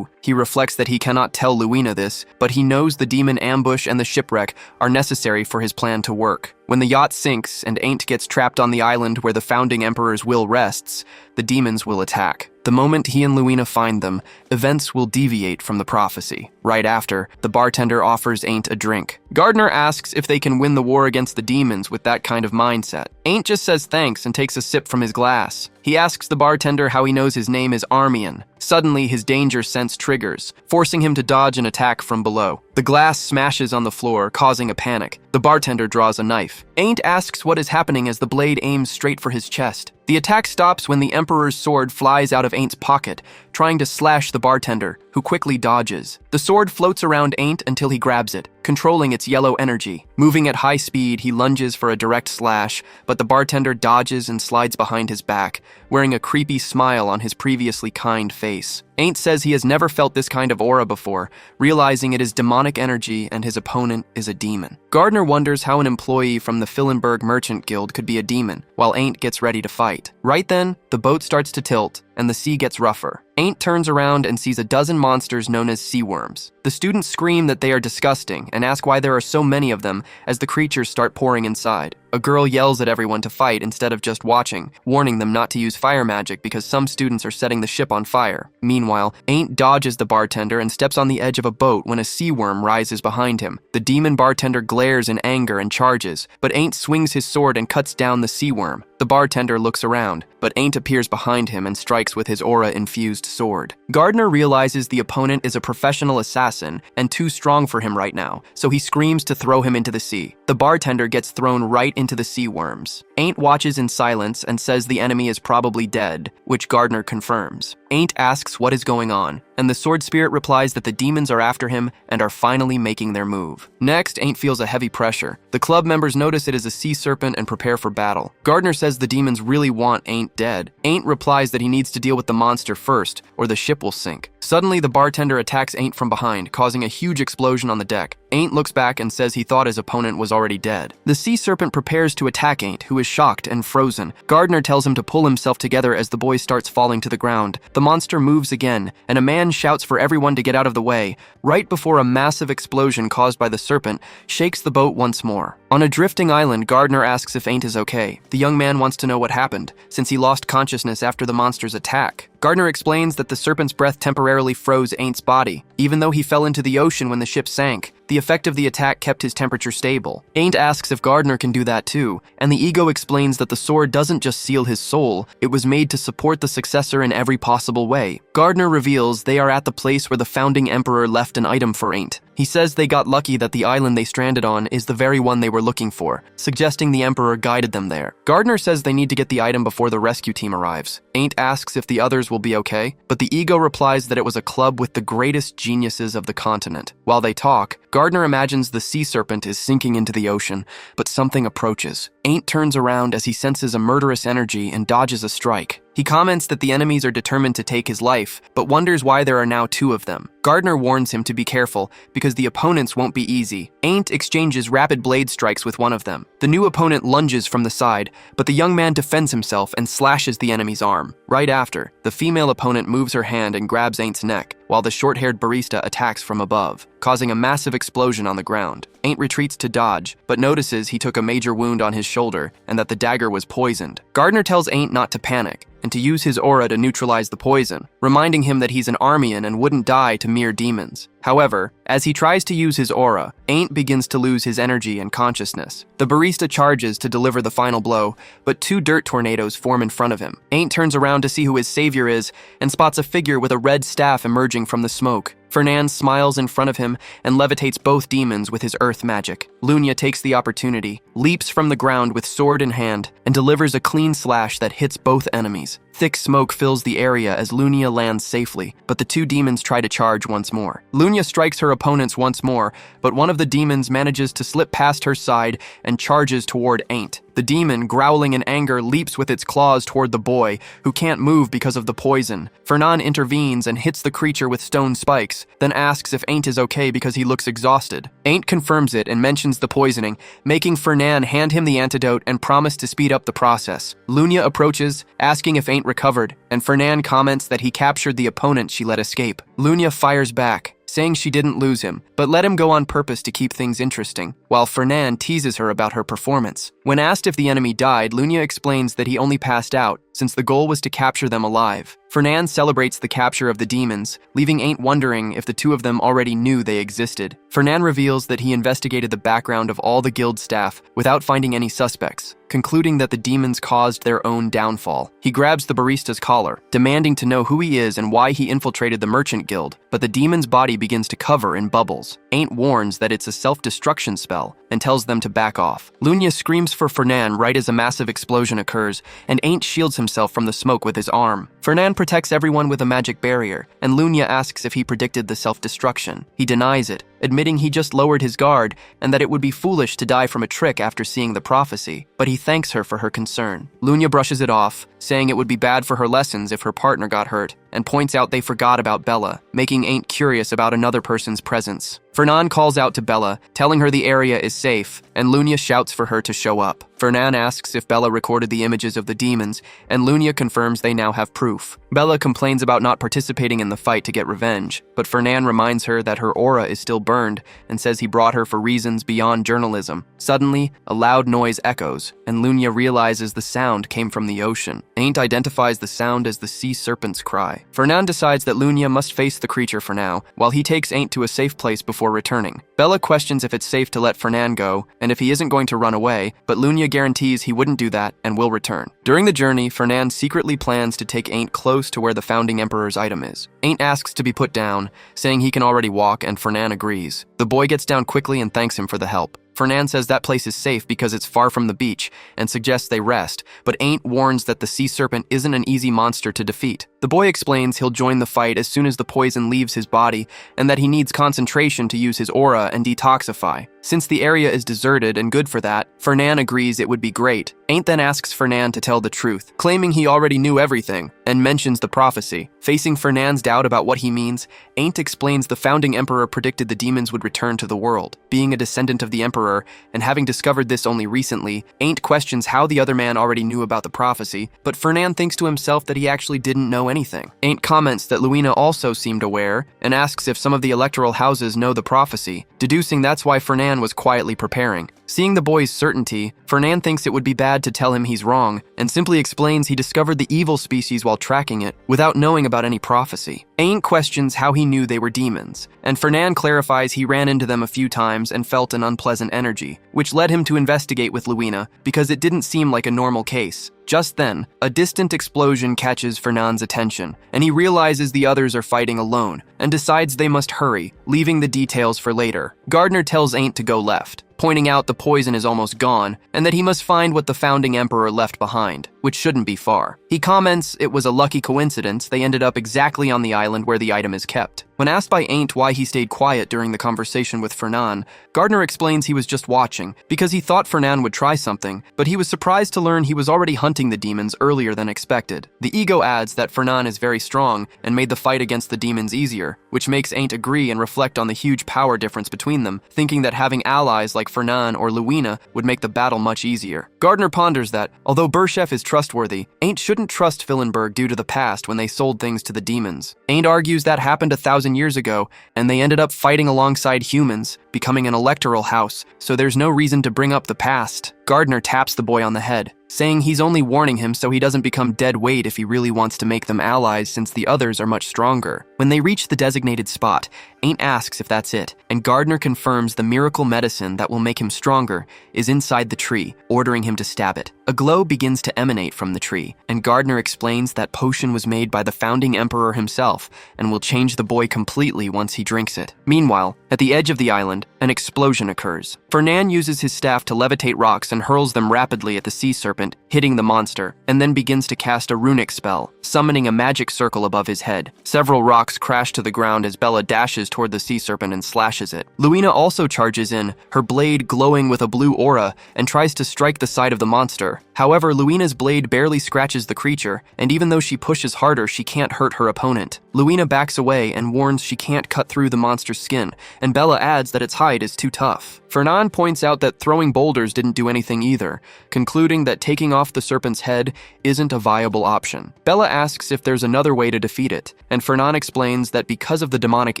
A: He reflects that he cannot tell Luina this, but he knows the demon ambush and the shipwreck are necessary for his plan to work. When the yacht sinks and Ain't gets trapped on the island where the founding emperor's will rests, the demons will attack. The moment he and Luina find them, events will deviate from the prophecy. Right after, the bartender offers Ain't a drink. Gardner asks if they can win the war against the demons with that kind of mindset. Ain't just says thanks and takes a sip from his glass. He asks the bartender how he knows his name is Armian. Suddenly, his danger sense triggers, forcing him to dodge an attack from below. The glass smashes on the floor, causing a panic. The bartender draws a knife. Ain't asks what is happening as the blade aims straight for his chest. The attack stops when the Emperor's sword flies out of Ain't's pocket, trying to slash the bartender, who quickly dodges. The sword floats around Ain't until he grabs it, controlling its yellow energy. Moving at high speed, he lunges for a direct slash, but the bartender dodges and slides behind his back, wearing a creepy smile on his previously kind face. Ain't says he has never felt this kind of aura before, realizing it is demonic energy and his opponent is a demon. Gardner wonders how an employee from the Fillenberg Merchant Guild could be a demon, while Ain't gets ready to fight. Right then, the boat starts to tilt, and the sea gets rougher. Ain't turns around and sees a dozen monsters known as sea worms. The students scream that they are disgusting and ask why there are so many of them as the creatures start pouring inside. A girl yells at everyone to fight instead of just watching, warning them not to use fire magic because some students are setting the ship on fire. Meanwhile, Ain't dodges the bartender and steps on the edge of a boat when a sea worm rises behind him. The demon bartender glares in anger and charges, but Ain't swings his sword and cuts down the sea worm. The bartender looks around, but Ain't appears behind him and strikes with his aura-infused sword. Gardner realizes the opponent is a professional assassin and too strong for him right now, so he screams to throw him into the sea. The bartender gets thrown right into the sea worms. Ain't watches in silence and says the enemy is probably dead, which Gardner confirms. Ain't asks what is going on, and the sword spirit replies that the demons are after him and are finally making their move. Next, Ain't feels a heavy pressure. The club members notice it is a sea serpent and prepare for battle. Gardner says the demons really want Ain't dead. Ain't replies that he needs to deal with the monster first, or the ship will sink. Suddenly, the bartender attacks Ain't from behind, causing a huge explosion on the deck. Ain't looks back and says he thought his opponent was already dead. The sea serpent prepares to attack Ain't, who is shocked and frozen. Gardner tells him to pull himself together as the boy starts falling to the ground. The monster moves again, and a man shouts for everyone to get out of the way, right before a massive explosion caused by the serpent shakes the boat once more. On a drifting island, Gardner asks if Ain't is okay. The young man wants to know what happened, since he lost consciousness after the monster's attack. Gardner explains that the serpent's breath temporarily froze Ain't's body. Even though he fell into the ocean when the ship sank, the effect of the attack kept his temperature stable. Ain't asks if Gardner can do that too, and the ego explains that the sword doesn't just seal his soul, it was made to support the successor in every possible way. Gardner reveals they are at the place where the founding emperor left an item for Ain't. He says they got lucky that the island they stranded on is the very one they were looking for, suggesting the emperor guided them there. Gardner says they need to get the item before the rescue team arrives. Ain't asks if the others will be okay, but the ego replies that it was a club with the greatest geniuses of the continent. While they talk, Gardner imagines the sea serpent is sinking into the ocean, but something approaches. Ain't turns around as he senses a murderous energy and dodges a strike. He comments that the enemies are determined to take his life, but wonders why there are now two of them. Gardner warns him to be careful, because the opponents won't be easy. Ain't exchanges rapid blade strikes with one of them. The new opponent lunges from the side, but the young man defends himself and slashes the enemy's arm. Right after, the female opponent moves her hand and grabs Ain't's neck, while the short-haired barista attacks from above, causing a massive explosion on the ground. Ain't retreats to dodge, but notices he took a major wound on his shoulder and that the dagger was poisoned. Gardner tells Ain't not to panic, and to use his aura to neutralize the poison, reminding him that he's an Armian and wouldn't die to mere demons. However, as he tries to use his aura, Ain't begins to lose his energy and consciousness. The barista charges to deliver the final blow, but two dirt tornadoes form in front of him. Ain't turns around to see who his savior is and spots a figure with a red staff emerging from the smoke. Fernand smiles in front of him and levitates both demons with his earth magic. Lunia takes the opportunity, leaps from the ground with sword in hand, and delivers a clean slash that hits both enemies. Thick smoke fills the area as Lunia lands safely, but the two demons try to charge once more. Lunia strikes her opponents once more, but one of the demons manages to slip past her side and charges toward Ain't. The demon, growling in anger, leaps with its claws toward the boy, who can't move because of the poison. Fernand intervenes and hits the creature with stone spikes, then asks if Ain't is okay because he looks exhausted. Ain't confirms it and mentions the poisoning, making Fernand hand him the antidote and promise to speed up the process. Lunia approaches, asking if Ain't recovered, and Fernand comments that he captured the opponent she let escape. Lunia fires back, saying she didn't lose him, but let him go on purpose to keep things interesting, while Fernand teases her about her performance. When asked if the enemy died, Lunia explains that he only passed out, since the goal was to capture them alive. Fernand celebrates the capture of the demons, leaving Ain't wondering if the two of them already knew they existed. Fernand reveals that he investigated the background of all the guild staff without finding any suspects, concluding that the demons caused their own downfall. He grabs the barista's collar, demanding to know who he is and why he infiltrated the merchant guild, but the demon's body begins to cover in bubbles. Ain't warns that it's a self-destruction spell and tells them to back off. Lunia screams for Fernand right as a massive explosion occurs, and Ain't shields himself from the smoke with his arm. Fernand protects everyone with a magic barrier, and Lunia asks if he predicted the self-destruction. He denies it, admitting he just lowered his guard and that it would be foolish to die from a trick after seeing the prophecy, but he thanks her for her concern. Lunia brushes it off, saying it would be bad for her lessons if her partner got hurt, and points out they forgot about Bella, making Ain't curious about another person's presence. Fernand calls out to Bella, telling her the area is safe, and Lunia shouts for her to show up. Fernand asks if Bella recorded the images of the demons, and Lunia confirms they now have proof. Bella complains about not participating in the fight to get revenge, but Fernand reminds her that her aura is still burned and says he brought her for reasons beyond journalism. Suddenly, a loud noise echoes, and Lunia realizes the sound came from the ocean. Ain't identifies the sound as the sea serpent's cry. Fernand decides that Lunia must face the creature for now, while he takes Ain't to a safe place before returning. Bella questions if it's safe to let Fernand go, and if he isn't going to run away, but Lunia guarantees he wouldn't do that and will return. During the journey, Fernand secretly plans to take Ain't close to where the founding emperor's item is. Ain't asks to be put down, saying he can already walk, and Fernand agrees. The boy gets down quickly and thanks him for the help. Fernand says that place is safe because it's far from the beach and suggests they rest, but Ain't warns that the sea serpent isn't an easy monster to defeat. The boy explains he'll join the fight as soon as the poison leaves his body and that he needs concentration to use his aura and detoxify. Since the area is deserted and good for that, Fernan agrees it would be great. Ain't then asks Fernan to tell the truth, claiming he already knew everything, and mentions the prophecy. Facing Fernan's doubt about what he means, Ain't explains the founding emperor predicted the demons would return to the world. Being a descendant of the emperor, and having discovered this only recently, Ain't questions how the other man already knew about the prophecy, but Fernan thinks to himself that he actually didn't know anything. Ain't comments that Luina also seemed aware, and asks if some of the electoral houses know the prophecy, deducing that's why Fernan was quietly preparing. Seeing the boy's certainty, Fernan thinks it would be bad to tell him he's wrong, and simply explains he discovered the evil species while tracking it, without knowing about any prophecy. Ain't questions how he knew they were demons, and Fernan clarifies he ran into them a few times and felt an unpleasant energy, which led him to investigate with Luina, because it didn't seem like a normal case. Just then, a distant explosion catches Fernan's attention, and he realizes the others are fighting alone, and decides they must hurry, leaving the details for later. Gardner tells Ain't to go left, pointing out the poison is almost gone, and that he must find what the founding emperor left behind, which shouldn't be far. He comments it was a lucky coincidence they ended up exactly on the island where the item is kept. When asked by Ain't why he stayed quiet during the conversation with Fernan, Gardner explains he was just watching, because he thought Fernan would try something, but he was surprised to learn he was already hunting the demons earlier than expected. The ego adds that Fernan is very strong and made the fight against the demons easier, which makes Ain't agree and reflect on the huge power difference between them, thinking that having allies like Fernan or Luina would make the battle much easier. Gardner ponders that, although Berchef is trustworthy, Ain't shouldn't trust Fillenberg due to the past when they sold things to the demons. Ain't argues that happened 1,000 years ago, and they ended up fighting alongside humans, becoming an electoral house, so there's no reason to bring up the past. Gardner taps the boy on the head, saying he's only warning him so he doesn't become dead weight if he really wants to make them allies since the others are much stronger. When they reach the designated spot, Ain't asks if that's it, and Gardner confirms the miracle medicine that will make him stronger is inside the tree, ordering him to stab it. A glow begins to emanate from the tree, and Gardner explains that potion was made by the founding emperor himself and will change the boy completely once he drinks it. Meanwhile, at the edge of the island, an explosion occurs. Fernan uses his staff to levitate rocks and hurls them rapidly at the sea serpent, hitting the monster, and then begins to cast a runic spell, summoning a magic circle above his head. Several rocks crash to the ground as Bella dashes toward the sea serpent and slashes it. Luina also charges in, her blade glowing with a blue aura, and tries to strike the side of the monster. However, Luina's blade barely scratches the creature, and even though she pushes harder, she can't hurt her opponent. Luina backs away and warns she can't cut through the monster's skin, and Bella adds that its hide is too tough. Fernan points out that throwing boulders didn't do anything either, concluding that taking off the serpent's head isn't a viable option. Bella asks if there's another way to defeat it, and Fernan explains that because of the demonic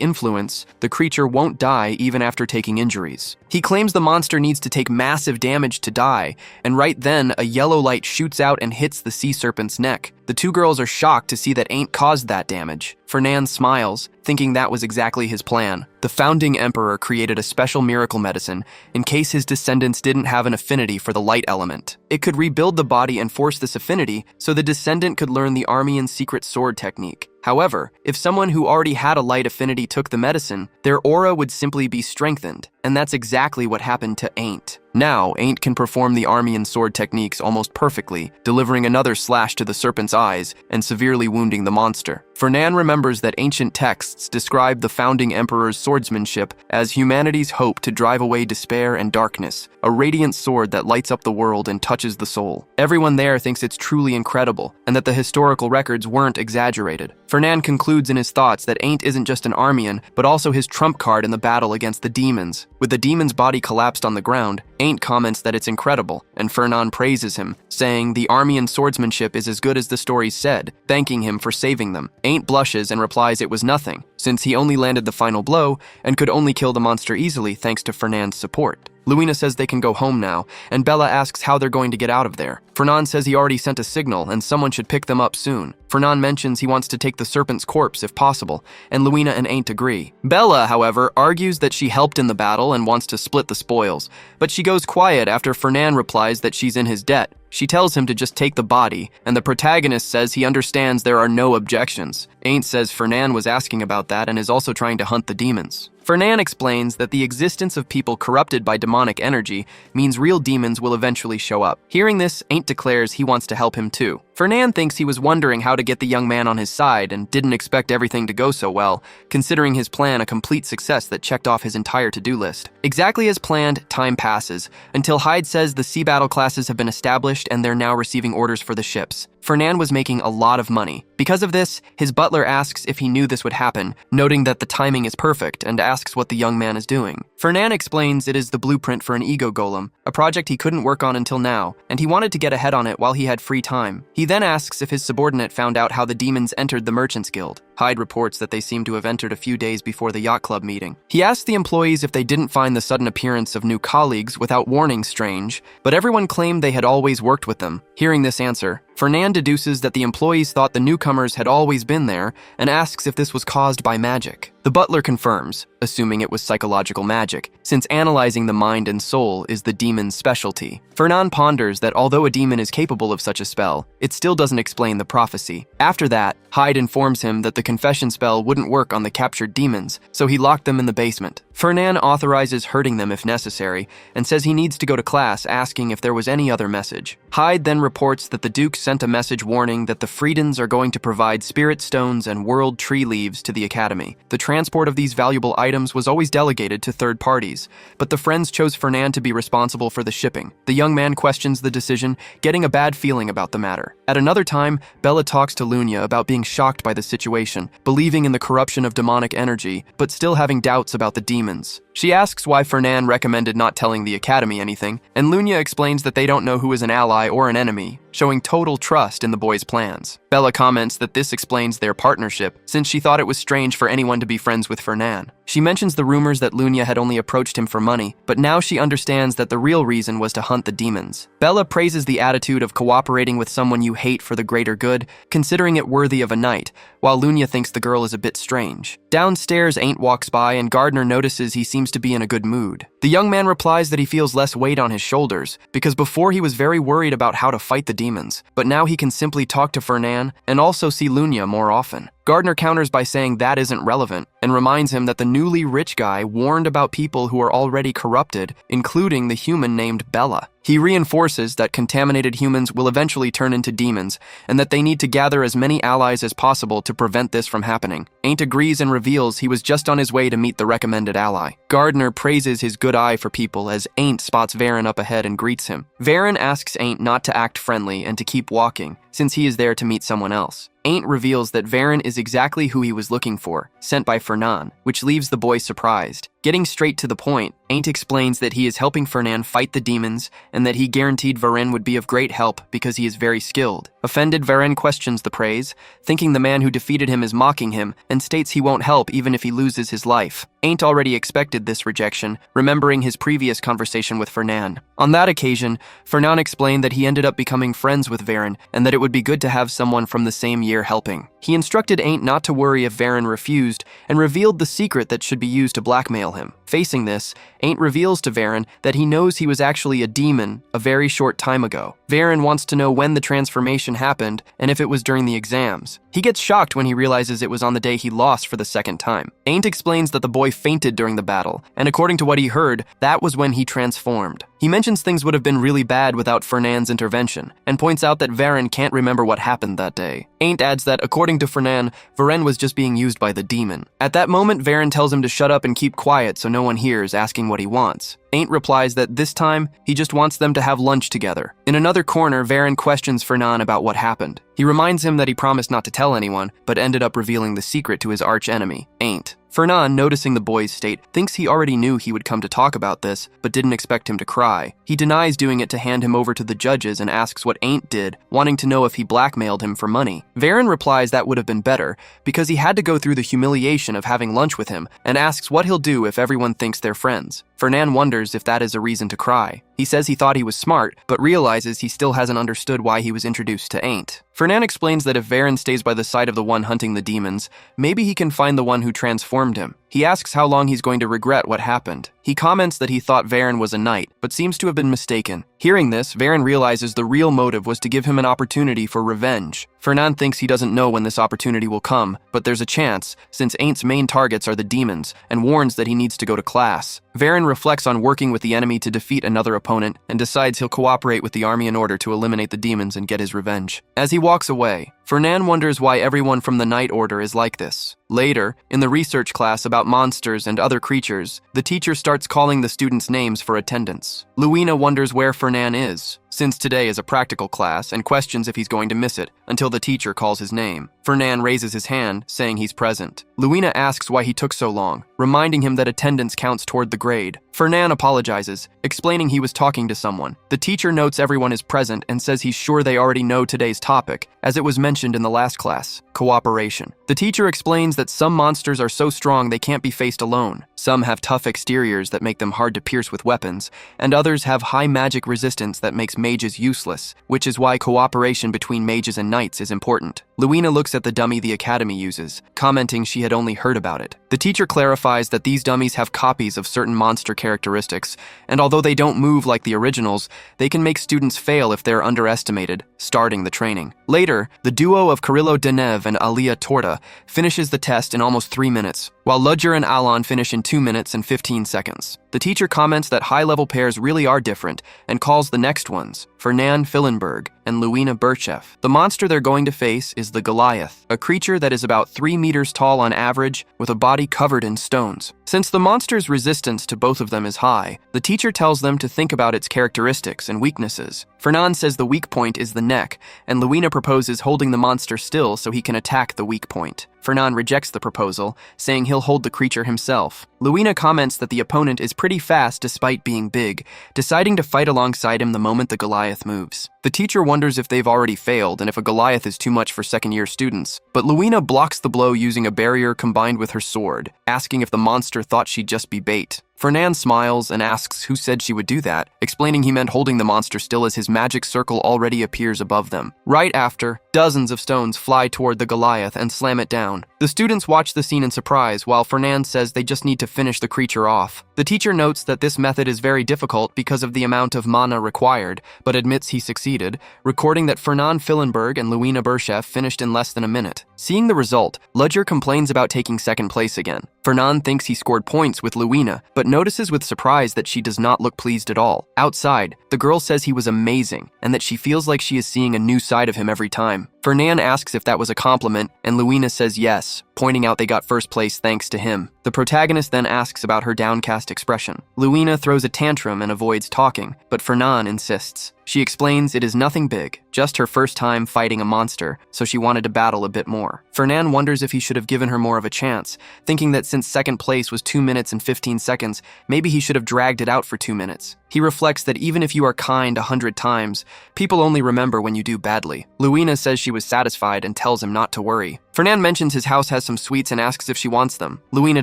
A: influence, the creature won't die even after taking injuries. He claims the monster needs to take massive damage to die, and right then, a yellow light shoots out and hits the sea serpent's neck. The two girls are shocked to see that Ain't caused that damage. Fernan smiles, thinking that was exactly his plan. The founding emperor created a special miracle medicine in case his descendants didn't have an affinity for the light element. It could rebuild the body and force this affinity so the descendant could learn the Armian secret sword technique. However, if someone who already had a light affinity took the medicine, their aura would simply be strengthened, and that's exactly what happened to Ain't. Now, Ain't can perform the Armian sword techniques almost perfectly, delivering another slash to the serpent's eyes and severely wounding the monster. Fernan remembers that ancient texts describe the founding emperor's swordsmanship as humanity's hope to drive away despair and darkness, a radiant sword that lights up the world and touches the soul. Everyone there thinks it's truly incredible, and that the historical records weren't exaggerated. Fernan concludes in his thoughts that Ain't isn't just an Armian, but also his trump card in the battle against the demons. With the demon's body collapsed on the ground, Ain't comments that it's incredible, and Fernan praises him, saying the Armian swordsmanship is as good as the story said, thanking him for saving them. Ain't blushes and replies it was nothing, since he only landed the final blow and could only kill the monster easily thanks to Fernan's support. Luina says they can go home now, and Bella asks how they're going to get out of there. Fernan says he already sent a signal and someone should pick them up soon. Fernan mentions he wants to take the serpent's corpse if possible, and Luina and Ain't agree. Bella, however, argues that she helped in the battle and wants to split the spoils, but she goes quiet after Fernan replies that she's in his debt. She tells him to just take the body, and the protagonist says he understands there are no objections. Ain't says Fernan was asking about that and is also trying to hunt the demons. Fernan explains that the existence of people corrupted by demonic energy means real demons will eventually show up. Hearing this, Ain't declares he wants to help him too. Fernan thinks he was wondering how to get the young man on his side and didn't expect everything to go so well, considering his plan a complete success that checked off his entire to-do list. Exactly as planned, time passes, until Hyde says the sea battle classes have been established and they're now receiving orders for the ships. Fernan was making a lot of money. Because of this, his butler asks if he knew this would happen, noting that the timing is perfect, and asks what the young man is doing. Fernan explains it is the blueprint for an ego golem, a project he couldn't work on until now, and he wanted to get ahead on it while he had free time. He then asks if his subordinate found out how the demons entered the Merchants Guild. Hyde reports that they seem to have entered a few days before the yacht club meeting. He asks the employees if they didn't find the sudden appearance of new colleagues without warning strange, but everyone claimed they had always worked with them. Hearing this answer, Fernan deduces that the employees thought the newcomers had always been there and asks if this was caused by magic. The butler confirms, assuming it was psychological magic, since analyzing the mind and soul is the demon's specialty. Fernan ponders that although a demon is capable of such a spell, it still doesn't explain the prophecy. After that, Hyde informs him that the confession spell wouldn't work on the captured demons, so he locked them in the basement. Fernan authorizes hurting them if necessary, and says he needs to go to class asking if there was any other message. Hyde then reports that the Duke sent a message warning that the Freedens are going to provide spirit stones and world tree leaves to the Academy. The transport of these valuable items was always delegated to third parties, but the friends chose Fernan to be responsible for the shipping. The young man questions the decision, getting a bad feeling about the matter. At another time, Bella talks to Lunya about being shocked by the situation, believing in the corruption of demonic energy, but still having doubts about the demons. She asks why Fernan recommended not telling the Academy anything, and Lunya explains that they don't know who is an ally or an enemy, showing total trust in the boys' plans. Bella comments that this explains their partnership, since she thought it was strange for anyone to be friends with Fernan. She mentions the rumors that Lunya had only approached him for money, but now she understands that the real reason was to hunt the demons. Bella praises the attitude of cooperating with someone you hate for the greater good, considering it worthy of a knight, while Lunya thinks the girl is a bit strange. Downstairs, Ain't walks by and Gardner notices he seems to be in a good mood. The young man replies that he feels less weight on his shoulders, because before he was very worried about how to fight the demons, but now he can simply talk to Fernan and also see Lunya more often. Gardner counters by saying that isn't relevant, and reminds him that the newly rich guy warned about people who are already corrupted, including the human named Bella. He reinforces that contaminated humans will eventually turn into demons, and that they need to gather as many allies as possible to prevent this from happening. Ain't agrees and reveals he was just on his way to meet the recommended ally. Gardner praises his good eye for people as Ain't spots Varen up ahead and greets him. Varen asks Ain't not to act friendly and to keep walking, since he is there to meet someone else. Ain't reveals that Varen is exactly who he was looking for, sent by Fernan, which leaves the boy surprised. Getting straight to the point, Ain't explains that he is helping Fernan fight the demons and that he guaranteed Varen would be of great help because he is very skilled. Offended, Varen questions the praise, thinking the man who defeated him is mocking him, and states he won't help even if he loses his life. Ain't already expected this rejection, remembering his previous conversation with Fernan. On that occasion, Fernan explained that he ended up becoming friends with Varen and that it would be good to have someone from the same year helping. He instructed Ain't not to worry if Varen refused and revealed the secret that should be used to blackmail him. Facing this, Ain't reveals to Varen that he knows he was actually a demon a very short time ago. Varen wants to know when the transformation happened and if it was during the exams. He gets shocked when he realizes it was on the day he lost for the second time. Ain't explains that the boy fainted during the battle, and according to what he heard, that was when he transformed. He mentions things would have been really bad without Fernan's intervention, and points out that Varen can't remember what happened that day. Ain't adds that, according to Fernan, Varen was just being used by the demon. At that moment, Varen tells him to shut up and keep quiet so no one hears, asking what he wants. Ain't replies that this time, he just wants them to have lunch together. In another corner, Varen questions Fernan about what happened. He reminds him that he promised not to tell anyone, but ended up revealing the secret to his arch-enemy, Ain't. Fernan, noticing the boy's state, thinks he already knew he would come to talk about this, but didn't expect him to cry. He denies doing it to hand him over to the judges and asks what Ain't did, wanting to know if he blackmailed him for money. Varen replies that would have been better, because he had to go through the humiliation of having lunch with him, and asks what he'll do if everyone thinks they're friends. Fernan wonders if that is a reason to cry. He says he thought he was smart, but realizes he still hasn't understood why he was introduced to Ain't. Fernan explains that if Varen stays by the side of the one hunting the demons, maybe he can find the one who transformed him. He asks how long he's going to regret what happened. He comments that he thought Varen was a knight, but seems to have been mistaken. Hearing this, Varen realizes the real motive was to give him an opportunity for revenge. Fernand thinks he doesn't know when this opportunity will come, but there's a chance, since Aintz's main targets are the demons, and warns that he needs to go to class. Varen reflects on working with the enemy to defeat another opponent, and decides he'll cooperate with the army in order to eliminate the demons and get his revenge. As he walks away, Fernand wonders why everyone from the Knight Order is like this. Later, in the research class about monsters and other creatures, the teacher starts calling the students' names for attendance. Luina wonders where Fernand is, since today is a practical class, and questions if he's going to miss it, until the teacher calls his name. Fernand raises his hand, saying he's present. Luina asks why he took so long, reminding him that attendance counts toward the grade. Fernand apologizes, explaining he was talking to someone. The teacher notes everyone is present and says he's sure they already know today's topic, as it was mentioned in the last class, cooperation. The teacher explains that some monsters are so strong they can't be faced alone. Some have tough exteriors that make them hard to pierce with weapons, and others have high magic resistance that makes mages useless, which is why cooperation between mages and knights is important. Luina looks at the dummy the academy uses, commenting she had only heard about it. The teacher clarifies that these dummies have copies of certain monster characteristics, and although they don't move like the originals, they can make students fail if they're underestimated, starting the training. Later, the duo of Carrillo Deneve and Alia Torta finishes the test in almost 3 minutes, while Ludger and Alon finish in 2 minutes and 15 seconds. The teacher comments that high-level pairs really are different, and calls the next ones Fernand Fillenberg and Luina Birchev. The monster they're going to face is the Goliath, a creature that is about 3 meters tall on average, with a body covered in stones. Since the monster's resistance to both of them is high, the teacher tells them to think about its characteristics and weaknesses. Fernand says the weak point is the neck, and Luina proposes holding the monster still so he can attack the weak point. Fernand rejects the proposal, saying he'll hold the creature himself. Luina comments that the opponent is pretty fast despite being big, deciding to fight alongside him the moment the Goliath moves. The teacher wonders if they've already failed and if a Goliath is too much for second-year students, but Luina blocks the blow using a barrier combined with her sword, asking if the monster thought she'd just be bait. Fernand smiles and asks who said she would do that, explaining he meant holding the monster still as his magic circle already appears above them. Right after, dozens of stones fly toward the Goliath and slam it down. The students watch the scene in surprise, while Fernand says they just need to finish the creature off. The teacher notes that this method is very difficult because of the amount of mana required, but admits he succeeded, recording that Fernand Fillenberg and Luina Birchev finished in less than a minute. Seeing the result, Ludger complains about taking second place again. Fernand thinks he scored points with Luina, but notices with surprise that she does not look pleased at all. Outside, the girl says he was amazing, and that she feels like she is seeing a new side of him every time. Fernand asks if that was a compliment, and Luina says yes, pointing out they got first place thanks to him. The protagonist then asks about her downcast expression. Luina throws a tantrum and avoids talking, but Fernand insists. She explains it is nothing big, just her first time fighting a monster, so she wanted to battle a bit more. Fernand wonders if he should have given her more of a chance, thinking that since second place was 2 minutes and 15 seconds, maybe he should have dragged it out for 2 minutes. He reflects that even if you are kind 100 times, people only remember when you do badly. Luina says she was satisfied and tells him not to worry. Fernand mentions his house has some sweets and asks if she wants them. Luina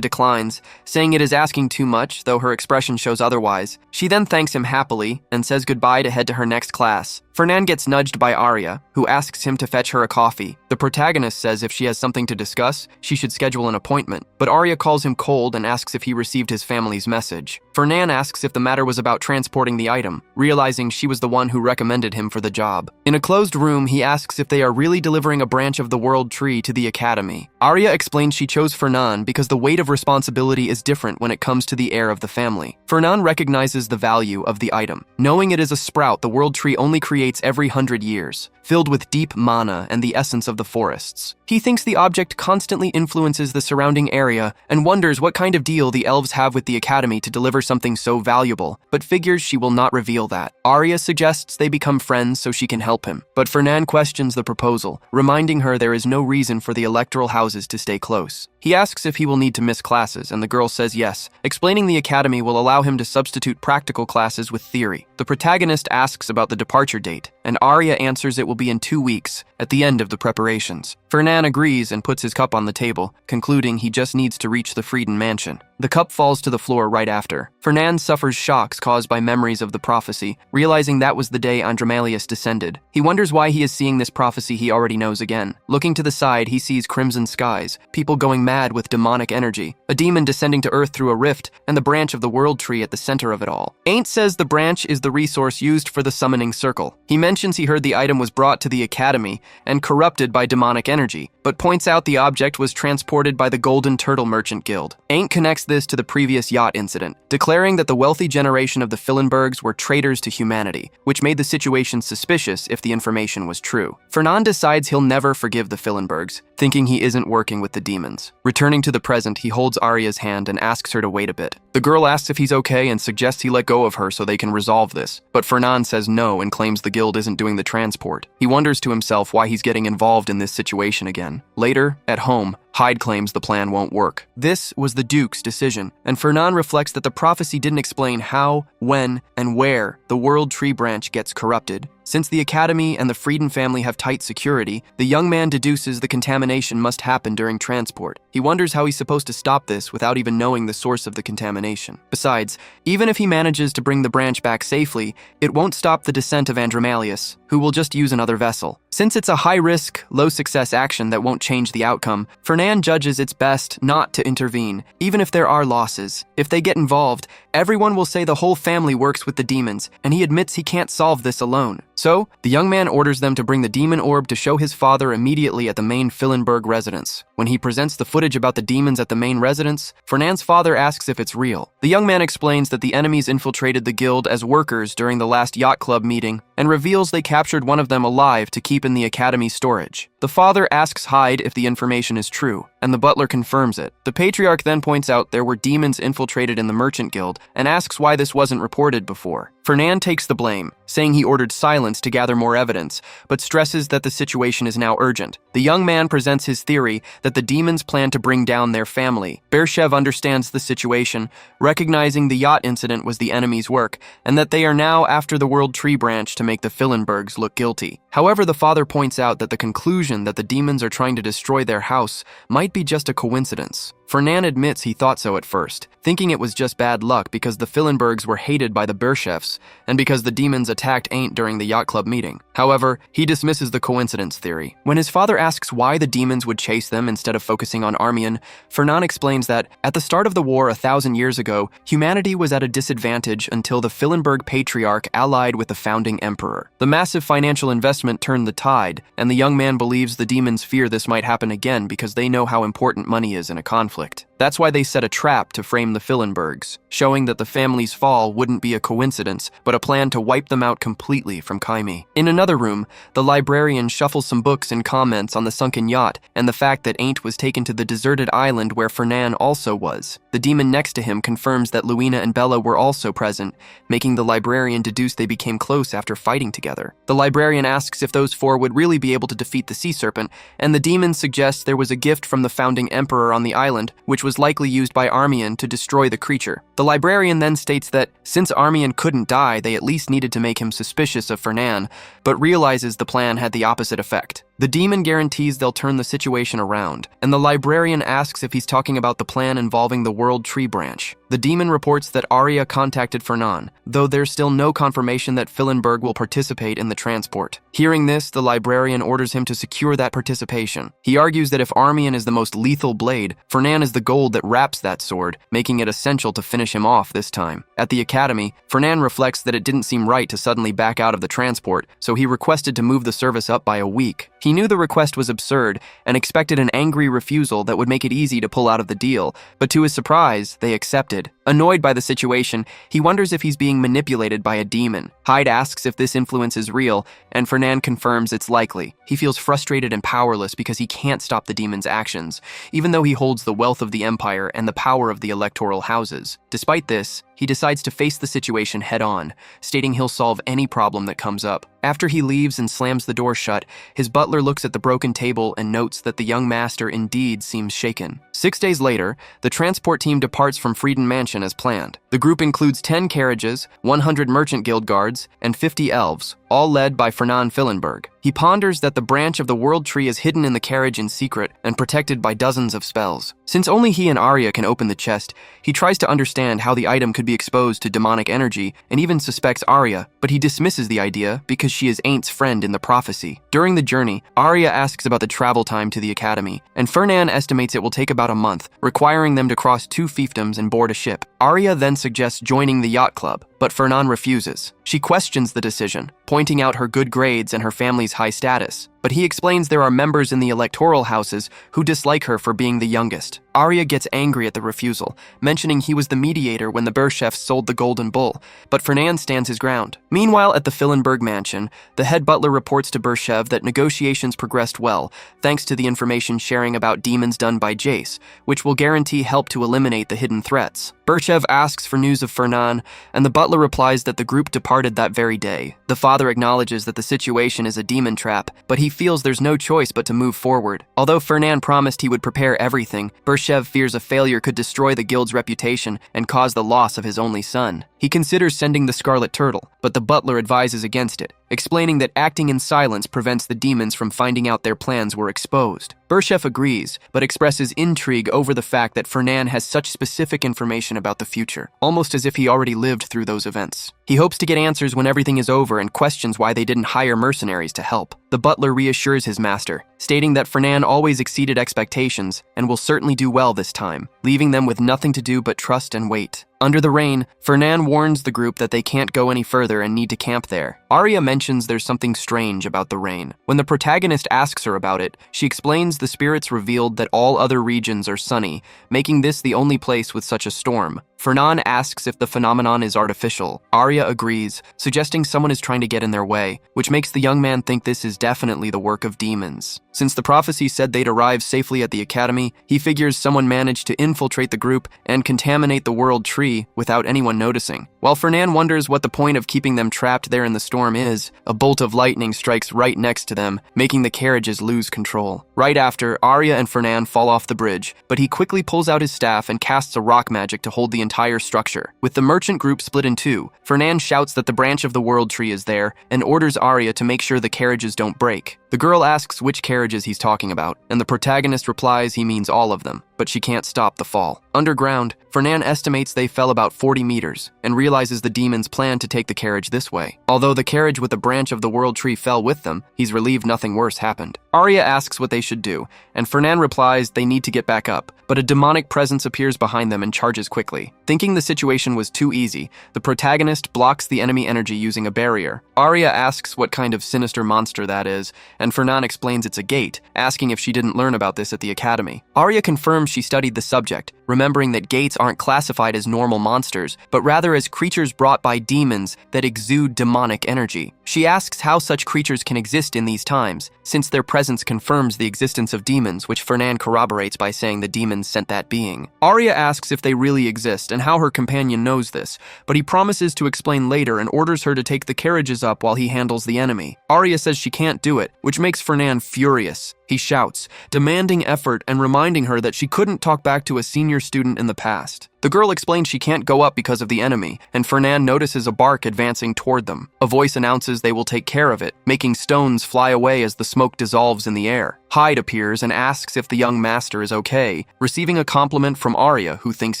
A: declines, saying it is asking too much, though her expression shows otherwise. She then thanks him happily and says goodbye to head to her next class. Fernand gets nudged by Arya, who asks him to fetch her a coffee. The protagonist says if she has something to discuss, she should schedule an appointment, but Arya calls him cold and asks if he received his family's message. Fernand asks if the matter was about transporting the item, realizing she was the one who recommended him for the job. In a closed room, he asks if they are really delivering a branch of the world tree to the academy. Arya explains she chose Fernand because the weight of responsibility is different when it comes to the heir of the family. Fernand recognizes the value of the item. Knowing it is a sprout the world tree only creates every 100 years, filled with deep mana and the essence of the forests. He thinks the object constantly influences the surrounding area and wonders what kind of deal the elves have with the academy to deliver something so valuable, but figures she will not reveal that. Arya suggests they become friends so she can help him, but Fernand questions the proposal, reminding her there is no reason for the electoral houses to stay close. He asks if he will need to miss classes, and the girl says yes, explaining the academy will allow him to substitute practical classes with theory. The protagonist asks about the departure date, and Arya answers it will be in 2 weeks, at the end of the preparations. Fernand agrees and puts his cup on the table, concluding he just needs to reach the Frieden mansion. The cup falls to the floor right after. Fernan suffers shocks caused by memories of the prophecy, realizing that was the day Andromalius descended. He wonders why he is seeing this prophecy he already knows again. Looking to the side, he sees crimson skies, people going mad with demonic energy, a demon descending to Earth through a rift, and the branch of the world tree at the center of it all. Ain't says the branch is the resource used for the summoning circle. He mentions he heard the item was brought to the academy and corrupted by demonic energy, but points out the object was transported by the Golden Turtle Merchant Guild. Ain't connects this to the previous yacht incident, declaring that the wealthy generation of the Fillenbergs were traitors to humanity, which made the situation suspicious if the information was true. Fernan decides he'll never forgive the Fillenbergs, thinking he isn't working with the demons. Returning to the present, he holds Arya's hand and asks her to wait a bit. The girl asks if he's okay and suggests he let go of her so they can resolve this, but Fernan says no and claims the guild isn't doing the transport. He wonders to himself why he's getting involved in this situation again. Later, at home, Hyde claims the plan won't work. This was the Duke's decision, and Fernan reflects that the prophecy didn't explain how, when, and where the World Tree branch gets corrupted. Since the Academy and the Frieden family have tight security, the young man deduces the contamination must happen during transport. He wonders how he's supposed to stop this without even knowing the source of the contamination. Besides, even if he manages to bring the branch back safely, it won't stop the descent of Andromalius, who will just use another vessel. Since it's a high-risk, low-success action that won't change the outcome, Fernan judges it's best not to intervene, even if there are losses. If they get involved, everyone will say the whole family works with the demons, and he admits he can't solve this alone. So, the young man orders them to bring the demon orb to show his father immediately at the main Fillenberg residence. When he presents the footage about the demons at the main residence, Fernand's father asks if it's real. The young man explains that the enemies infiltrated the guild as workers during the last yacht club meeting, and reveals they captured one of them alive to keep in the academy's storage. The father asks Hyde if the information is true, and the butler confirms it. The patriarch then points out there were demons infiltrated in the merchant guild, and asks why this wasn't reported before. Fernan takes the blame, saying he ordered silence to gather more evidence, but stresses that the situation is now urgent. The young man presents his theory that the demons plan to bring down their family. Bershev understands the situation, recognizing the yacht incident was the enemy's work, and that they are now after the World Tree branch to make the Fillenbergs look guilty. However, the father points out that the conclusion that the demons are trying to destroy their house might be just a coincidence. Fernan admits he thought so at first, thinking it was just bad luck because the Fillenbergs were hated by the Bershevs, and because the demons attacked Ain't during the yacht club meeting. However, he dismisses the coincidence theory. When his father asks why the demons would chase them instead of focusing on Armian, Fernan explains that, at the start of the war 1,000 years ago, humanity was at a disadvantage until the Fillenberg Patriarch allied with the founding emperor. The massive financial investment turned the tide, and the young man believes the demons fear this might happen again because they know how important money is in a conflict. That's why they set a trap to frame the Fillenbergs, showing that the family's fall wouldn't be a coincidence, but a plan to wipe them out completely from Kaimi. In another room, the librarian shuffles some books and comments on the sunken yacht and the fact that Ain't was taken to the deserted island where Fernan also was. The demon next to him confirms that Luina and Bella were also present, making the librarian deduce they became close after fighting together. The librarian asks if those four would really be able to defeat the sea serpent, and the demon suggests there was a gift from the founding emperor on the island, which was likely used by Armian to destroy the creature. The librarian then states that, since Armian couldn't die, they at least needed to make him suspicious of Fernan, but realizes the plan had the opposite effect. The demon guarantees they'll turn the situation around, and the librarian asks if he's talking about the plan involving the World Tree branch. The demon reports that Arya contacted Fernan, though there's still no confirmation that Fillenberg will participate in the transport. Hearing this, the librarian orders him to secure that participation. He argues that if Armian is the most lethal blade, Fernan is the gold that wraps that sword, making it essential to finish him off this time. At the academy, Fernan reflects that it didn't seem right to suddenly back out of the transport, so he requested to move the service up by a week. He knew the request was absurd and expected an angry refusal that would make it easy to pull out of the deal, but to his surprise, they accepted. Annoyed by the situation, he wonders if he's being manipulated by a demon. Hyde asks if this influence is real, and Fernan confirms it's likely. He feels frustrated and powerless because he can't stop the demon's actions, even though he holds the wealth of the empire and the power of the electoral houses. Despite this, he decides to face the situation head-on, stating he'll solve any problem that comes up. After he leaves and slams the door shut, his butler looks at the broken table and notes that the young master indeed seems shaken. 6 days later, the transport team departs from Frieden Mansion as planned. The group includes 10 carriages, 100 merchant guild guards, and 50 elves, all led by Fernan Fillenberg. He ponders that the branch of the world tree is hidden in the carriage in secret and protected by dozens of spells. Since only he and Arya can open the chest, he tries to understand how the item could be exposed to demonic energy and even suspects Arya, but he dismisses the idea because she is Aint's friend in the prophecy. During the journey, Arya asks about the travel time to the academy, and Fernan estimates it will take about a month, requiring them to cross 2 fiefdoms and board a ship. Arya then suggests joining the yacht club, but Fernan refuses. She questions the decision, pointing out her good grades and her family's high status, but he explains there are members in the electoral houses who dislike her for being the youngest. Arya gets angry at the refusal, mentioning he was the mediator when the Berchefs sold the Golden Bull, but Fernan stands his ground. Meanwhile, at the Fillenberg mansion, the head butler reports to Berchev that negotiations progressed well, thanks to the information sharing about demons done by Jace, which will guarantee help to eliminate the hidden threats. Berchev asks for news of Fernan, and the butler replies that the group departed that very day. The father acknowledges that the situation is a demon trap, but he feels there's no choice but to move forward. Although Fernan promised he would prepare everything, Berchev fears a failure could destroy the guild's reputation and cause the loss of his only son. He considers sending the Scarlet Turtle, but the butler advises against it, explaining that acting in silence prevents the demons from finding out their plans were exposed. Berchev agrees, but expresses intrigue over the fact that Fernan has such specific information about the future, almost as if he already lived through those events. He hopes to get answers when everything is over and questions why they didn't hire mercenaries to help. The butler reassures his master, stating that Fernan always exceeded expectations and will certainly do well this time, leaving them with nothing to do but trust and wait. Under the rain, Fernan warns the group that they can't go any further and need to camp there. Arya mentions there's something strange about the rain. When the protagonist asks her about it, she explains the spirits revealed that all other regions are sunny, making this the only place with such a storm. Fernan asks if the phenomenon is artificial. Arya agrees, suggesting someone is trying to get in their way, which makes the young man think this is definitely the work of demons. Since the prophecy said they'd arrive safely at the academy, he figures someone managed to infiltrate the group and contaminate the world tree without anyone noticing. While Fernan wonders what the point of keeping them trapped there in the storm is, a bolt of lightning strikes right next to them, making the carriages lose control. Right after, Arya and Fernan fall off the bridge, but he quickly pulls out his staff and casts a rock magic to hold the entire structure. With the merchant group split in two, Fernan shouts that the branch of the world tree is there and orders Arya to make sure the carriages don't break. The girl asks which carriages he's talking about, and the protagonist replies he means all of them, but she can't stop the fall. Underground, Fernan estimates they fell about 40 meters and realizes the demons plan to take the carriage this way. Although the carriage with the branch of the world tree fell with them, he's relieved nothing worse happened. Arya asks what they should do, and Fernan replies they need to get back up, but a demonic presence appears behind them and charges quickly. Thinking the situation was too easy, the protagonist blocks the enemy energy using a barrier. Arya asks what kind of sinister monster that is, and Fernan explains it's a gate, asking if she didn't learn about this at the academy. Arya confirms she studied the subject, remembering that gates aren't classified as normal monsters, but rather as creatures brought by demons that exude demonic energy. She asks how such creatures can exist in these times, since their presence confirms the existence of demons, which Fernan corroborates by saying the demons sent that being. Arya asks if they really exist and how her companion knows this, but he promises to explain later and orders her to take the carriages up while he handles the enemy. Arya says she can't do it, which makes Fernan furious. He shouts, demanding effort and reminding her that she couldn't talk back to a senior student in the past. The girl explains she can't go up because of the enemy, and Fernan notices a bark advancing toward them. A voice announces they will take care of it, making stones fly away as the smoke dissolves in the air. Hyde appears and asks if the young master is okay, receiving a compliment from Arya, who thinks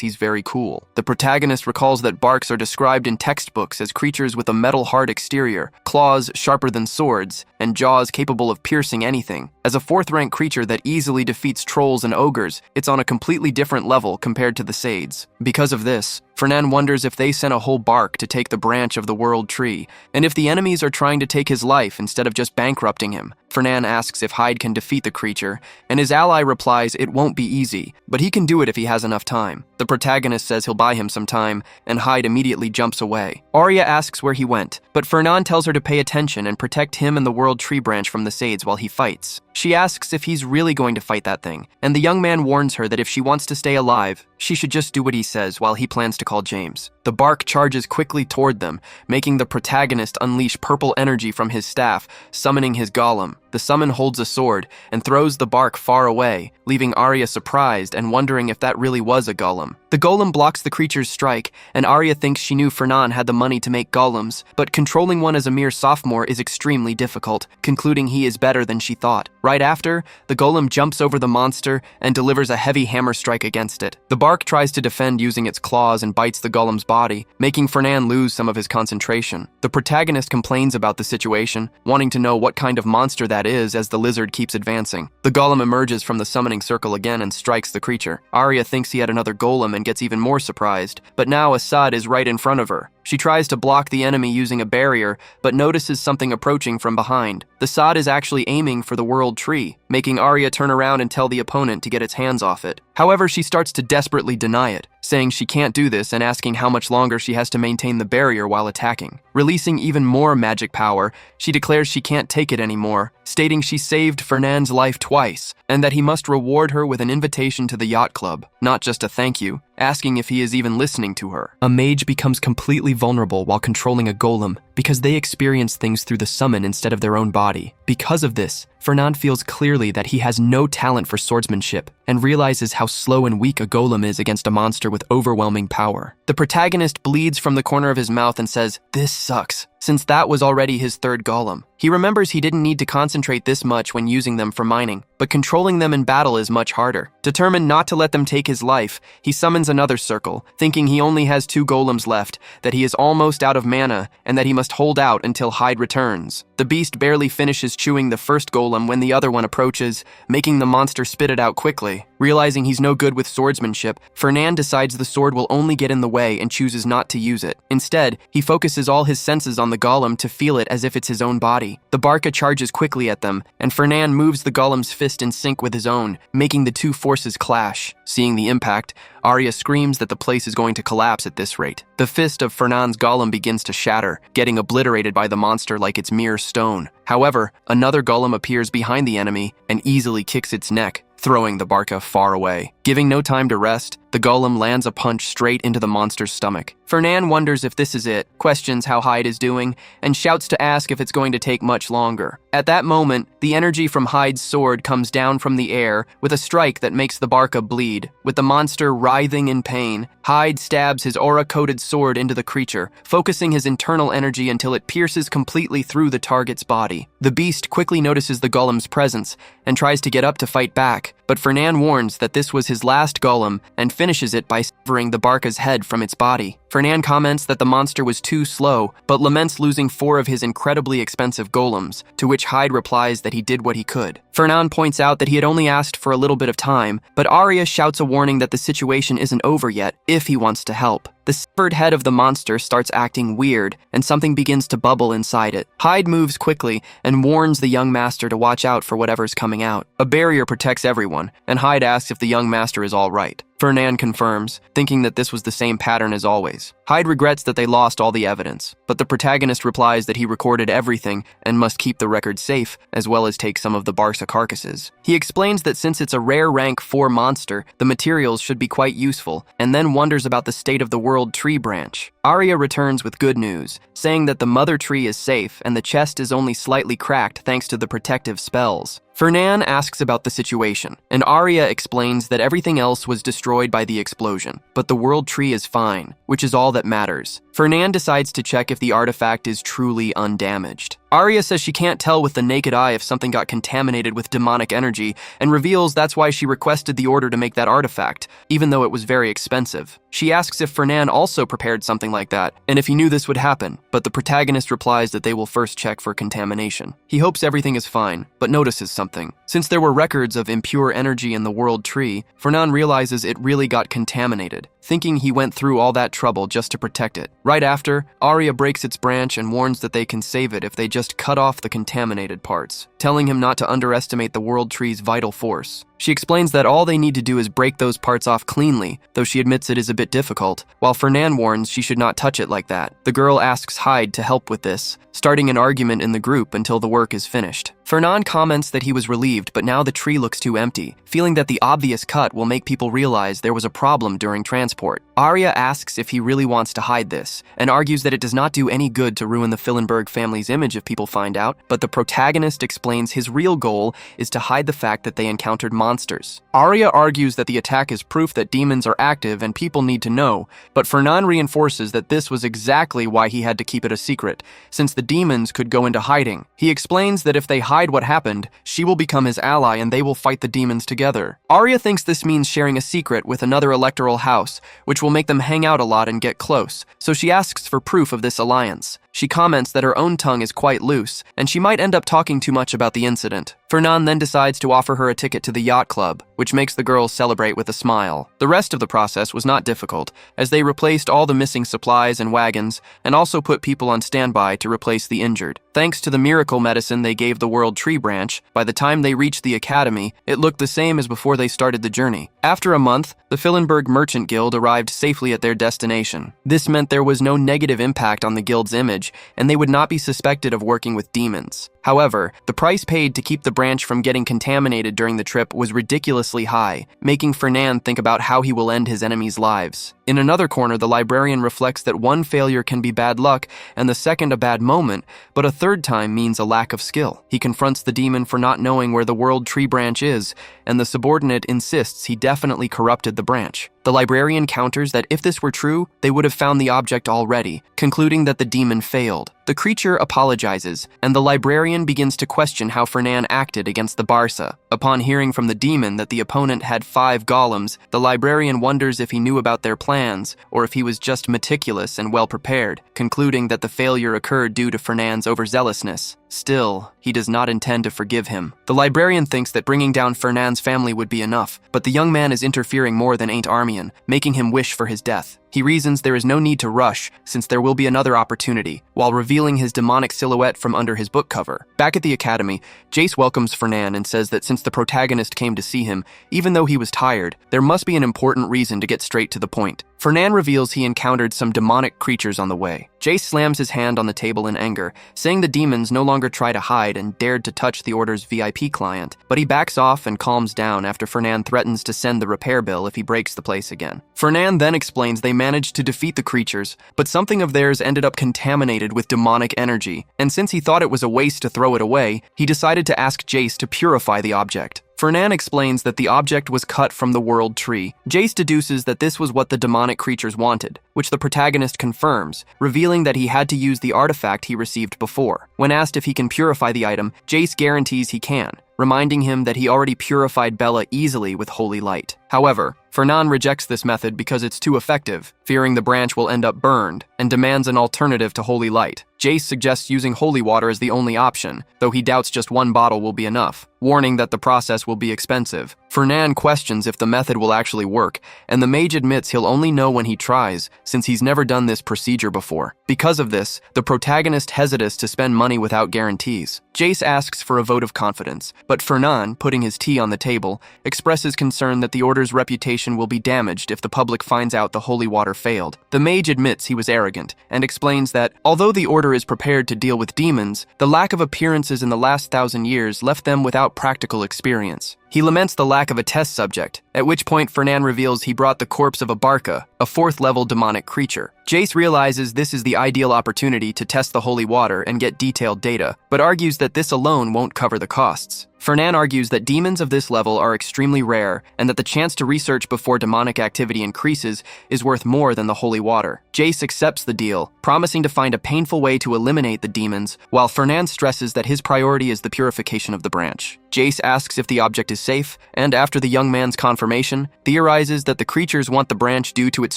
A: he's very cool. The protagonist recalls that barks are described in textbooks as creatures with a metal-hard exterior, claws sharper than swords, and jaws capable of piercing anything. As a fourth-rank creature that easily defeats trolls and ogres, it's on a completely different level compared to the Sades. Because of this, Fernan wonders if they sent a whole bark to take the branch of the world tree, and if the enemies are trying to take his life instead of just bankrupting him. Fernan asks if Hyde can defeat the creature, and his ally replies it won't be easy, but he can do it if he has enough time. The protagonist says he'll buy him some time, and Hyde immediately jumps away. Arya asks where he went, but Fernan tells her to pay attention and protect him and the world tree branch from the Sades while he fights. She asks if he's really going to fight that thing, and the young man warns her that if she wants to stay alive, she should just do what he says while he plans to call James. The bark charges quickly toward them, making the protagonist unleash purple energy from his staff, summoning his golem. the summon holds a sword and throws the bark far away, leaving Arya surprised and wondering if that really was a golem. The golem blocks the creature's strike, and Arya thinks she knew Fernan had the money to make golems, but controlling one as a mere sophomore is extremely difficult, concluding he is better than she thought. Right after, the golem jumps over the monster and delivers a heavy hammer strike against it. The bark tries to defend using its claws and bites the golem's body, making Fernan lose some of his concentration. The protagonist complains about the situation, wanting to know what kind of monster that is as the lizard keeps advancing. The golem emerges from the summoning circle again and strikes the creature. Arya thinks he had another golem and gets even more surprised, but now Assad is right in front of her. She tries to block the enemy using a barrier, but notices something approaching from behind. The sod is actually aiming for the world tree, making Arya turn around and tell the opponent to get its hands off it. However, she starts to desperately deny it, saying she can't do this and asking how much longer she has to maintain the barrier while attacking. Releasing even more magic power, she declares she can't take it anymore, stating she saved Fernand's life twice, and that he must reward her with an invitation to the yacht club, not just a thank you, asking if he is even listening to her. A mage becomes completely vulnerable while controlling a golem because they experience things through the summon instead of their own body. Because of this, Fernand feels clearly that he has no talent for swordsmanship and realizes how slow and weak a golem is against a monster with overwhelming power. The protagonist bleeds from the corner of his mouth and says, "This sucks," since that was already his third golem. He remembers he didn't need to concentrate this much when using them for mining, but controlling them in battle is much harder. Determined not to let them take his life, he summons another circle, thinking he only has 2 golems left, that he is almost out of mana, and that he must hold out until Hyde returns. The beast barely finishes chewing the first golem when the other one approaches, making the monster spit it out quickly. Realizing he's no good with swordsmanship, Fernand decides the sword will only get in the way and chooses not to use it. Instead, he focuses all his senses on the golem to feel it as if it's his own body. The Barca charges quickly at them, and Fernand moves the golem's fist in sync with his own, making the two forces clash. Seeing the impact, Arya screams that the place is going to collapse at this rate. The fist of Fernand's golem begins to shatter, getting obliterated by the monster like it's mere stone. However, another golem appears behind the enemy and easily kicks its neck, throwing the Barca far away. Giving no time to rest, the golem lands a punch straight into the monster's stomach. Fernand wonders if this is it, questions how Hyde is doing, and shouts to ask if it's going to take much longer. At that moment, the energy from Hyde's sword comes down from the air with a strike that makes the Barca bleed. With the monster writhing in pain, Hyde stabs his aura-coated sword into the creature, focusing his internal energy until it pierces completely through the target's body. The beast quickly notices the golem's presence and tries to get up to fight back, but Fernand warns that this was his last golem and finishes it by severing the Barca's head from its body. Fernand comments that the monster was too slow, but laments losing 4 of his incredibly expensive golems, to which Hyde replies that he did what he could. Fernand points out that he had only asked for a little bit of time, but Arya shouts a warning that the situation isn't over yet if he wants to help. The severed head of the monster starts acting weird, and something begins to bubble inside it. Hyde moves quickly and warns the young master to watch out for whatever's coming out. A barrier protects everyone, and Hyde asks if the young master is all right. Fernand confirms, thinking that this was the same pattern as always. Hyde regrets that they lost all the evidence, but the protagonist replies that he recorded everything and must keep the record safe, as well as take some of the Barca carcasses. He explains that since it's a rare rank 4 monster, the materials should be quite useful, and then wonders about the state of the World Tree branch. Arya returns with good news, saying that the mother tree is safe and the chest is only slightly cracked thanks to the protective spells. Fernand asks about the situation, and Arya explains that everything else was destroyed by the explosion, but the world tree is fine, which is all that matters. Fernand decides to check if the artifact is truly undamaged. Arya says she can't tell with the naked eye if something got contaminated with demonic energy, and reveals that's why she requested the order to make that artifact, even though it was very expensive. She asks if Fernand also prepared something like that, and if he knew this would happen, but the protagonist replies that they will first check for contamination. He hopes everything is fine, but notices something. Since there were records of impure energy in the world tree, Fernand realizes it really got contaminated, thinking he went through all that trouble just to protect it. Right after, Arya breaks its branch and warns that they can save it if they just cut off the contaminated parts, telling him not to underestimate the world tree's vital force. She explains that all they need to do is break those parts off cleanly, though she admits it is a bit difficult, while Fernand warns she should not touch it like that. The girl asks Hyde to help with this, starting an argument in the group until the work is finished. Fernand comments that he was relieved, but now the tree looks too empty, feeling that the obvious cut will make people realize there was a problem during transport. Arya asks if he really wants to hide this, and argues that it does not do any good to ruin the Fillenberg family's image if people find out, but the protagonist explains his real goal is to hide the fact that they encountered monsters. Arya argues that the attack is proof that demons are active and people need to know, but Fernan reinforces that this was exactly why he had to keep it a secret, since the demons could go into hiding. He explains that if they hide what happened, she will become his ally and they will fight the demons together. Arya thinks this means sharing a secret with another electoral house, which will make them hang out a lot and get close, so she asks for proof of this alliance. She comments that her own tongue is quite loose, and she might end up talking too much about the incident. Fernan then decides to offer her a ticket to the yacht club, which makes the girls celebrate with a smile. The rest of the process was not difficult, as they replaced all the missing supplies and wagons, and also put people on standby to replace the injured. Thanks to the miracle medicine they gave the World Tree Branch, by the time they reached the academy, it looked the same as before they started the journey. After a month, the Fillenberg Merchant Guild arrived safely at their destination. This meant there was no negative impact on the guild's image, and they would not be suspected of working with demons. However, the price paid to keep the branch from getting contaminated during the trip was ridiculously high, making Fernan think about how he will end his enemies' lives. In another corner, the librarian reflects that one failure can be bad luck and the second a bad moment, but a third time means a lack of skill. He confronts the demon for not knowing where the World Tree Branch is, and the subordinate insists he definitely corrupted the branch. The librarian counters that if this were true, they would have found the object already, concluding that the demon failed. The creature apologizes, and the librarian begins to question how Fernan acted against the Barca. Upon hearing from the demon that the opponent had 5 golems, the librarian wonders if he knew about their plans, or if he was just meticulous and well-prepared, concluding that the failure occurred due to Fernan's overzealousness. Still, he does not intend to forgive him. The librarian thinks that bringing down Fernan's family would be enough, but the young man is interfering more than Ain't Armian, making him wish for his death. He reasons there is no need to rush, since there will be another opportunity, while revealing his demonic silhouette from under his book cover. Back at the academy, Jace welcomes Fernan and says that since the protagonist came to see him, even though he was tired, there must be an important reason to get straight to the point. Fernan reveals he encountered some demonic creatures on the way. Jace slams his hand on the table in anger, saying the demons no longer try to hide and dared to touch the Order's VIP client, but he backs off and calms down after Fernan threatens to send the repair bill if he breaks the place again. Fernan then explains they managed to defeat the creatures, but something of theirs ended up contaminated with demonic energy, and since he thought it was a waste to throw it away, he decided to ask Jace to purify the object. Fernan explains that the object was cut from the World Tree. Jace deduces that this was what the demonic creatures wanted, which the protagonist confirms, revealing that he had to use the artifact he received before. When asked if he can purify the item, Jace guarantees he can, reminding him that he already purified Bella easily with holy light. However, Fernan rejects this method because it's too effective, fearing the branch will end up burned, and demands an alternative to holy light. Jace suggests using holy water as the only option, though he doubts just one bottle will be enough, warning that the process will be expensive. Fernan questions if the method will actually work, and the mage admits he'll only know when he tries, since he's never done this procedure before. Because of this, the protagonist hesitates to spend money without guarantees. Jace asks for a vote of confidence, but Fernan, putting his tea on the table, expresses concern that the Order's reputation will be damaged if the public finds out the holy water failed. The mage admits he was arrogant, and explains that, although the Order is prepared to deal with demons, the lack of appearances in the last 1,000 years left them without practical experience. He laments the lack of a test subject, at which point Fernan reveals he brought the corpse of a Barca, a 4th-level demonic creature. Jace realizes this is the ideal opportunity to test the holy water and get detailed data, but argues that this alone won't cover the costs. Fernan argues that demons of this level are extremely rare, and that the chance to research before demonic activity increases is worth more than the holy water. Jace accepts the deal, promising to find a painful way to eliminate the demons, while Fernan stresses that his priority is the purification of the branch. Jace asks if the object is safe, and after the young man's confirmation, theorizes that the creatures want the branch due to its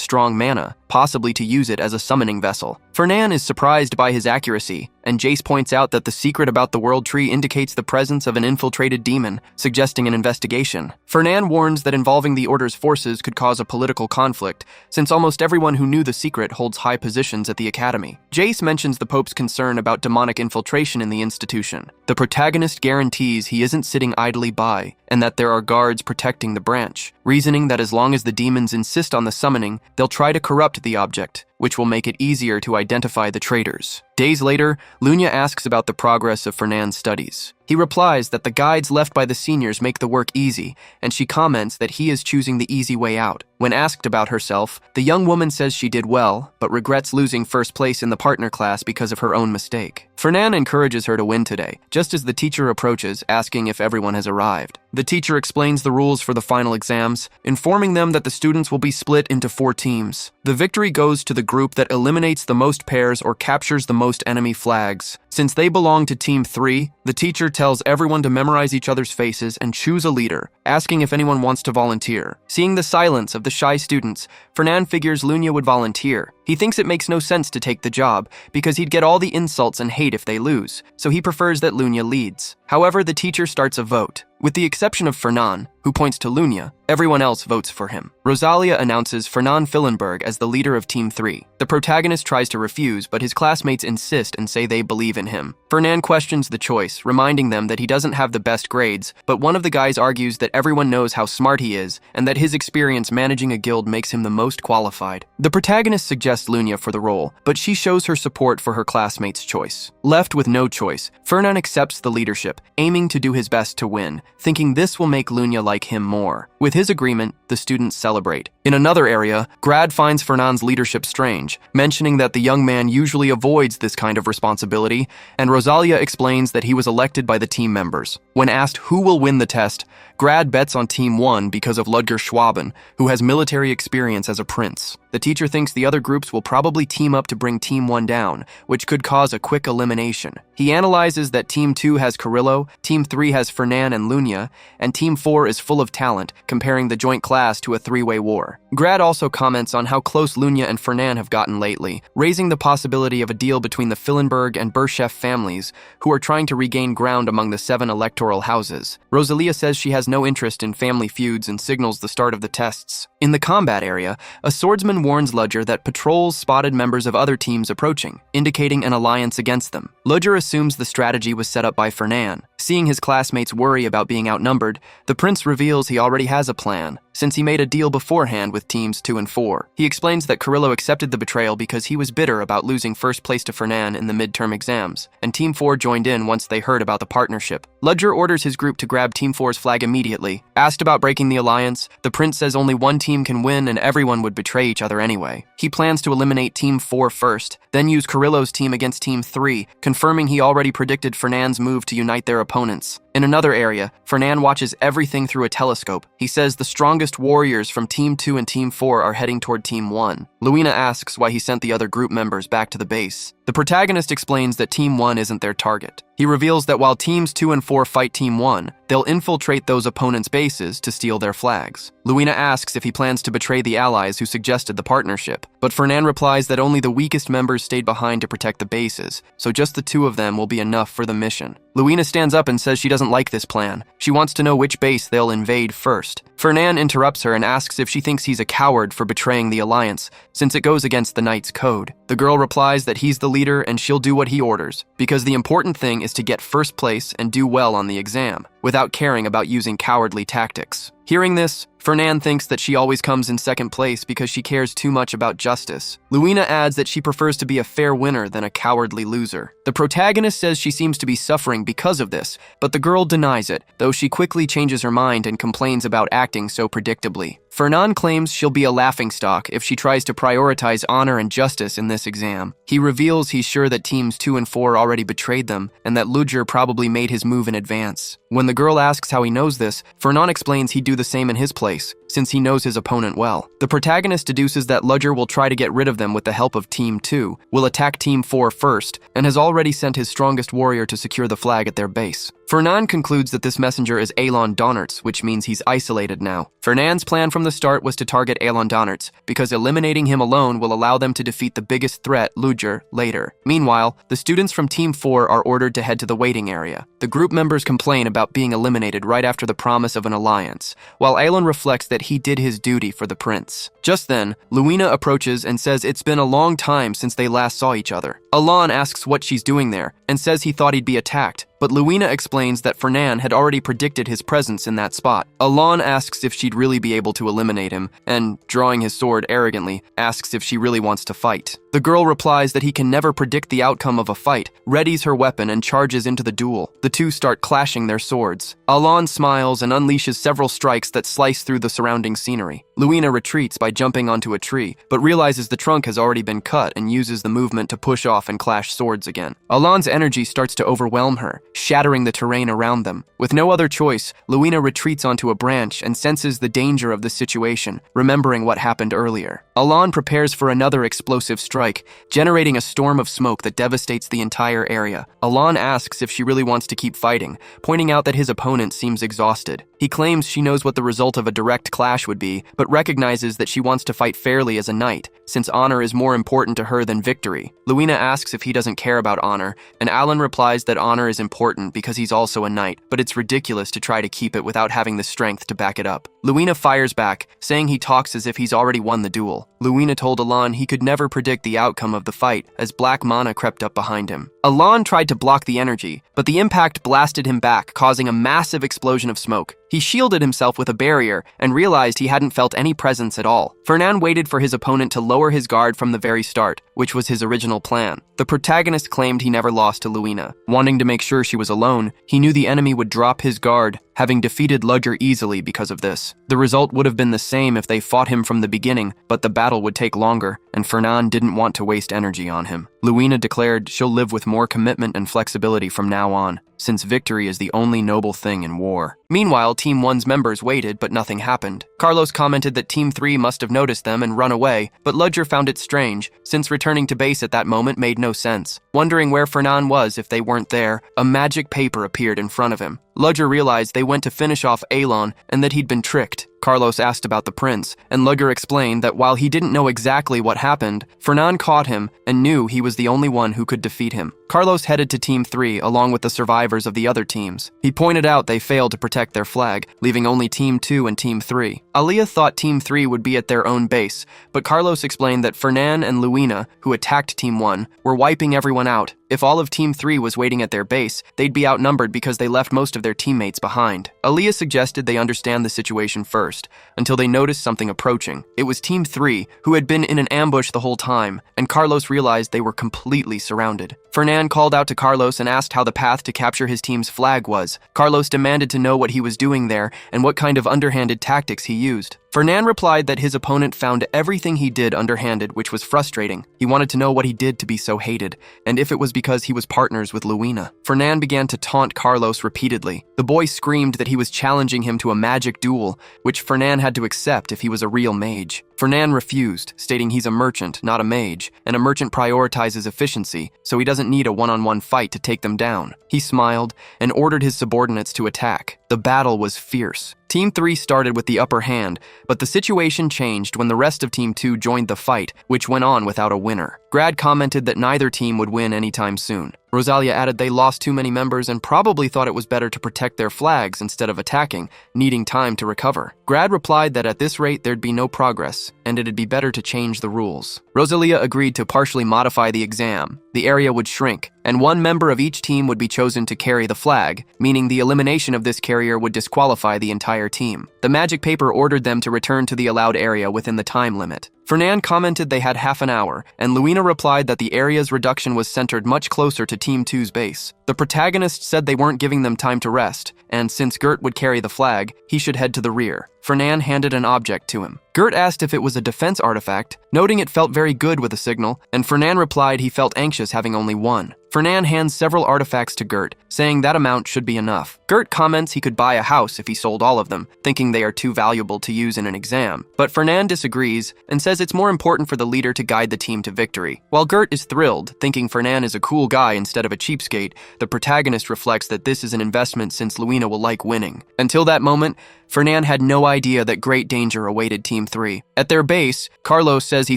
A: strong mana, possibly to use it as a summoning vessel. Fernan is surprised by his accuracy, and Jace points out that the secret about the World Tree indicates the presence of an infiltrated demon, suggesting an investigation. Fernan warns that involving the Order's forces could cause a political conflict, since almost everyone who knew the secret holds high positions at the Academy. Jace mentions the Pope's concern about demonic infiltration in the institution. The protagonist guarantees he isn't sitting idly by, and that there are guards protecting the branch, reasoning that as long as the demons insist on the summoning, they'll try to corrupt the object. which will make it easier to identify the traitors. Days later, Lunya asks about the progress of Fernand's studies. He replies that the guides left by the seniors make the work easy, and she comments that he is choosing the easy way out. When asked about herself, the young woman says she did well, but regrets losing first place in the partner class because of her own mistake. Fernand encourages her to win today, just as the teacher approaches, asking if everyone has arrived. The teacher explains the rules for the final exams, informing them that the students will be split into 4 teams. The victory goes to the group that eliminates the most pairs or captures the most enemy flags. Since they belong to Team 3, the teacher tells everyone to memorize each other's faces and choose a leader, asking if anyone wants to volunteer. Seeing the silence of the shy students, Fernand figures Lunya would volunteer. He thinks it makes no sense to take the job, because he'd get all the insults and hate if they lose, so he prefers that Lunya leads. However, the teacher starts a vote. With the exception of Fernand, who points to Lunya, everyone else votes for him. Rosalia announces Fernand Fillenberg as the leader of Team 3. The protagonist tries to refuse, but his classmates insist and say they believe in him. Fernand questions the choice, reminding them that he doesn't have the best grades, but one of the guys argues that everyone knows how smart he is, and that his experience managing a guild makes him the most qualified. The protagonist suggests Lunya for the role, but she shows her support for her classmate's choice. Left with no choice, Fernand accepts the leadership, aiming to do his best to win, thinking this will make Lunya like him more. With his agreement, the students celebrate. In another area, Grad finds Fernand's leadership strange, mentioning that the young man usually avoids this kind of responsibility, and Rosalia explains that he was elected by the team members. When asked who will win the test, Grad bets on Team 1 because of Ludger Schwaben, who has military experience as a prince. The teacher thinks the other groups will probably team up to bring Team 1 down, which could cause a quick elimination. He analyzes that Team 2 has Carrillo, Team 3 has Fernand and Lunya, and Team 4 is full of talent, comparing the joint class to a 3-way war. Grad also comments on how close Lunya and Fernand have gotten lately, raising the possibility of a deal between the Fillenberg and Berchef families, who are trying to regain ground among the 7 electoral houses. Rosalia says she has no interest in family feuds and signals the start of the tests. In the combat area, a swordsman warns Ludger that patrols spotted members of other teams approaching, indicating an alliance against them. Ludger assumes the strategy was set up by Fernand. Seeing his classmates worry about being outnumbered, the prince reveals he already has a plan, since he made a deal beforehand with teams 2 and 4. He explains that Carrillo accepted the betrayal because he was bitter about losing first place to Fernand in the midterm exams, and Team 4 joined in once they heard about the partnership. Ludger orders his group to grab Team 4's flag immediately. Asked about breaking the alliance, the prince says only one team can win and everyone would betray each other anyway. He plans to eliminate Team 4 first, then use Carrillo's team against Team 3, confirming he already predicted Fernand's move to unite their opponents. In another area, Fernand watches everything through a telescope. He says the strongest warriors from Team 2 and Team 4 are heading toward Team 1. Luina asks why he sent the other group members back to the base. The protagonist explains that Team 1 isn't their target. He reveals that while Teams 2 and 4 fight Team 1, they'll infiltrate those opponents' bases to steal their flags. Luina asks if he plans to betray the allies who suggested the partnership, but Fernand replies that only the weakest members stayed behind to protect the bases, so just the 2 of them will be enough for the mission. Luina stands up and says she doesn't like this plan. She wants to know which base they'll invade first. Fernand interrupts her and asks if she thinks he's a coward for betraying the alliance, since it goes against the knight's code. The girl replies that he's the leader and she'll do what he orders, because the important thing is to get first place and do well on the exam, without caring about using cowardly tactics. Hearing this, Fernand thinks that she always comes in second place because she cares too much about justice. Luina adds that she prefers to be a fair winner than a cowardly loser. The protagonist says she seems to be suffering because of this, but the girl denies it, though she quickly changes her mind and complains about acting so predictably. Fernand claims she'll be a laughingstock if she tries to prioritize honor and justice in this exam. He reveals he's sure that Teams 2 and 4 already betrayed them, and that Ludger probably made his move in advance. When the girl asks how he knows this, Fernand explains he'd do the same in his place, since he knows his opponent well. The protagonist deduces that Ludger will try to get rid of them with the help of Team 2, will attack Team 4 first, and has already sent his strongest warrior to secure the flag at their base. Fernand concludes that this messenger is Elon Donnertz, which means he's isolated now. Fernand's plan from the start was to target Elon Donnertz, because eliminating him alone will allow them to defeat the biggest threat, Ludger, later. Meanwhile, the students from Team 4 are ordered to head to the waiting area. The group members complain about being eliminated right after the promise of an alliance, while Elon reflects that he did his duty for the prince. Just then, Luina approaches and says it's been a long time since they last saw each other. Elon asks what she's doing there, and says he thought he'd be attacked, but Luina explains that Fernan had already predicted his presence in that spot. Alon asks if she'd really be able to eliminate him, and, drawing his sword arrogantly, asks if she really wants to fight. The girl replies that he can never predict the outcome of a fight, readies her weapon, and charges into the duel. The two start clashing their swords. Alon smiles and unleashes several strikes that slice through the surrounding scenery. Luina retreats by jumping onto a tree, but realizes the trunk has already been cut and uses the movement to push off and clash swords again. Alon's energy starts to overwhelm her, shattering the terrain around them. With no other choice, Luina retreats onto a branch and senses the danger of the situation, remembering what happened earlier. Alon prepares for another explosive strike, generating a storm of smoke that devastates the entire area. Alon asks if she really wants to keep fighting, pointing out that his opponent seems exhausted. He claims she knows what the result of a direct clash would be, but recognizes that she wants to fight fairly as a knight, since honor is more important to her than victory. Luina asks if he doesn't care about honor, and Alan replies that honor is important because he's also a knight, but it's ridiculous to try to keep it without having the strength to back it up. Luina fires back, saying he talks as if he's already won the duel. Luina told Alan he could never predict the outcome of the fight, as black mana crept up behind him. Alan tried to block the energy, but the impact blasted him back, causing a massive explosion of smoke. He shielded himself with a barrier and realized he hadn't felt any presence at all. Fernan waited for his opponent to lower his guard from the very start, which was his original plan. The protagonist claimed he never lost to Luina. Wanting to make sure she was alone, he knew the enemy would drop his guard, having defeated Ludger easily because of this. The result would have been the same if they fought him from the beginning, but the battle would take longer, and Fernan didn't want to waste energy on him. Luina declared she'll live with more commitment and flexibility from now on, since victory is the only noble thing in war. Meanwhile, Team 1's members waited, but nothing happened. Carlos commented that Team 3 must have noticed them and run away, but Ludger found it strange, since returning to base at that moment made no sense. Wondering where Fernan was if they weren't there, a magic paper appeared in front of him. Ludger realized they went to finish off Alon and that he'd been tricked. Carlos asked about the prince, and Ludger explained that while he didn't know exactly what happened, Fernan caught him and knew he was the only one who could defeat him. Carlos headed to Team 3 along with the survivors of the other teams. He pointed out they failed to protect their flag, leaving only Team 2 and Team 3. Aliyah thought Team 3 would be at their own base, but Carlos explained that Fernan and Luina, who attacked Team 1, were wiping everyone out. If all of Team 3 was waiting at their base, they'd be outnumbered because they left most of their teammates behind. Aliyah suggested they understand the situation first, until they noticed something approaching. It was Team 3, who had been in an ambush the whole time, and Carlos realized they were completely surrounded. Fernan called out to Carlos and asked how the path to capture his team's flag was. Carlos demanded to know what he was doing there and what kind of underhanded tactics he used. Fernan replied that his opponent found everything he did underhanded, which was frustrating. He wanted to know what he did to be so hated, and if it was because he was partners with Luina. Fernan began to taunt Carlos repeatedly. The boy screamed that he was challenging him to a magic duel, which Fernan had to accept if he was a real mage. Fernan refused, stating he's a merchant, not a mage, and a merchant prioritizes efficiency, so he doesn't need a one-on-one fight to take them down. He smiled and ordered his subordinates to attack. The battle was fierce. Team 3 started with the upper hand, but the situation changed when the rest of Team 2 joined the fight, which went on without a winner. Grad commented that neither team would win anytime soon. Rosalia added they lost too many members and probably thought it was better to protect their flags instead of attacking, needing time to recover. Grad replied that at this rate there'd be no progress, and it'd be better to change the rules. Rosalia agreed to partially modify the exam. The area would shrink, and one member of each team would be chosen to carry the flag, meaning the elimination of this carrier would disqualify the entire team. The magic paper ordered them to return to the allowed area within the time limit. Fernan commented they had half an hour, and Luina replied that the area's reduction was centered much closer to Team 2's base. The protagonist said they weren't giving them time to rest, and since Gert would carry the flag, he should head to the rear. Fernan handed an object to him. Gert asked if it was a defense artifact, noting it felt very good with a signal, and Fernan replied he felt anxious having only one. Fernan hands several artifacts to Gert, saying that amount should be enough. Gert comments he could buy a house if he sold all of them, thinking they are too valuable to use in an exam. But Fernan disagrees and says it's more important for the leader to guide the team to victory. While Gert is thrilled, thinking Fernan is a cool guy instead of a cheapskate, the protagonist reflects that this is an investment since Luina will like winning. Until that moment, Fernan had no idea that great danger awaited Team 3. At their base, Carlos says he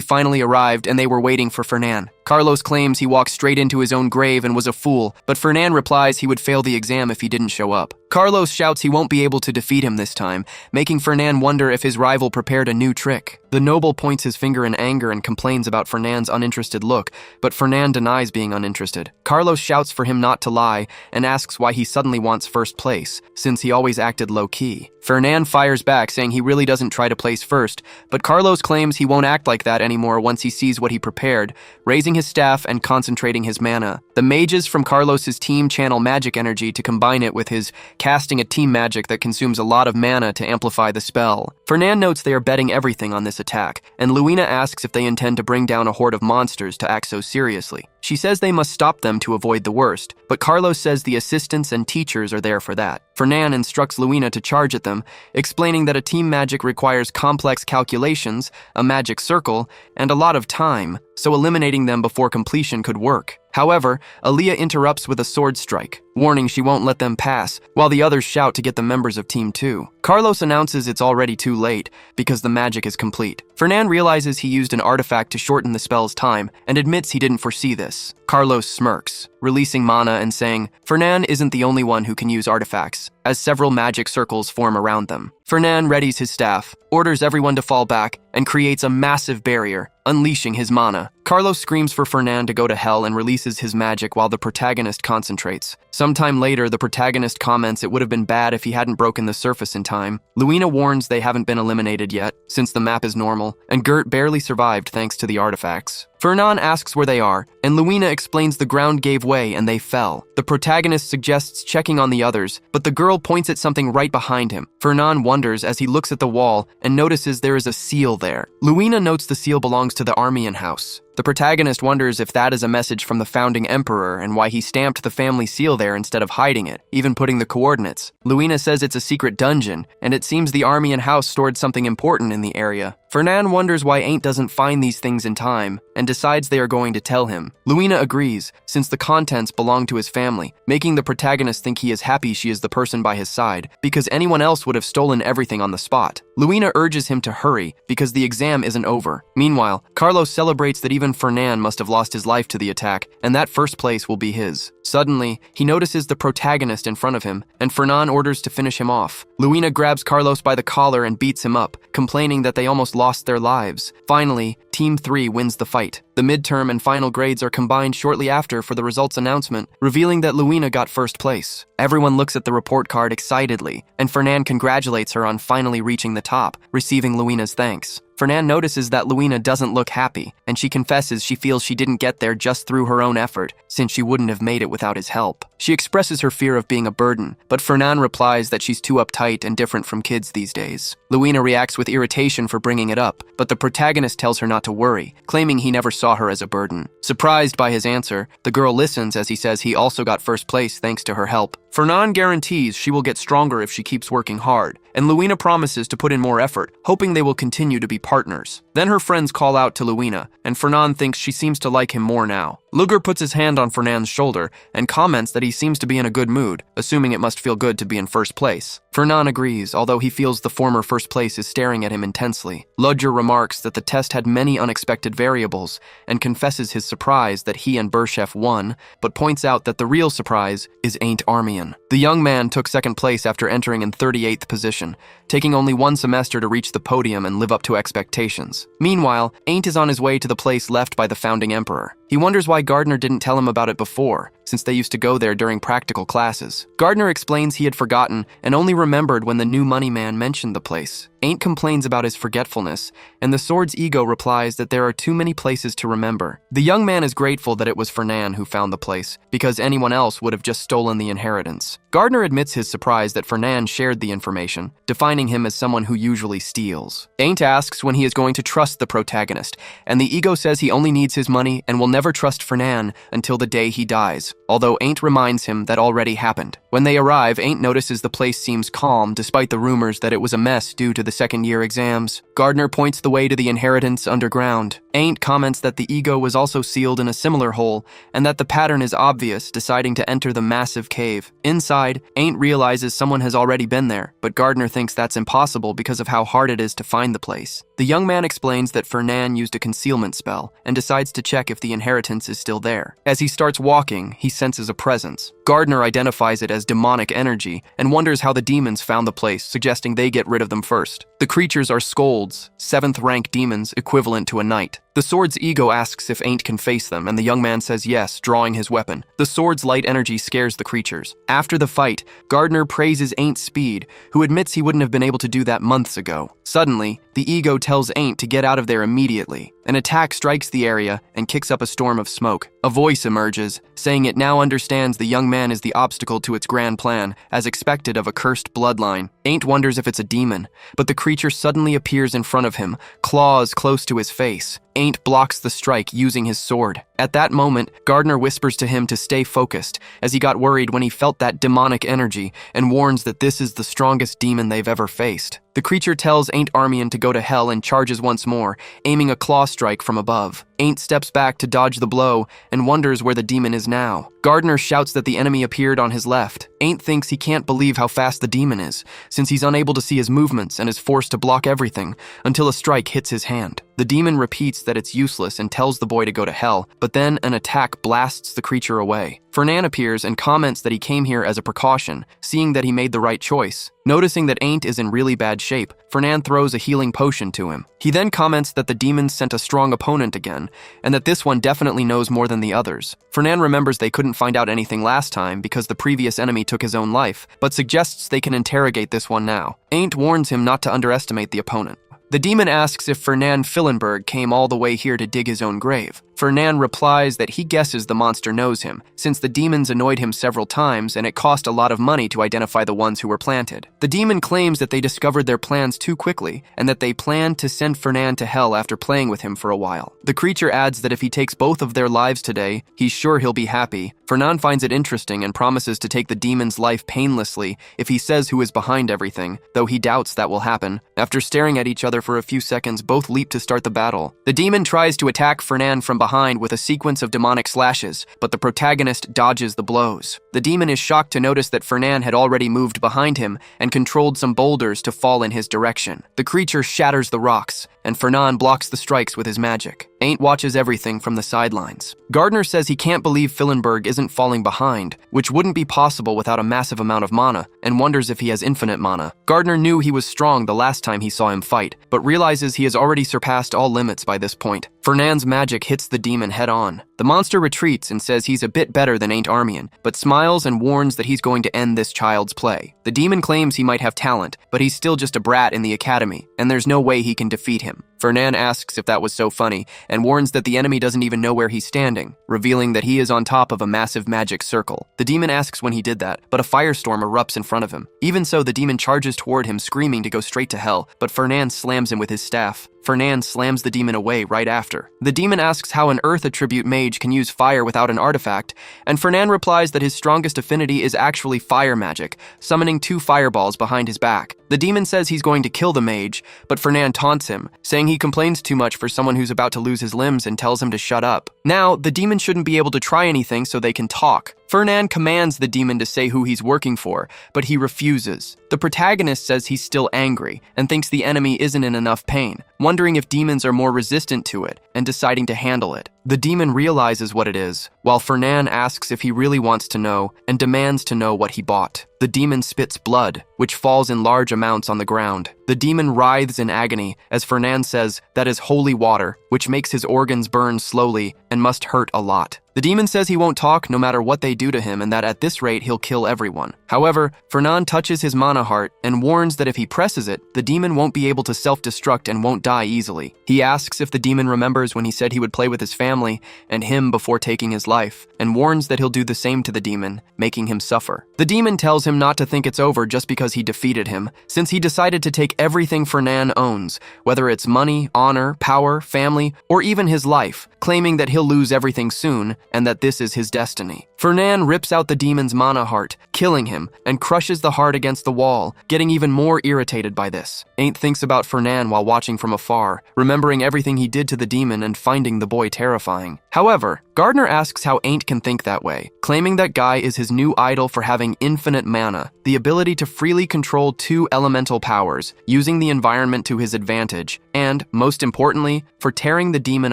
A: finally arrived and they were waiting for Fernan. Carlos claims he walked straight into his own grave and was a fool, but Fernan replies he would fail the exam if he didn't show up. Carlos shouts he won't be able to defeat him this time, making Fernan wonder if his rival prepared a new trick. The noble points his finger in anger and complains about Fernan's uninterested look, but Fernan denies being uninterested. Carlos shouts for him not to lie and asks why he suddenly wants first place, since he always acted low-key. Fernan fires back, saying he really doesn't try to place first, but Carlos claims he won't act like that anymore once he sees what he prepared, raising his staff and concentrating his mana. The mages from Carlos's team channel magic energy to combine it with his casting a team magic that consumes a lot of mana to amplify the spell. Fernan notes they are betting everything on this attack, and Luina asks if they intend to bring down a horde of monsters to act so seriously. She says they must stop them to avoid the worst, but Carlos says the assistants and teachers are there for that. Fernan instructs Luina to charge at them, explaining that a team magic requires complex calculations, a magic circle, and a lot of time, so eliminating them before completion could work. However, Aaliyah interrupts with a sword strike, warning she won't let them pass, while the others shout to get the members of Team 2. Carlos announces it's already too late, because the magic is complete. Fernan realizes he used an artifact to shorten the spell's time, and admits he didn't foresee this. Carlos smirks, releasing mana and saying, Fernan isn't the only one who can use artifacts, as several magic circles form around them. Fernan readies his staff, orders everyone to fall back, and creates a massive barrier, unleashing his mana. Carlos screams for Fernan to go to hell and releases his magic while the protagonist concentrates. Sometime later, the protagonist comments it would have been bad if he hadn't broken the surface in time. Luina warns they haven't been eliminated yet, since the map is normal, and Gert barely survived thanks to the artifacts. Fernan asks where they are, and Luina explains the ground gave way and they fell. The protagonist suggests checking on the others, but the girl points at something right behind him. Fernan wonders as he looks at the wall and notices there is a seal there. Luina notes the seal belongs to the Armian house. The protagonist wonders if that is a message from the founding emperor and why he stamped the family seal there instead of hiding it, even putting the coordinates. Luina says it's a secret dungeon, and it seems the Armian house stored something important in the area. Fernan wonders why Ain't doesn't find these things in time, and decides they are going to tell him. Luina agrees, since the contents belong to his family, making the protagonist think he is happy she is the person by his side, because anyone else would have stolen everything on the spot. Luina urges him to hurry, because the exam isn't over. Meanwhile, Carlos celebrates that even Fernan must have lost his life to the attack, and that first place will be his. Suddenly, he notices the protagonist in front of him, and Fernan orders to finish him off. Luina grabs Carlos by the collar and beats him up, complaining that they almost lost their lives. Finally, Team 3 wins the fight. The midterm and final grades are combined shortly after for the results announcement, revealing that Luina got first place. Everyone looks at the report card excitedly, and Fernan congratulates her on finally reaching the top, receiving Luina's thanks. Fernan notices that Luina doesn't look happy, and she confesses she feels she didn't get there just through her own effort, since she wouldn't have made it without his help. She expresses her fear of being a burden, but Fernan replies that she's too uptight and different from kids these days. Luina reacts with irritation for bringing it up, but the protagonist tells her not to worry, claiming he never saw her as a burden. Surprised by his answer, the girl listens as he says he also got first place thanks to her help. Fernan guarantees she will get stronger if she keeps working hard, and Luina promises to put in more effort, hoping they will continue to be partners. Then her friends call out to Luina, and Fernan thinks she seems to like him more now. Luger puts his hand on Fernan's shoulder and comments that he seems to be in a good mood, assuming it must feel good to be in first place. Fernan agrees, although he feels the former first place is staring at him intensely. Ludger remarks that the test had many unexpected variables and confesses his surprise that he and Berchef won, but points out that the real surprise is Ain't Armian. The young man took second place after entering in 38th position, taking only one semester to reach the podium and live up to expectations. Meanwhile, Ain't is on his way to the place left by the founding emperor. He wonders why Gardner didn't tell him about it before, since they used to go there during practical classes. Gardner explains he had forgotten and only remembered when the new money man mentioned the place. Ain't complains about his forgetfulness, and the sword's ego replies that there are too many places to remember. The young man is grateful that it was Fernan who found the place, because anyone else would have just stolen the inheritance. Gardner admits his surprise that Fernan shared the information, defining him as someone who usually steals. Ain't asks when he is going to trust the protagonist, and the ego says he only needs his money and will never trust Fernan until the day he dies, although Ain't reminds him that already happened. When they arrive, Ain't notices the place seems calm despite the rumors that it was a mess due to the second-year exams. Gardner points the way to the inheritance underground. Ain't comments that the ego was also sealed in a similar hole, and that the pattern is obvious, deciding to enter the massive cave. Inside, Ain't realizes someone has already been there, but Gardner thinks that's impossible because of how hard it is to find the place. The young man explains that Fernan used a concealment spell, and decides to check if the inheritance is still there. As he starts walking, he senses a presence. Gardner identifies it as demonic energy and wonders how the demons found the place, suggesting they get rid of them first. The creatures are scolds, 7th-rank demons equivalent to a knight. The sword's ego asks if Ain't can face them, and the young man says yes, drawing his weapon. The sword's light energy scares the creatures. After the fight, Gardner praises Aint's speed, who admits he wouldn't have been able to do that months ago. Suddenly, the ego tells Ain't to get out of there immediately. An attack strikes the area and kicks up a storm of smoke. A voice emerges, saying it now understands the young man is the obstacle to its grand plan, as expected of a cursed bloodline. Ain't wonders if it's a demon, but the creature suddenly appears in front of him, claws close to his face. Ain't blocks the strike using his sword. At that moment, Gardner whispers to him to stay focused, as he got worried when he felt that demonic energy, and warns that this is the strongest demon they've ever faced. The creature tells Ain't Armian to go to hell and charges once more, aiming a claw strike from above. Ain't steps back to dodge the blow and wonders where the demon is now. Gardner shouts that the enemy appeared on his left. Ain't thinks he can't believe how fast the demon is, since he's unable to see his movements and is forced to block everything until a strike hits his hand. The demon repeats that it's useless and tells the boy to go to hell, but then an attack blasts the creature away. Fernan appears and comments that he came here as a precaution, seeing that he made the right choice. Noticing that Ain't is in really bad shape, Fernan throws a healing potion to him. He then comments that the demons sent a strong opponent again, and that this one definitely knows more than the others. Fernan remembers they couldn't find out anything last time because the previous enemy took his own life, but suggests they can interrogate this one now. Ain't warns him not to underestimate the opponent. The demon asks if Fernan Fillenberg came all the way here to dig his own grave. Fernan replies that he guesses the monster knows him, since the demons annoyed him several times and it cost a lot of money to identify the ones who were planted. The demon claims that they discovered their plans too quickly, and that they planned to send Fernan to hell after playing with him for a while. The creature adds that if he takes both of their lives today, he's sure he'll be happy. Fernan finds it interesting and promises to take the demon's life painlessly if he says who is behind everything, though he doubts that will happen. After staring at each other for a few seconds, both leap to start the battle. The demon tries to attack Fernan from behind with a sequence of demonic slashes, but the protagonist dodges the blows. The demon is shocked to notice that Fernan had already moved behind him and controlled some boulders to fall in his direction. The creature shatters the rocks, and Fernan blocks the strikes with his magic. Ain't watches everything from the sidelines. Gardner says he can't believe Fillenberg isn't falling behind, which wouldn't be possible without a massive amount of mana, and wonders if he has infinite mana. Gardner knew he was strong the last time he saw him fight, but realizes he has already surpassed all limits by this point. Fernan's magic hits the demon head-on. The monster retreats and says he's a bit better than Ain't Armian, but smiles and warns that he's going to end this child's play. The demon claims he might have talent, but he's still just a brat in the academy, and there's no way he can defeat him. Fernan asks if that was so funny, and warns that the enemy doesn't even know where he's standing, revealing that he is on top of a massive magic circle. The demon asks when he did that, but a firestorm erupts in front of him. Even so, the demon charges toward him, screaming to go straight to hell, but Fernan slams him with his staff. Fernan slams the demon away right after. The demon asks how an earth attribute mage can use fire without an artifact, and Fernan replies that his strongest affinity is actually fire magic, summoning 2 fireballs behind his back. The demon says he's going to kill the mage, but Fernan taunts him, saying he complains too much for someone who's about to lose his limbs and tells him to shut up. Now, the demon shouldn't be able to try anything so they can talk. Fernan commands the demon to say who he's working for, but he refuses. The protagonist says he's still angry and thinks the enemy isn't in enough pain, wondering if demons are more resistant to it and deciding to handle it. The demon realizes what it is, while Fernan asks if he really wants to know and demands to know what he bought. The demon spits blood, which falls in large amounts on the ground. The demon writhes in agony as Fernan says that is holy water, which makes his organs burn slowly and must hurt a lot. The demon says he won't talk no matter what they do to him and that at this rate he'll kill everyone. However, Fernan touches his mana heart and warns that if he presses it, the demon won't be able to self-destruct and won't die easily. He asks if the demon remembers when he said he would play with his family and him before taking his life, and warns that he'll do the same to the demon, making him suffer. The demon tells him not to think it's over just because he defeated him, since he decided to take everything Fernan owns, whether it's money, honor, power, family, or even his life, claiming that he'll lose everything soon, and that this is his destiny. Fernan rips out the demon's mana heart, killing him, and crushes the heart against the wall, getting even more irritated by this. Ain't thinks about Fernan while watching from afar, remembering everything he did to the demon and finding the boy terrifying. However, Gardner asks how Ain't can think that way, claiming that Guy is his new idol for having infinite mana, the ability to freely control 2 elemental powers, using the environment to his advantage, and, most importantly, for tearing the demon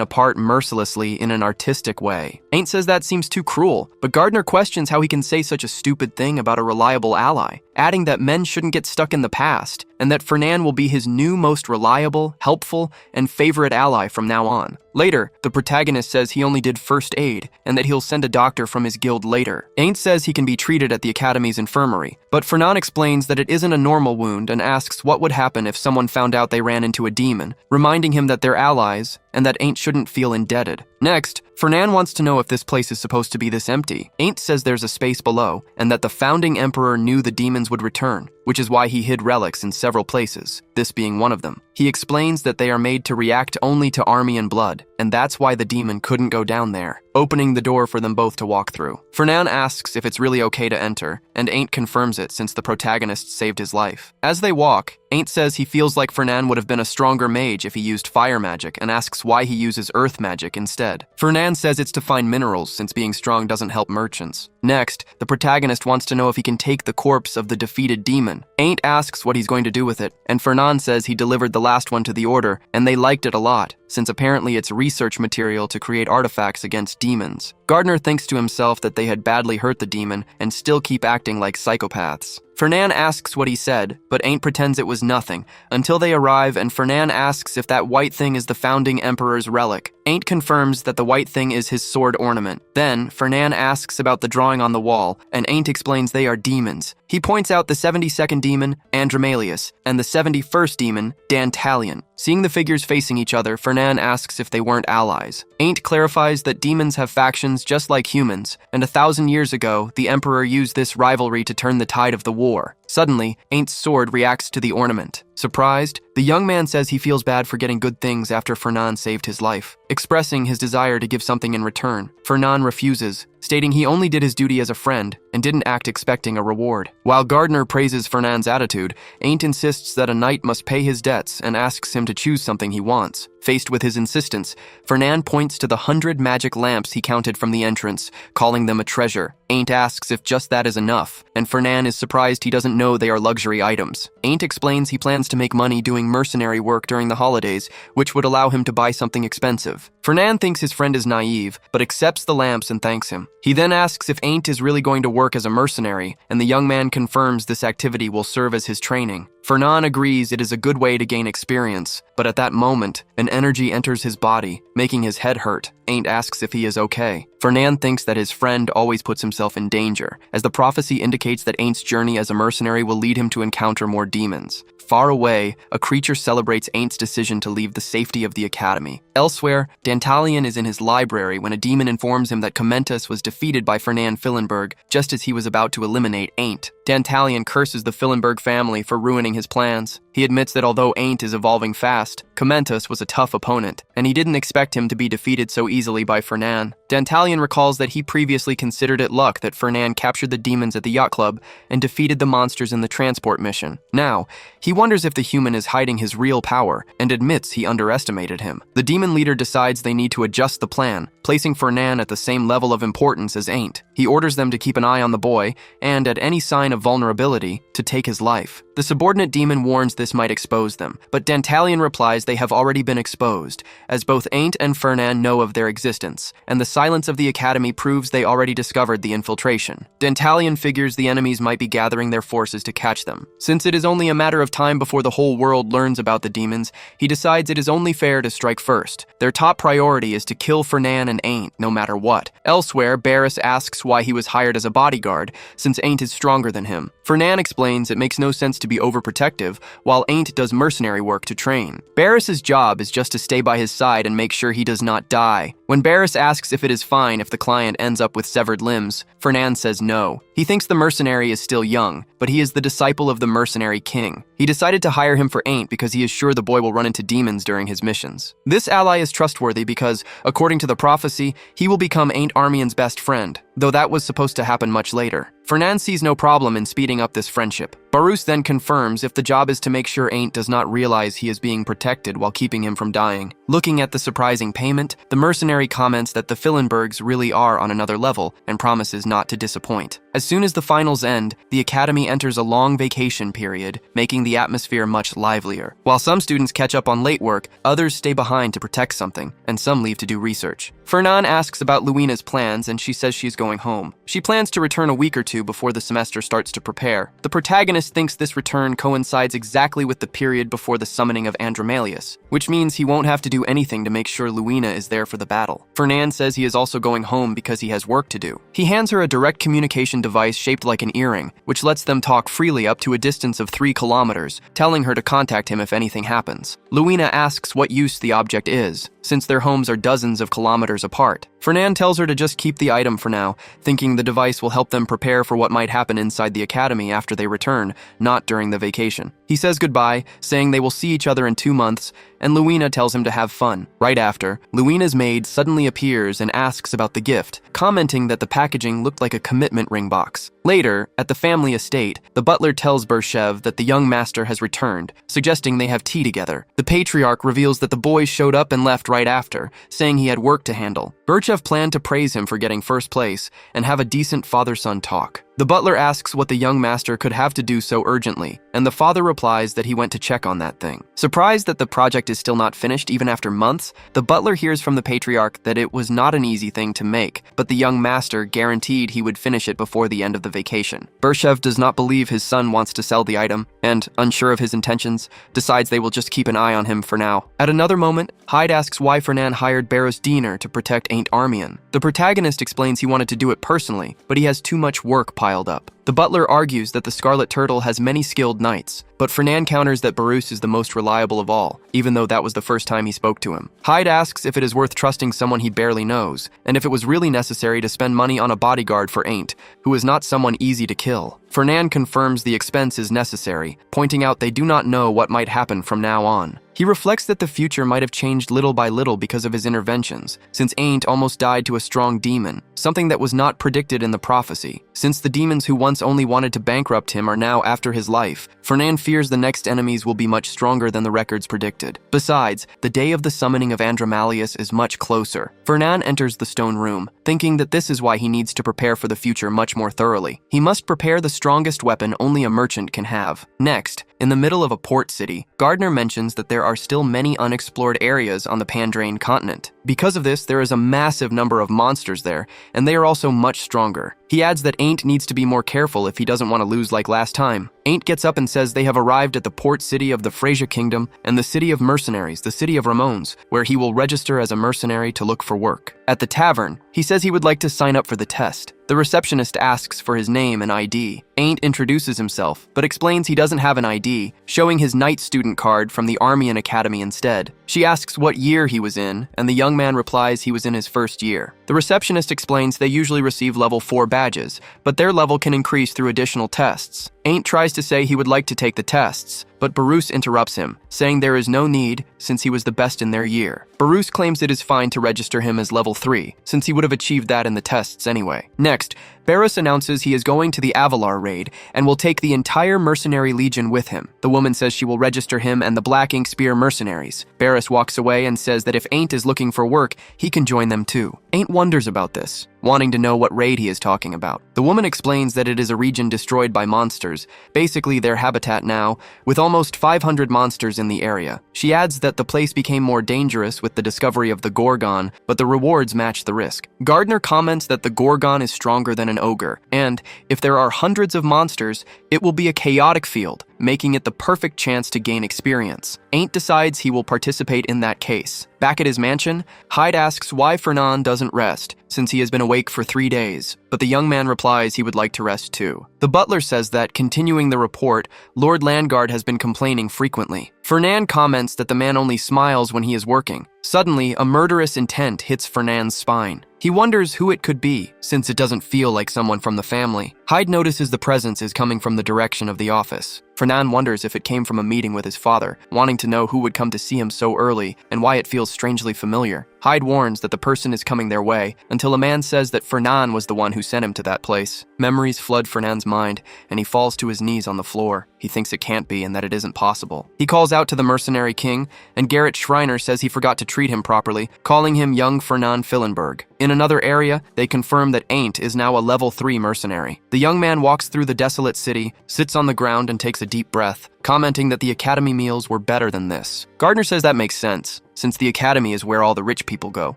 A: apart mercilessly in an artistic way. Ain't says that seems too cruel, but Gardner questions how he can say such a stupid thing about a reliable ally, adding that men shouldn't get stuck in the past, and that Fernan will be his new most reliable, helpful, and favorite ally from now on. Later, the protagonist says he only did first aid, and that he'll send a doctor from his guild later. Ain't says he can be treated at the Academy's infirmary, but Fernan explains that it isn't a normal wound and asks what would happen if someone found out they ran into a demon, reminding him that they're allies, and that Ain't shouldn't feel indebted. Next, Fernan wants to know if this place is supposed to be this empty. Ain't says there's a space below, and that the founding emperor knew the demons would return, which is why he hid relics in several places, this being one of them. He explains that they are made to react only to army and blood, and that's why the demon couldn't go down there, opening the door for them both to walk through. Fernan asks if it's really okay to enter, and Ain't confirms it since the protagonist saved his life. As they walk, Ain't says he feels like Fernan would have been a stronger mage if he used fire magic, and asks why he uses earth magic instead. Fernan says it's to find minerals, since being strong doesn't help merchants. Next, the protagonist wants to know if he can take the corpse of the defeated demon. Ain't asks what he's going to do with it, and Fernan says he delivered the last one to the Order, and they liked it a lot, since apparently it's research material to create artifacts against demons. Gardner thinks to himself that they had badly hurt the demon and still keep acting like psychopaths. Fernan asks what he said, but Ain't pretends it was nothing, until they arrive and Fernan asks if that white thing is the founding emperor's relic. Ain't confirms that the white thing is his sword ornament. Then, Fernan asks about the drawing on the wall, and Ain't explains they are demons. He points out the 72nd demon, Andromalius, and the 71st demon, Dantalion. Seeing the figures facing each other, Fernan asks if they weren't allies. Ain't clarifies that demons have factions just like humans, and 1,000 years ago, the Emperor used this rivalry to turn the tide of the war. Suddenly, Aint's sword reacts to the ornament. Surprised, the young man says he feels bad for getting good things after Fernan saved his life, expressing his desire to give something in return. Fernan refuses, stating he only did his duty as a friend and didn't act expecting a reward. While Gardner praises Fernan's attitude, Ain't insists that a knight must pay his debts and asks him to choose something he wants. Faced with his insistence, Fernan points to the 100 magic lamps he counted from the entrance, calling them a treasure. Ain't asks if just that is enough, and Fernan is surprised he doesn't know they are luxury items. Ain't explains he plans to make money doing mercenary work during the holidays, which would allow him to buy something expensive. Fernan thinks his friend is naive, but accepts the lamps and thanks him. He then asks if Ain't is really going to work as a mercenary, and the young man confirms this activity will serve as his training. Fernan agrees it is a good way to gain experience, but at that moment, an energy enters his body, making his head hurt. Ain't asks if he is okay. Fernan thinks that his friend always puts himself in danger, as the prophecy indicates that Aint's journey as a mercenary will lead him to encounter more demons. Far away, a creature celebrates Aint's decision to leave the safety of the academy. Elsewhere, Dantalion is in his library when a demon informs him that Commentus was defeated by Fernan Fillenberg just as he was about to eliminate Ain't. Dantalion curses the Fillenberg family for ruining his plans. He admits that although Ain't is evolving fast, Commentus was a tough opponent, and he didn't expect him to be defeated so easily by Fernan. Dantalion recalls that he previously considered it luck that Fernan captured the demons at the yacht club and defeated the monsters in the transport mission. Now, he wonders if the human is hiding his real power, and admits he underestimated him. The demon leader decides they need to adjust the plan, placing Fernan at the same level of importance as Ain't. He orders them to keep an eye on the boy, and at any sign of vulnerability, to take his life. The subordinate demon warns this might expose them, but Dantalion replies they have already been exposed, as both Ain't and Fernan know of their existence, and the silence of the academy proves they already discovered the infiltration. Dantalion figures the enemies might be gathering their forces to catch them. Since it is only a matter of time before the whole world learns about the demons, he decides it is only fair to strike first. Their top priority is to kill Fernan and Ain't, no matter what. Elsewhere, Barris asks why he was hired as a bodyguard, since Ain't is stronger than him. Fernan explains it makes no sense to be overprotective, while Ain't does mercenary work to train. Barris's job is just to stay by his side and make sure he does not die. When Barris asks if it is fine if the client ends up with severed limbs, Fernan says no. He thinks the mercenary is still young, but he is the disciple of the mercenary king. He decided to hire him for Ain't because he is sure the boy will run into demons during his missions. This ally is trustworthy because, according to the prophecy, he will become Ain't Armian's best friend, though that was supposed to happen much later. Fernan sees no problem in speeding up this friendship. Barus then confirms if the job is to make sure Ain't does not realize he is being protected while keeping him from dying. Looking at the surprising payment, the mercenary mercenary comments that the Fillenbergs really are on another level and promises not to disappoint. As soon as the finals end, the academy enters a long vacation period, making the atmosphere much livelier. While some students catch up on late work, others stay behind to protect something, and some leave to do research. Fernan asks about Luina's plans, and she says she's going home. She plans to return a week or two before the semester starts to prepare. The protagonist thinks this return coincides exactly with the period before the summoning of Andromalius, which means he won't have to do anything to make sure Luina is there for the battle. Fernan says he is also going home because he has work to do. He hands her a direct communication device shaped like an earring, which lets them talk freely up to a distance of 3 kilometers, telling her to contact him if anything happens. Luina asks what use the object is, since their homes are dozens of kilometers apart. Fernan tells her to just keep the item for now, thinking the device will help them prepare for what might happen inside the academy after they return, not during the vacation. He says goodbye, saying they will see each other in 2 months, and Luina tells him to have fun. Right after, Luina's maid suddenly appears and asks about the gift, commenting that the packaging looked like a commitment ring box. Later, at the family estate, the butler tells Bershev that the young master has returned, suggesting they have tea together. The patriarch reveals that the boys showed up and left right after, saying he had work to handle. Bershev planned to praise him for getting first place and have a decent father-son talk. The butler asks what the young master could have to do so urgently, and the father replies that he went to check on that thing. Surprised that the project is still not finished even after months, the butler hears from the patriarch that it was not an easy thing to make, but the young master guaranteed he would finish it before the end of the vacation. Bershev does not believe his son wants to sell the item, and, unsure of his intentions, decides they will just keep an eye on him for now. At another moment, Hyde asks why Fernan hired Barros Diener to protect Ain't Armian. The protagonist explains he wanted to do it personally, but he has too much work piled up. The butler argues that the Scarlet Turtle has many skilled knights, but Fernan counters that Barus is the most reliable of all, even though that was the first time he spoke to him. Hyde asks if it is worth trusting someone he barely knows, and if it was really necessary to spend money on a bodyguard for Ain't, who is not someone easy to kill. Fernan confirms the expense is necessary, pointing out they do not know what might happen from now on. He reflects that the future might have changed little by little because of his interventions, since Ain't almost died to a strong demon, something that was not predicted in the prophecy. Since the demons who once only wanted to bankrupt him are now after his life, Fernan fears the next enemies will be much stronger than the records predicted. Besides, the day of the summoning of Andromalius is much closer. Fernan enters the stone room, thinking that this is why he needs to prepare for the future much more thoroughly. He must prepare the strongest weapon only a merchant can have. Next, in the middle of a port city, Gardner mentions that there are still many unexplored areas on the Pandrain continent. Because of this, there is a massive number of monsters there, and they are also much stronger. He adds that Ain't needs to be more careful if he doesn't want to lose like last time. Ain't gets up and says they have arrived at the port city of the Freysia Kingdom and the city of mercenaries, the city of Ramones, where he will register as a mercenary to look for work. At the tavern, he says he would like to sign up for the test. The receptionist asks for his name and ID. Ain't introduces himself, but explains he doesn't have an ID, showing his night student card from the Armian Academy instead. She asks what year he was in, and the young man replies he was in his first year. The receptionist explains they usually receive level 4 badges, but their level can increase through additional tests. Ain't tries to say he would like to take the tests, but Barus interrupts him, saying there is no need since he was the best in their year. Barus claims it is fine to register him as level 3, since he would have achieved that in the tests anyway. Next, Barus announces he is going to the Avalar raid and will take the entire mercenary legion with him. The woman says she will register him and the Black Ink Spear mercenaries. Barus walks away and says that if Ain't is looking for work, he can join them too. Ain't wonders about this, wanting to know what raid he is talking about. The woman explains that it is a region destroyed by monsters, basically their habitat now, with almost 500 monsters in the area. She adds that the place became more dangerous with the discovery of the Gorgon, but the rewards match the risk. Gardner comments that the Gorgon is stronger than an ogre, and if there are hundreds of monsters, it will be a chaotic field, making it the perfect chance to gain experience. Ain't decides he will participate in that case. Back at his mansion, Hyde asks why Fernan doesn't rest, since he has been awake for 3 days, but the young man replies he would like to rest too. The butler says that, continuing the report, Lord Landguard has been complaining frequently. Fernan comments that the man only smiles when he is working. Suddenly, a murderous intent hits Fernan's spine. He wonders who it could be, since it doesn't feel like someone from the family. Hyde notices the presence is coming from the direction of the office. Fernan wonders if it came from a meeting with his father, wanting to know who would come to see him so early and why it feels strangely familiar. Hyde warns that the person is coming their way, until a man says that Fernan was the one who sent him to that place. Memories flood Fernan's mind, and he falls to his knees on the floor. He thinks it can't be and that it isn't possible. He calls out to the mercenary king, and Garrett Schreiner says he forgot to treat him properly, calling him young Fernand Fillenberg. In another area, they confirm that Ain't is now a level 3 mercenary. The young man walks through the desolate city, sits on the ground and takes a deep breath, commenting that the academy meals were better than this. Gardner says that makes sense, since the academy is where all the rich people go.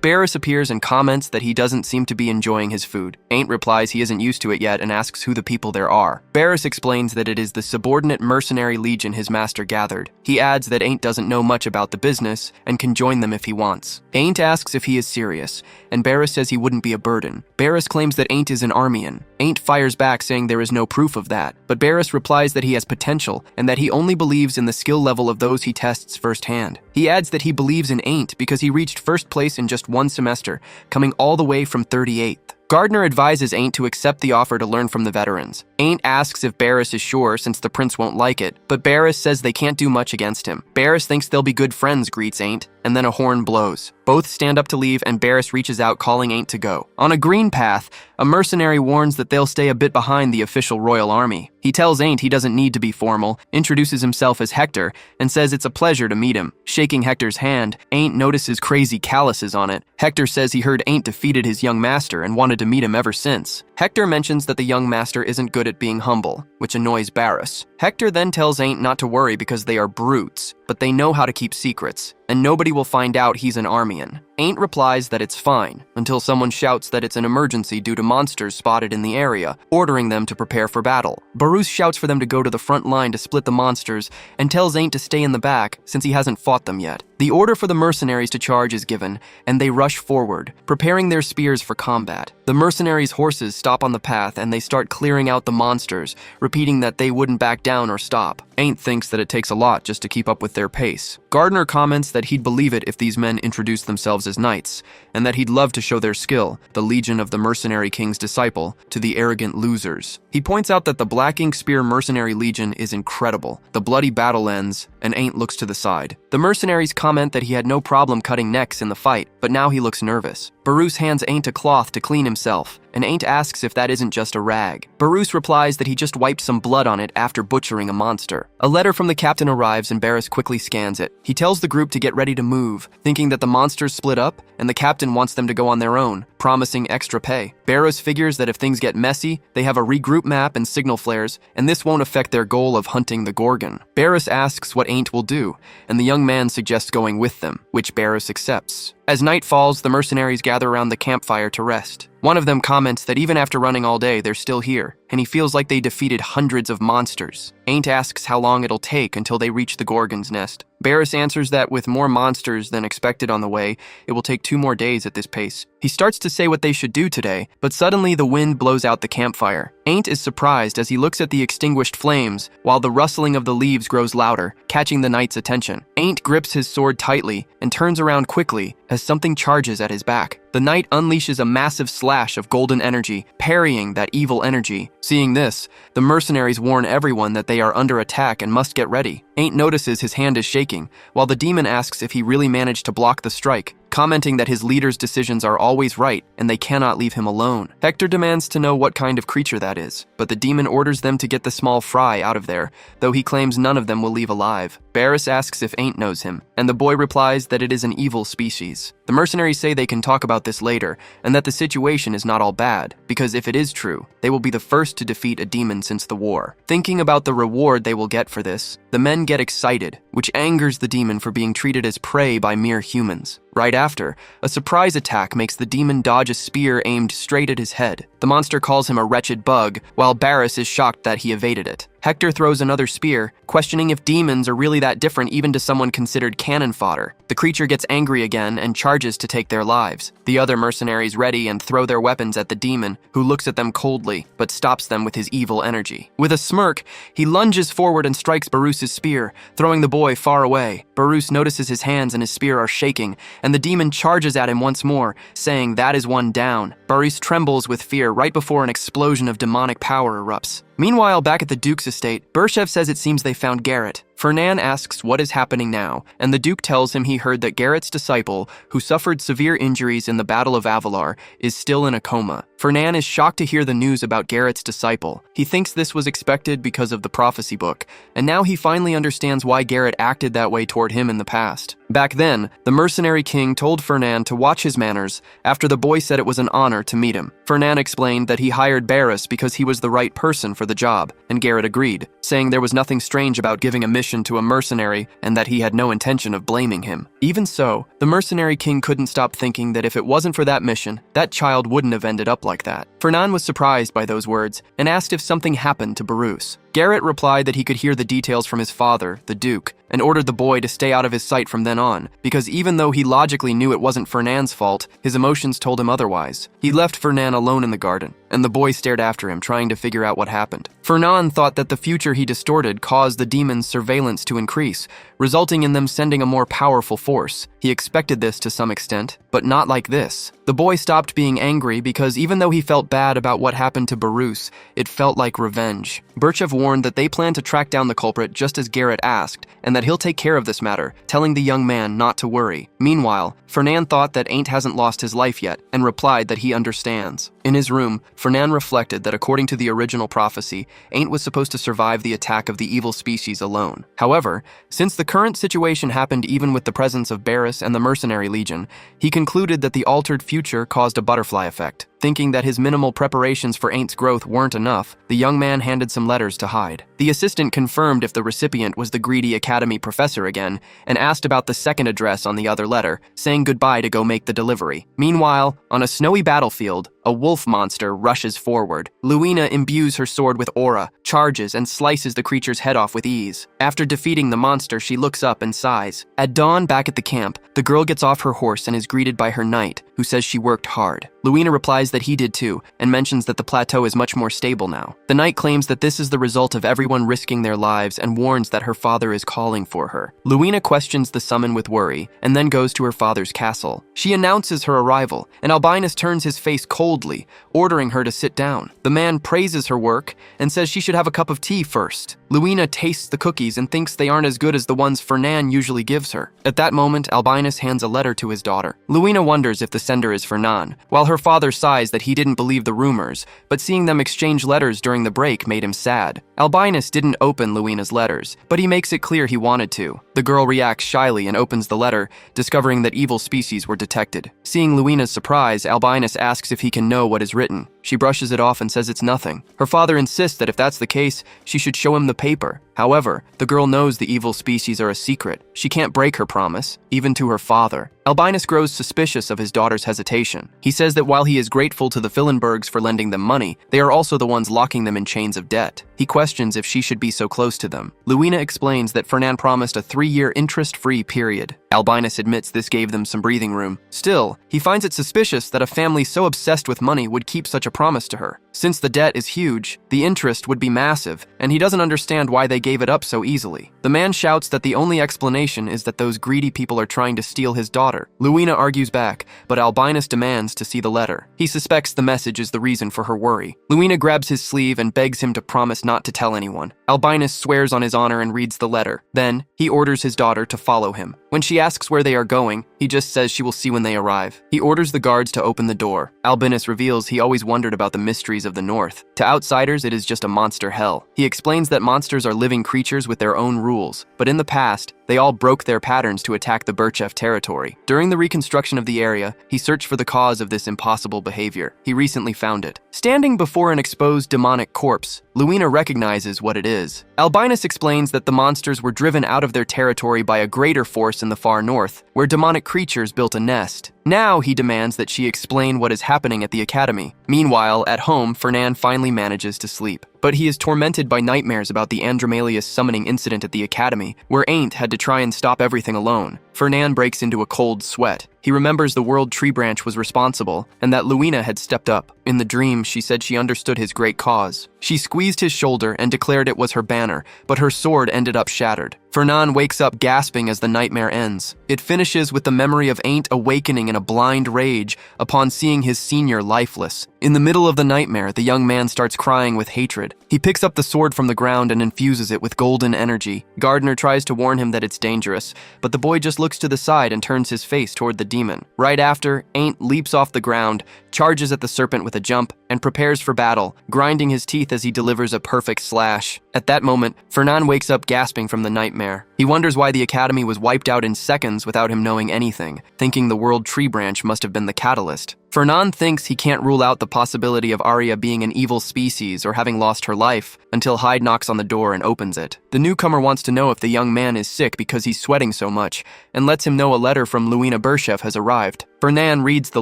A: Barris appears and comments that he doesn't seem to be enjoying his food. Ain't replies he isn't used to it yet and asks who the people there are. Barris explains that it is the subordinate mercenary legion his master gathered. He adds that Ain't doesn't know much about the business and can join them if he wants. Ain't asks if he is serious, and Barris says he wouldn't be a burden. Barris claims that Ain't is an Armian. Ain't fires back saying there is no proof of that, but Barris replies that he has potential and that he only believes in the skill level of those he tests firsthand. He adds that he believes in Ain't because he reached first place in just one semester, coming all the way from 38th. Gardner advises Ain't to accept the offer to learn from the veterans. Ain't asks if Barris is sure since the prince won't like it, but Barris says they can't do much against him. Barris thinks they'll be good friends, greets Ain't, and then a horn blows. Both stand up to leave and Barris reaches out calling Ain't to go. On a green path, a mercenary warns that they'll stay a bit behind the official royal army. He tells Ain't he doesn't need to be formal, introduces himself as Hector, and says it's a pleasure to meet him. Shaking Hector's hand, Ain't notices crazy calluses on it. Hector says he heard Ain't defeated his young master and wanted to meet him ever since. Hector mentions that the young master isn't good at being humble, which annoys Barris. Hector then tells Ain't not to worry because they are brutes, but they know how to keep secrets, and nobody will find out he's an Armian. Ain't replies that it's fine, until someone shouts that it's an emergency due to monsters spotted in the area, ordering them to prepare for battle. Barus shouts for them to go to the front line to split the monsters, and tells Ain't to stay in the back, since he hasn't fought them yet. The order for the mercenaries to charge is given, and they rush forward, preparing their spears for combat. The mercenaries' horses stop on the path, and they start clearing out the monsters, repeating that they wouldn't back down or stop. Ain't thinks that it takes a lot just to keep up with their pace. Gardner comments that he'd believe it if these men introduced themselves as knights, and that he'd love to show their skill, the legion of the mercenary king's disciple, to the arrogant losers. He points out that the Black Ink Spear mercenary legion is incredible. The bloody battle ends, and Ain't looks to the side. The mercenaries comment that he had no problem cutting necks in the fight, but now he looks nervous. Barus hands Ain't a cloth to clean himself, and Ain't asks if that isn't just a rag. Barus replies that he just wiped some blood on it after butchering a monster. A letter from the captain arrives and Barris quickly scans it. He tells the group to get ready to move, thinking that the monsters split up and the captain wants them to go on their own, promising extra pay. Barris figures that if things get messy, they have a regroup map and signal flares, and this won't affect their goal of hunting the Gorgon. Barris asks what Ain't will do, and the young man suggests going with them, which Barris accepts. As night falls, the mercenaries gather around the campfire to rest. One of them comments that even after running all day, they're still here, and he feels like they defeated hundreds of monsters. Ain't asks how long it'll take until they reach the Gorgon's nest. Barris answers that with more monsters than expected on the way, it will take 2 more days at this pace. He starts to say what they should do today, but suddenly the wind blows out the campfire. Ain't is surprised as he looks at the extinguished flames, while the rustling of the leaves grows louder, catching the knight's attention. Ain't grips his sword tightly and turns around quickly as something charges at his back. The knight unleashes a massive slash of golden energy, parrying that evil energy. Seeing this, the mercenaries warn everyone that they are under attack and must get ready. Ain't notices his hand is shaking, while the demon asks if he really managed to block the strike, commenting that his leader's decisions are always right and they cannot leave him alone. Hector demands to know what kind of creature that is, but the demon orders them to get the small fry out of there, though he claims none of them will leave alive. Barris asks if Ain't knows him, and the boy replies that it is an evil species. The mercenaries say they can talk about this later, and that the situation is not all bad, because if it is true, they will be the first to defeat a demon since the war. Thinking about the reward they will get for this, the men get excited, which angers the demon for being treated as prey by mere humans. Right after, a surprise attack makes the demon dodge a spear aimed straight at his head. The monster calls him a wretched bug, while Barris is shocked that he evaded it. Hector throws another spear, questioning if demons are really that different even to someone considered cannon fodder. The creature gets angry again and charges to take their lives. The other mercenaries ready and throw their weapons at the demon, who looks at them coldly, but stops them with his evil energy. With a smirk, he lunges forward and strikes Barus's spear, throwing the boy far away. Barus notices his hands and his spear are shaking, and the demon charges at him once more, saying that is one down. Barus trembles with fear right before an explosion of demonic power erupts. Meanwhile, back at the Duke's estate, Bershev says it seems they found Garrett. Fernand asks what is happening now, and the Duke tells him he heard that Garrett's disciple, who suffered severe injuries in the Battle of Avalar, is still in a coma. Fernan is shocked to hear the news about Garrett's disciple. He thinks this was expected because of the prophecy book, and now he finally understands why Garrett acted that way toward him in the past. Back then, the mercenary king told Fernan to watch his manners after the boy said it was an honor to meet him. Fernan explained that he hired Barris because he was the right person for the job, and Garrett agreed, saying there was nothing strange about giving a mission to a mercenary and that he had no intention of blaming him. Even so, the mercenary king couldn't stop thinking that if it wasn't for that mission, that child wouldn't have ended up like that. Fernan was surprised by those words and asked if something happened to Barus. Garrett replied that he could hear the details from his father, the Duke, and ordered the boy to stay out of his sight from then on, because even though he logically knew it wasn't Fernan's fault, his emotions told him otherwise. He left Fernan alone in the garden, and the boy stared after him, trying to figure out what happened. Fernan thought that the future he distorted caused the demons' surveillance to increase, resulting in them sending a more powerful force. He expected this to some extent, but not like this. The boy stopped being angry because even though he felt bad about what happened to Barus, it felt like revenge. Birchev warned that they plan to track down the culprit just as Garrett asked, and that he'll take care of this matter, telling the young man not to worry. Meanwhile, Fernan thought that Ain't hasn't lost his life yet, and replied that he understands. In his room, Fernan reflected that according to the original prophecy, Ain't was supposed to survive the attack of the evil species alone. However, since the current situation happened even with the presence of Barris and the Mercenary Legion, he concluded that the altered future caused a butterfly effect. Thinking that his minimal preparations for Ain't's growth weren't enough, the young man handed some letters to hide. The assistant confirmed if the recipient was the greedy academy professor again, and asked about the second address on the other letter, saying goodbye to go make the delivery. Meanwhile, on a snowy battlefield, a wolf monster rushes forward. Luina imbues her sword with aura, charges, and slices the creature's head off with ease. After defeating the monster, she looks up and sighs. At dawn, back at the camp, the girl gets off her horse and is greeted by her knight, who says she worked hard. Luina replies that he did too, and mentions that the plateau is much more stable now. The knight claims that this is the result of everyone risking their lives and warns that her father is calling for her. Luina questions the summon with worry, and then goes to her father's castle. She announces her arrival, and Albinus turns his face coldly, ordering her to sit down. The man praises her work and says she should have a cup of tea first. Luina tastes the cookies and thinks they aren't as good as the ones Fernan usually gives her. At that moment, Albinus hands a letter to his daughter. Luina wonders if the sender is Fernan, while her father sighs that he didn't believe the rumors, but seeing them exchange letters during the break made him sad. Albinus didn't open Luina's letters, but he makes it clear he wanted to. The girl reacts shyly and opens the letter, discovering that evil species were detected. Seeing Luina's surprise, Albinus asks if he can know what is written. She brushes it off and says it's nothing. Her father insists that if that's the case, she should show him the paper. However, the girl knows the evil species are a secret. She can't break her promise, even to her father. Albinus grows suspicious of his daughter's hesitation. He says that while he is grateful to the Fillenbergs for lending them money, they are also the ones locking them in chains of debt. He questions if she should be so close to them. Luina explains that Fernan promised a 3-year interest-free period. Albinus admits this gave them some breathing room. Still, he finds it suspicious that a family so obsessed with money would keep such a promise to her. Since the debt is huge, the interest would be massive, and he doesn't understand why they gave it up so easily. The man shouts that the only explanation is that those greedy people are trying to steal his daughter. Luina argues back, but Albinus demands to see the letter. He suspects the message is the reason for her worry. Luina grabs his sleeve and begs him to promise not to tell anyone. Albinus swears on his honor and reads the letter. Then, he orders his daughter to follow him. When she asks where they are going, he just says she will see when they arrive. He orders the guards to open the door. Albinus reveals he always wondered about the mysteries of the North. To outsiders, it is just a monster hell. He explains that monsters are living creatures with their own rules, but in the past, they all broke their patterns to attack the Birchev territory. During the reconstruction of the area, he searched for the cause of this impossible behavior. He recently found it. Standing before an exposed demonic corpse, Luina recognizes what it is. Albinus explains that the monsters were driven out of their territory by a greater force in the far north, where demonic creatures built a nest. Now he demands that she explain what is happening at the academy. Meanwhile, at home, Fernan finally manages to sleep. But he is tormented by nightmares about the Andromalius summoning incident at the academy, where Ain't had to try and stop everything alone. Fernan breaks into a cold sweat. He remembers the World Tree Branch was responsible, and that Luina had stepped up. In the dream, she said she understood his great cause. She squeezed his shoulder and declared it was her banner, but her sword ended up shattered. Fernan wakes up gasping as the nightmare ends. It finishes with the memory of Ain't awakening in a blind rage upon seeing his senior lifeless. In the middle of the nightmare, the young man starts crying with hatred. He picks up the sword from the ground and infuses it with golden energy. Gardner tries to warn him that it's dangerous, but the boy just looks to the side and turns his face toward the demon. Right after, Ain't leaps off the ground, charges at the serpent with a jump, and prepares for battle, grinding his teeth as he delivers a perfect slash. At that moment, Fernan wakes up gasping from the nightmare. He wonders why the academy was wiped out in seconds without him knowing anything, thinking the World Tree Branch must have been the catalyst. Fernan thinks he can't rule out the possibility of Arya being an evil species or having lost her life until Hyde knocks on the door and opens it. The newcomer wants to know if the young man is sick because he's sweating so much and lets him know a letter from Luina Berchev has arrived. Fernan reads the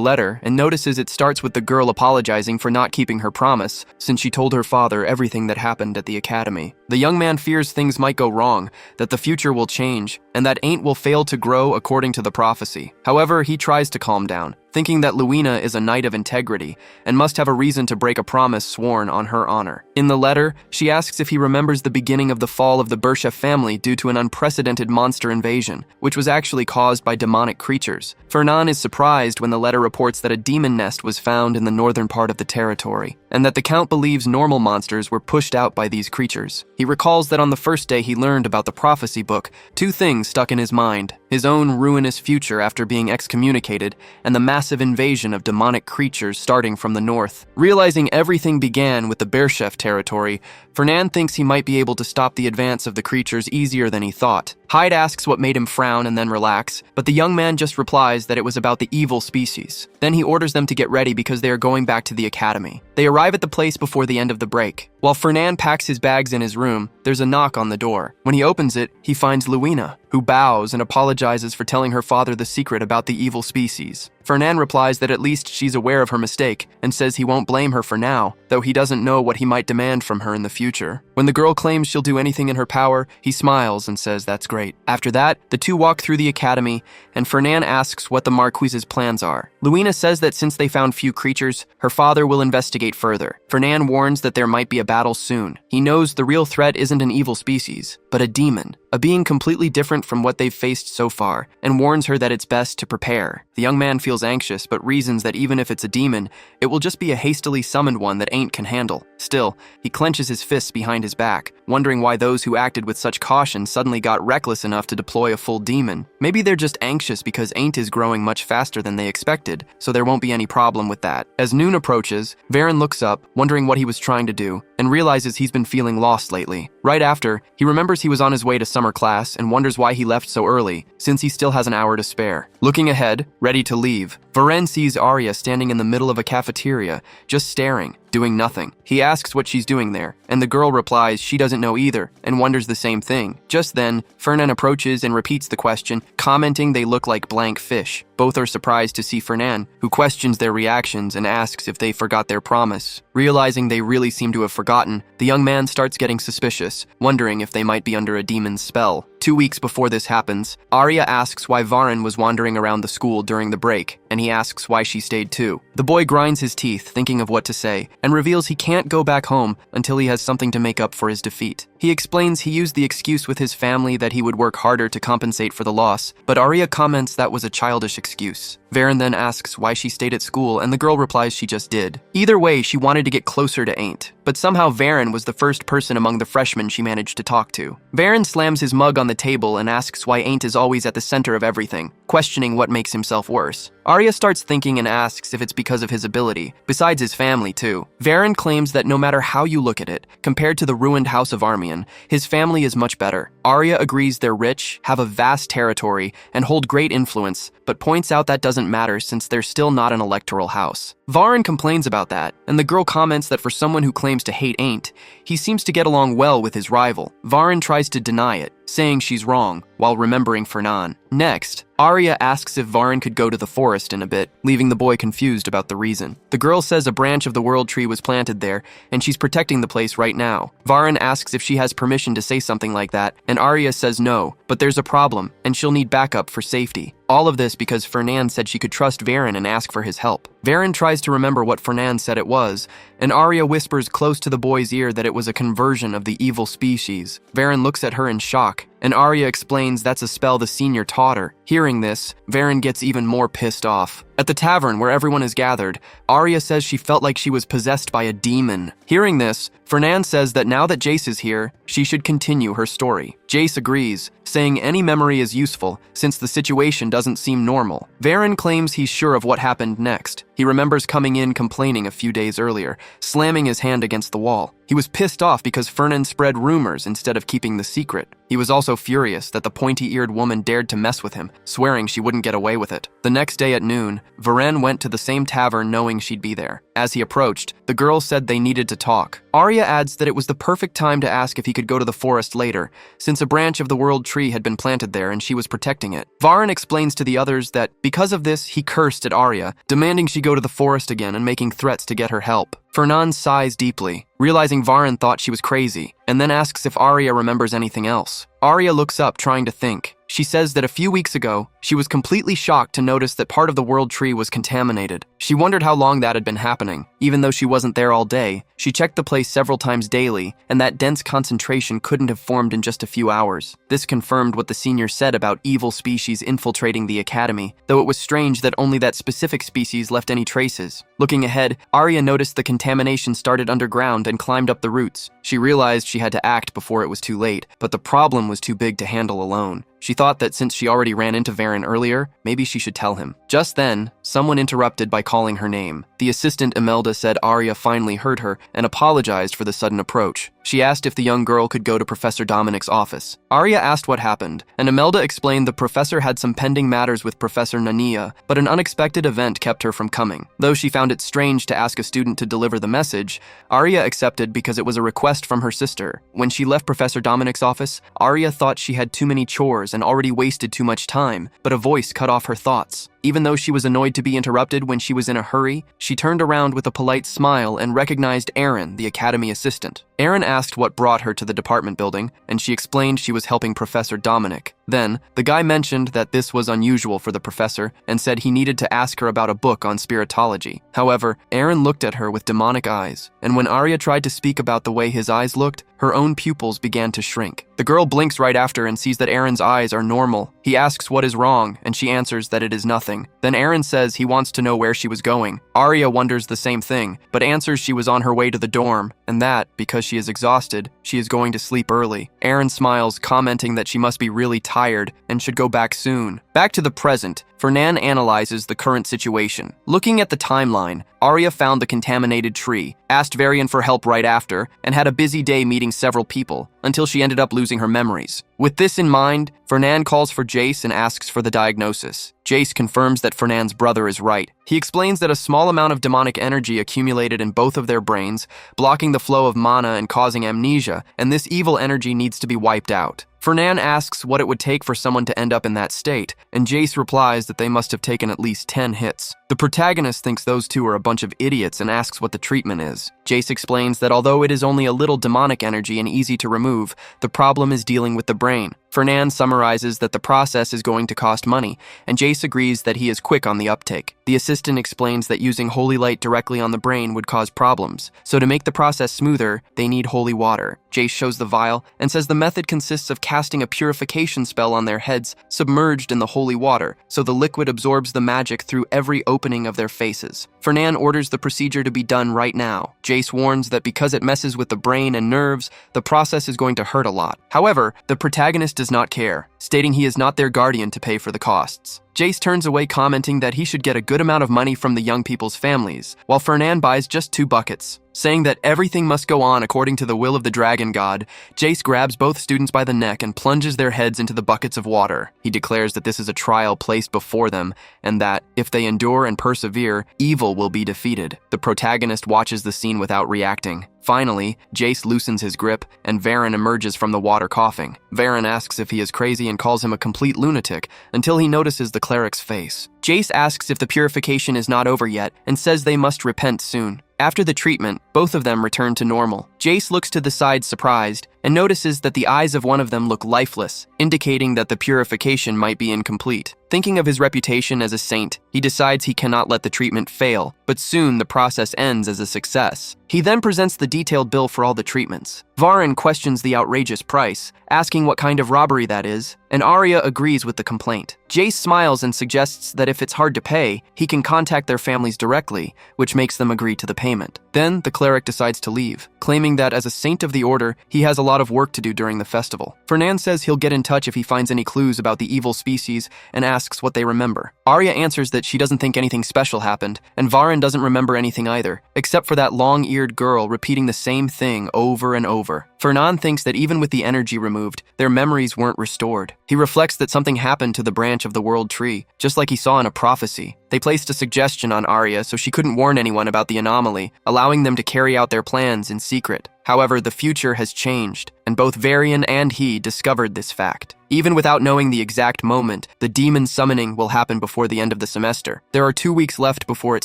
A: letter and notices it starts with the girl apologizing for not keeping her promise since she told her father everything that happened at the academy. The young man fears things might go wrong, that the future will change, and that Ain't will fail to grow according to the prophecy. However, he tries to calm down, thinking that Luina is a knight of integrity and must have a reason to break a promise sworn on her honor. In the letter, she asks if he remembers the beginning of the fall of the Berchev family due to an unprecedented monster invasion, which was actually caused by demonic creatures. Fernan is surprised when the letter reports that a demon nest was found in the northern part of the territory, and that the Count believes normal monsters were pushed out by these creatures. He recalls that on the first day he learned about the prophecy book, two things stuck in his mind: his own ruinous future after being excommunicated, and the massive invasion of demonic creatures starting from the north. Realizing everything began with the Berchev territory, Fernan thinks he might be able to stop the advance of the creatures easier than he thought. Hyde asks what made him frown and then relax, but the young man just replies that it was about the evil species. Then he orders them to get ready because they are going back to the academy. They arrive at the place before the end of the break. While Fernan packs his bags in his room, there's a knock on the door. When he opens it, he finds Luina, who bows and apologizes for telling her father the secret about the evil species. Fernan replies that at least she's aware of her mistake and says he won't blame her for now, though he doesn't know what he might demand from her in the future. When the girl claims she'll do anything in her power, he smiles and says that's great. After that, the two walk through the academy, and Fernan asks what the Marquise's plans are. Luina says that since they found few creatures, her father will investigate further. Fernan warns that there might be a battle soon. He knows the real threat isn't an evil species, but a demon, a being completely different from what they've faced so far, and warns her that it's best to prepare. The young man feels anxious, but reasons that even if it's a demon, it will just be a hastily summoned one that Ain't can handle. Still, he clenches his fists behind his back, wondering why those who acted with such caution suddenly got reckless enough to deploy a full demon. Maybe they're just anxious because Ain't is growing much faster than they expected, so there won't be any problem with that. As noon approaches, Varen looks up, wondering what he was trying to do, and realizes he's been feeling lost lately. Right after, he remembers he was on his way to summer class and wonders why he left so early, since he still has an hour to spare. Looking ahead, ready to leave, Varen sees Arya standing in the middle of a cafeteria, just staring, doing nothing. He asks what she's doing there, and the girl replies she doesn't know either, and wonders the same thing. Just then, Fernan approaches and repeats the question, commenting they look like blank fish. Both are surprised to see Fernan, who questions their reactions and asks if they forgot their promise. Realizing they really seem to have forgotten, the young man starts getting suspicious, wondering if they might be under a demon's spell. 2 weeks before this happens, Arya asks why Varen was wandering around the school during the break, and he asks why she stayed too. The boy grinds his teeth, thinking of what to say, and reveals he can't go back home until he has something to make up for his defeat. He explains he used the excuse with his family that he would work harder to compensate for the loss, but Arya comments that was a childish excuse. Varen then asks why she stayed at school, and the girl replies she just did. Either way, she wanted to get closer to Ain't, but somehow Varen was the first person among the freshmen she managed to talk to. Varen slams his mug on the table and asks why Ain't is always at the center of everything, questioning what makes himself worse. Arya starts thinking and asks if it's because of his ability, besides his family too. Varen claims that no matter how you look at it, compared to the ruined House of Armian, his family is much better. Arya agrees they're rich, have a vast territory, and hold great influence, but points out that doesn't matter since they're still not an electoral house. Varen complains about that, and the girl comments that for someone who claims to hate Ain't, he seems to get along well with his rival. Varen tries to deny it, saying she's wrong, while remembering Fernan. Next, Arya asks if Varen could go to the forest in a bit, leaving the boy confused about the reason. The girl says a branch of the World Tree was planted there, and she's protecting the place right now. Varen asks if she has permission to say something like that, and Arya says no, but there's a problem, and she'll need backup for safety. All of this because Fernan said she could trust Varen and ask for his help. Varen tries to remember what Fernan said it was, and Arya whispers close to the boy's ear that it was a conversion of the evil species. Varen looks at her in shock, and Arya explains that's a spell the senior taught her. Hearing this, Varen gets even more pissed off. At the tavern where everyone is gathered, Arya says she felt like she was possessed by a demon. Hearing this, Fernan says that now that Jace is here, she should continue her story. Jace agrees, saying any memory is useful since the situation doesn't seem normal. Varen claims he's sure of what happened next. He remembers coming in complaining a few days earlier, slamming his hand against the wall. He was pissed off because Fernan spread rumors instead of keeping the secret. He was also furious that the pointy-eared woman dared to mess with him, swearing she wouldn't get away with it. The next day at noon, Varen went to the same tavern knowing she'd be there. As he approached, the girl said they needed to talk. Arya adds that it was the perfect time to ask if he could go to the forest later, since a branch of the world tree had been planted there and she was protecting it. Varen explains to the others that because of this, he cursed at Arya, demanding she go to the forest again and making threats to get her help. Fernan sighs deeply, realizing Varen thought she was crazy, and then asks if Arya remembers anything else. Arya looks up, trying to think. She says that a few weeks ago, she was completely shocked to notice that part of the world tree was contaminated. She wondered how long that had been happening. Even though she wasn't there all day, she checked the place several times daily, and that dense concentration couldn't have formed in just a few hours. This confirmed what the senior said about evil species infiltrating the academy, though it was strange that only that specific species left any traces. Looking ahead, Arya noticed the contamination started underground and climbed up the roots. She realized she had to act before it was too late, but the problem was too big to handle alone. She thought that since she already ran into Varen earlier, maybe she should tell him. Just then, someone interrupted by calling her name. The assistant Imelda said Arya finally heard her and apologized for the sudden approach. She asked if the young girl could go to Professor Dominic's office. Arya asked what happened, and Imelda explained the professor had some pending matters with Professor Nania, but an unexpected event kept her from coming. Though she found it strange to ask a student to deliver the message, Arya accepted because it was a request from her sister. When she left Professor Dominic's office, Arya thought she had too many chores and already wasted too much time, but a voice cut off her thoughts. Even though she was annoyed to be interrupted when she was in a hurry, she turned around with a polite smile and recognized Aaron, the academy assistant. Aaron asked what brought her to the department building, and she explained she was helping Professor Dominic. Then, the guy mentioned that this was unusual for the professor and said he needed to ask her about a book on spiritology. However, Aaron looked at her with demonic eyes, and when Arya tried to speak about the way his eyes looked, her own pupils began to shrink. The girl blinks right after and sees that Aaron's eyes are normal. He asks what is wrong, and she answers that it is nothing. Then Aaron says he wants to know where she was going. Arya wonders the same thing, but answers she was on her way to the dorm, and that, because she is exhausted, she is going to sleep early. Aaron smiles, commenting that she must be really tired and should go back soon. Back to the present, Fernan analyzes the current situation. Looking at the timeline, Arya found the contaminated tree, asked Varian for help right after, and had a busy day meeting several people, until she ended up losing her memories. With this in mind, Fernan calls for Jace and asks for the diagnosis. Jace confirms that Fernan's brother is right. He explains that a small amount of demonic energy accumulated in both of their brains, blocking the flow of mana and causing amnesia, and this evil energy needs to be wiped out. Fernan asks what it would take for someone to end up in that state, and Jace replies that they must have taken at least 10 hits. The protagonist thinks those two are a bunch of idiots and asks what the treatment is. Jace explains that although it is only a little demonic energy and easy to remove, the problem is dealing with the brain. Fernan summarizes that the process is going to cost money, and Jace agrees that he is quick on the uptake. The assistant explains that using holy light directly on the brain would cause problems, so to make the process smoother, they need holy water. Jace shows the vial and says the method consists of casting a purification spell on their heads submerged in the holy water, so the liquid absorbs the magic through every opening of their faces. Fernan orders the procedure to be done right now. Jace warns that because it messes with the brain and nerves, the process is going to hurt a lot. However, the protagonist does not care, stating he is not their guardian to pay for the costs. Jace turns away, commenting that he should get a good amount of money from the young people's families, while Fernan buys just 2 buckets. Saying that everything must go on according to the will of the dragon god, Jace grabs both students by the neck and plunges their heads into the buckets of water. He declares that this is a trial placed before them, and that, if they endure and persevere, evil will be defeated. The protagonist watches the scene without reacting. Finally, Jace loosens his grip, and Varen emerges from the water coughing. Varen asks if he is crazy and calls him a complete lunatic, until he notices the cleric's face. Jace asks if the purification is not over yet, and says they must repent soon. After the treatment, both of them return to normal. Jace looks to the side surprised, and notices that the eyes of one of them look lifeless, indicating that the purification might be incomplete. Thinking of his reputation as a saint, he decides he cannot let the treatment fail, but soon the process ends as a success. He then presents the detailed bill for all the treatments. Varun questions the outrageous price, asking what kind of robbery that is, and Arya agrees with the complaint. Jace smiles and suggests that if it's hard to pay, he can contact their families directly, which makes them agree to the payment. Then, the cleric decides to leave, claiming that as a saint of the order, he has a lot of work to do during the festival. Fernan says he'll get in touch if he finds any clues about the evil species and asks what they remember. Arya answers that she doesn't think anything special happened, and Varun doesn't remember anything either, except for that long-eared girl repeating the same thing over and over. Fernan thinks that even with the energy removed, their memories weren't restored. He reflects that something happened to the branch of the world tree, just like he saw in a prophecy. They placed a suggestion on Arya so she couldn't warn anyone about the anomaly, allowing them to carry out their plans in secret. However, the future has changed, and both Varian and he discovered this fact. Even without knowing the exact moment, the demon summoning will happen before the end of the semester. There are 2 weeks left before it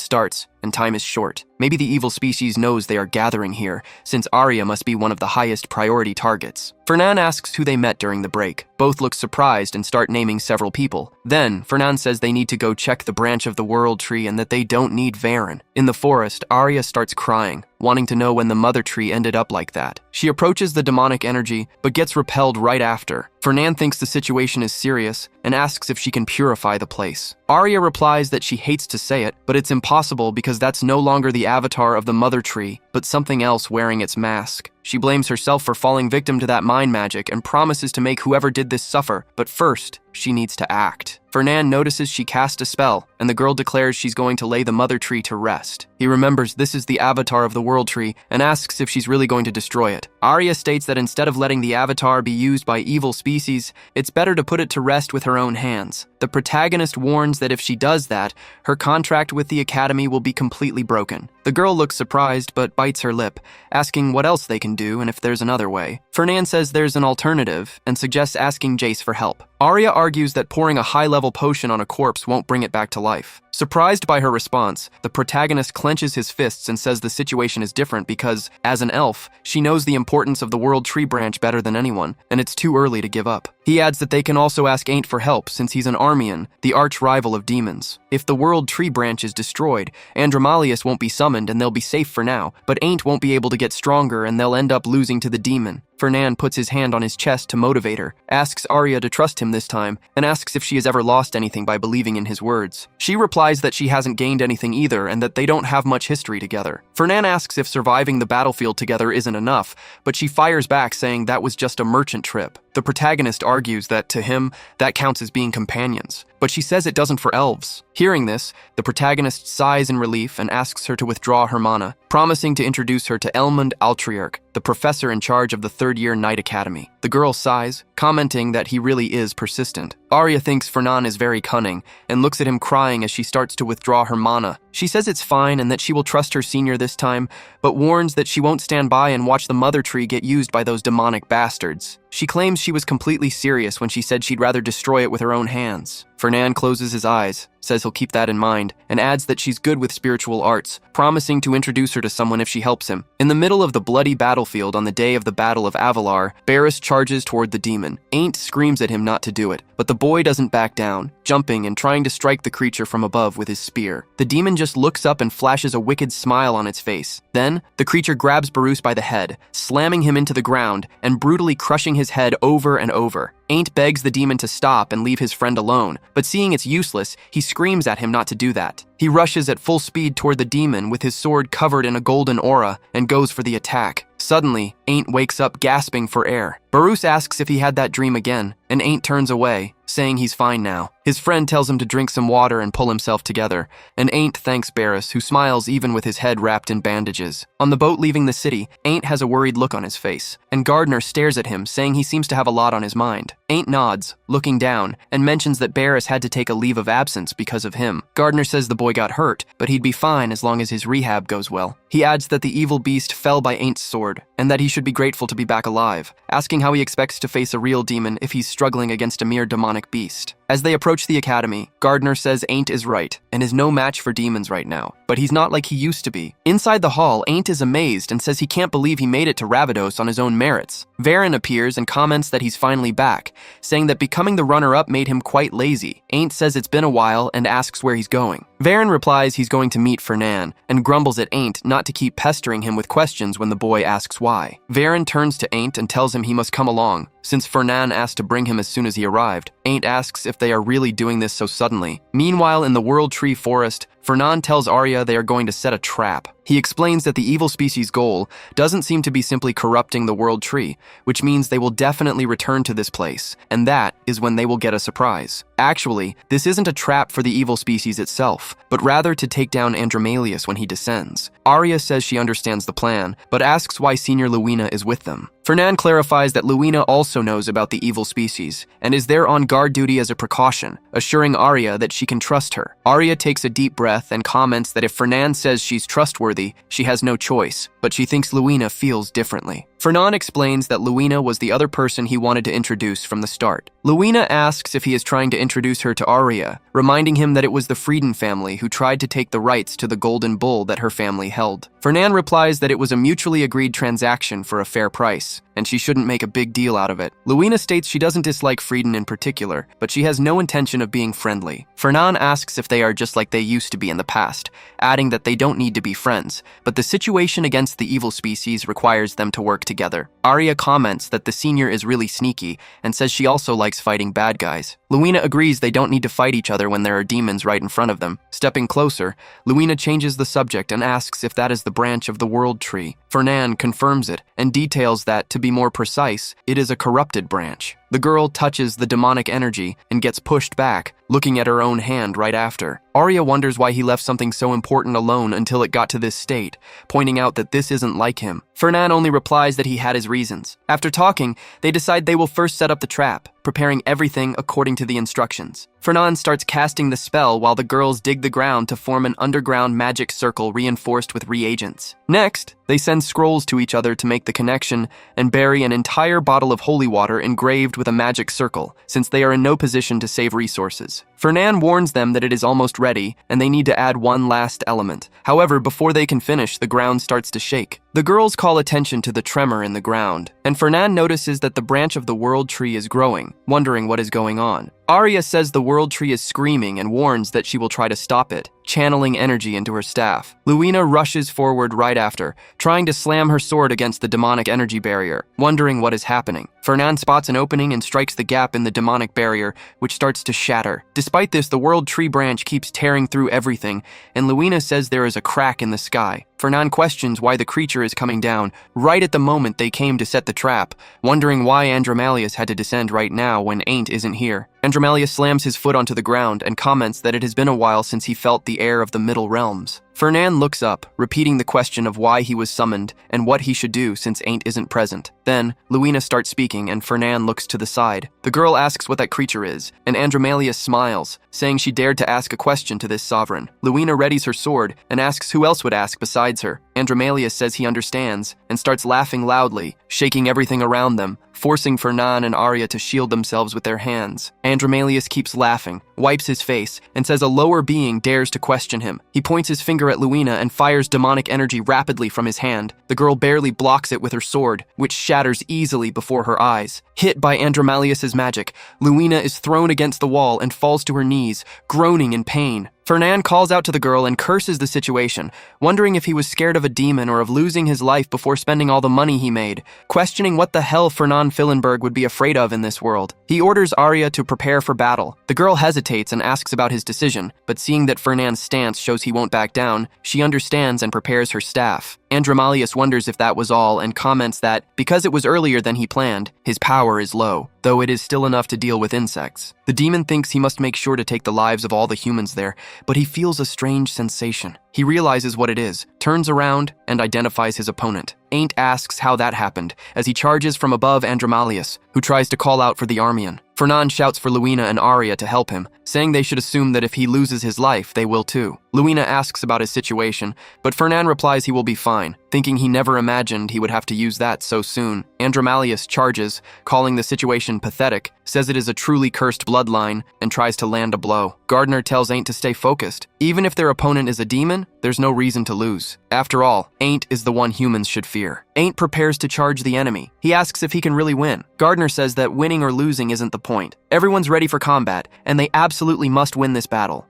A: starts, and time is short. Maybe the evil species knows they are gathering here, since Arya must be one of the highest priority targets. Fernan asks who they met during the break. Both look surprised and start naming several people. Then, Fernan says they need to go check the branch of the world tree and that they don't need Varen. In the forest, Arya starts crying, wanting to know when the mother tree ended up like that. She approaches the demonic energy, but gets repelled right after. Fernan thinks the situation is serious and asks if she can purify the place. Arya replies that she hates to say it, but it's impossible because that's no longer the avatar of the mother tree, but something else wearing its mask. She blames herself for falling victim to that mind magic and promises to make whoever did this suffer, but first, she needs to act. Fernan notices she cast a spell, and the girl declares she's going to lay the mother tree to rest. He remembers this is the avatar of the world tree and asks if she's really going to destroy it. Arya states that instead of letting the avatar be used by evil species, it's better to put it to rest with her own hands. The protagonist warns that if she does that, her contract with the academy will be completely broken. The girl looks surprised but bites her lip, asking what else they can do and if there's another way. Fernan says there's an alternative and suggests asking Jace for help. Arya argues that pouring a high-level potion on a corpse won't bring it back to life. Surprised by her response, the protagonist clenches his fists and says the situation is different because, as an elf, she knows the importance of the world tree branch better than anyone, and it's too early to give up. He adds that they can also ask Ain't for help since he's an Armian, the arch-rival of demons. If the world tree branch is destroyed, Andromalius won't be summoned and they'll be safe for now, but Ain't won't be able to get stronger and they'll end up losing to the demon. Fernan puts his hand on his chest to motivate her, asks Arya to trust him this time, and asks if she has ever lost anything by believing in his words. She replies that she hasn't gained anything either and that they don't have much history together. Fernan asks if surviving the battlefield together isn't enough, but she fires back saying that was just a merchant trip. The protagonist argues that, to him, that counts as being companions, but she says it doesn't for elves. Hearing this, the protagonist sighs in relief and asks her to withdraw her mana, promising to introduce her to Elmund Altriarch, the professor in charge of the third-year Knight Academy. The girl sighs, commenting that he really is persistent. Arya thinks Fernan is very cunning and looks at him crying as she starts to withdraw her mana. She says it's fine and that she will trust her senior this time, but warns that she won't stand by and watch the mother tree get used by those demonic bastards. She claims she was completely serious when she said she'd rather destroy it with her own hands. Fernan closes his eyes, says he'll keep that in mind, and adds that she's good with spiritual arts, promising to introduce her to someone if she helps him. In the middle of the bloody battlefield on the day of the Battle of Avalar, Barris charges toward the demon. Ain't screams at him not to do it, but the boy doesn't back down, jumping and trying to strike the creature from above with his spear. The demon just looks up and flashes a wicked smile on its face. Then, the creature grabs Barus by the head, slamming him into the ground and brutally crushing his head over and over. Ain't begs the demon to stop and leave his friend alone, but seeing it's useless, he screams at him not to do that. He rushes at full speed toward the demon with his sword covered in a golden aura and goes for the attack. Suddenly, Ain't wakes up gasping for air. Barus asks if he had that dream again, and Ain't turns away, saying he's fine now. His friend tells him to drink some water and pull himself together, and Ain't thanks Barris, who smiles even with his head wrapped in bandages. On the boat leaving the city, Ain't has a worried look on his face, and Gardner stares at him, saying he seems to have a lot on his mind. Ain't nods, looking down, and mentions that Barris had to take a leave of absence because of him. Gardner says the boy got hurt, but he'd be fine as long as his rehab goes well. He adds that the evil beast fell by Aint's sword, and that he should be grateful to be back alive, asking how he expects to face a real demon if he's struggling against a mere demonic beast. As they approach the academy, Gardner says Ain't is right and is no match for demons right now, but he's not like he used to be. Inside the hall, Ain't is amazed and says he can't believe he made it to Ravados on his own merits. Varen appears and comments that he's finally back, saying that becoming the runner-up made him quite lazy. Ain't says it's been a while and asks where he's going. Varen replies he's going to meet Fernan and grumbles at Ain't not to keep pestering him with questions when the boy asks why. Varen turns to Ain't and tells him he must come along, since Fernan asked to bring him as soon as he arrived. Ain't asks if they are really doing this so suddenly. Meanwhile, in the World Tree Forest, Fernan tells Arya they are going to set a trap. He explains that the evil species' goal doesn't seem to be simply corrupting the World Tree, which means they will definitely return to this place, and that is when they will get a surprise. Actually, this isn't a trap for the evil species itself, but rather to take down Andromalius when he descends. Arya says she understands the plan, but asks why Senior Luina is with them. Fernan clarifies that Luina also knows about the evil species and is there on guard duty as a precaution, assuring Arya that she can trust her. Arya takes a deep breath and comments that if Fernan says she's trustworthy, she has no choice, but she thinks Luina feels differently. Fernan explains that Luina was the other person he wanted to introduce from the start. Luina asks if he is trying to introduce her to Arya, reminding him that it was the Frieden family who tried to take the rights to the golden bull that her family held. Fernan replies that it was a mutually agreed transaction for a fair price, and she shouldn't make a big deal out of it. Luina states she doesn't dislike Frieden in particular, but she has no intention of being friendly. Fernan asks if they are just like they used to be in the past, adding that they don't need to be friends, but the situation against the evil species requires them to work together. Arya comments that the senior is really sneaky and says she also likes fighting bad guys. Luina agrees they don't need to fight each other when there are demons right in front of them. Stepping closer, Luina changes the subject and asks if that is the branch of the World Tree. Fernan confirms it and details that, to be more precise, it is a corrupted branch. The girl touches the demonic energy and gets pushed back, looking at her own hand right after. Arya wonders why he left something so important alone until it got to this state, pointing out that this isn't like him. Fernan only replies that he had his reasons. After talking, they decide they will first set up the trap, preparing everything according to the instructions. Fernan starts casting the spell while the girls dig the ground to form an underground magic circle reinforced with reagents. Next, they send scrolls to each other to make the connection and bury an entire bottle of holy water engraved with a magic circle, since they are in no position to save resources. Fernan warns them that it is almost ready and they need to add one last element. However, before they can finish, the ground starts to shake. The girls call attention to the tremor in the ground, and Fernan notices that the branch of the World Tree is growing, wondering what is going on. Arya says the World Tree is screaming and warns that she will try to stop it, channeling energy into her staff. Luina rushes forward right after, trying to slam her sword against the demonic energy barrier, wondering what is happening. Fernan spots an opening and strikes the gap in the demonic barrier, which starts to shatter. Despite this, the World Tree branch keeps tearing through everything, and Luina says there is a crack in the sky. Fernan questions why the creature is coming down right at the moment they came to set the trap, wondering why Andromalius had to descend right now when Ain't isn't here. Andromalius slams his foot onto the ground and comments that it has been a while since he felt the air of the Middle Realms. Fernan looks up, repeating the question of why he was summoned and what he should do since Ain't isn't present. Then, Luina starts speaking and Fernan looks to the side. The girl asks what that creature is, and Andromalius smiles, saying she dared to ask a question to this sovereign. Luina readies her sword and asks who else would ask besides her. Andromalius says he understands and starts laughing loudly, shaking everything around them, forcing Fernan and Arya to shield themselves with their hands. Andromalius keeps laughing, wipes his face, and says a lower being dares to question him. He points his finger at Luina and fires demonic energy rapidly from his hand. The girl barely blocks it with her sword, which shatters easily before her eyes. Hit by Andromalius's magic, Luina is thrown against the wall and falls to her knees, groaning in pain. Fernan calls out to the girl and curses the situation, wondering if he was scared of a demon or of losing his life before spending all the money he made, questioning what the hell Fernan Fillenberg would be afraid of in this world. He orders Arya to prepare for battle. The girl hesitates and asks about his decision, but seeing that Fernan's stance shows he won't back down, she understands and prepares her staff. Andromalius wonders if that was all and comments that, because it was earlier than he planned, his power is low, though it is still enough to deal with insects. The demon thinks he must make sure to take the lives of all the humans there, but he feels a strange sensation. He realizes what it is, turns around, and identifies his opponent. Ain't asks how that happened, as he charges from above Andromalius, who tries to call out for the Armian. Fernan shouts for Luina and Arya to help him, saying they should assume that if he loses his life, they will too. Luina asks about his situation, but Fernan replies he will be fine, thinking he never imagined he would have to use that so soon. Andromalius charges, calling the situation pathetic, says it is a truly cursed bloodline, and tries to land a blow. Gardner tells Ain't to stay focused. Even if their opponent is a demon, there's no reason to lose. After all, Ain't is the one humans should fear. Ain't prepares to charge the enemy. He asks if he can really win. Gardner says that winning or losing isn't the point. Everyone's ready for combat, and they absolutely must win this battle.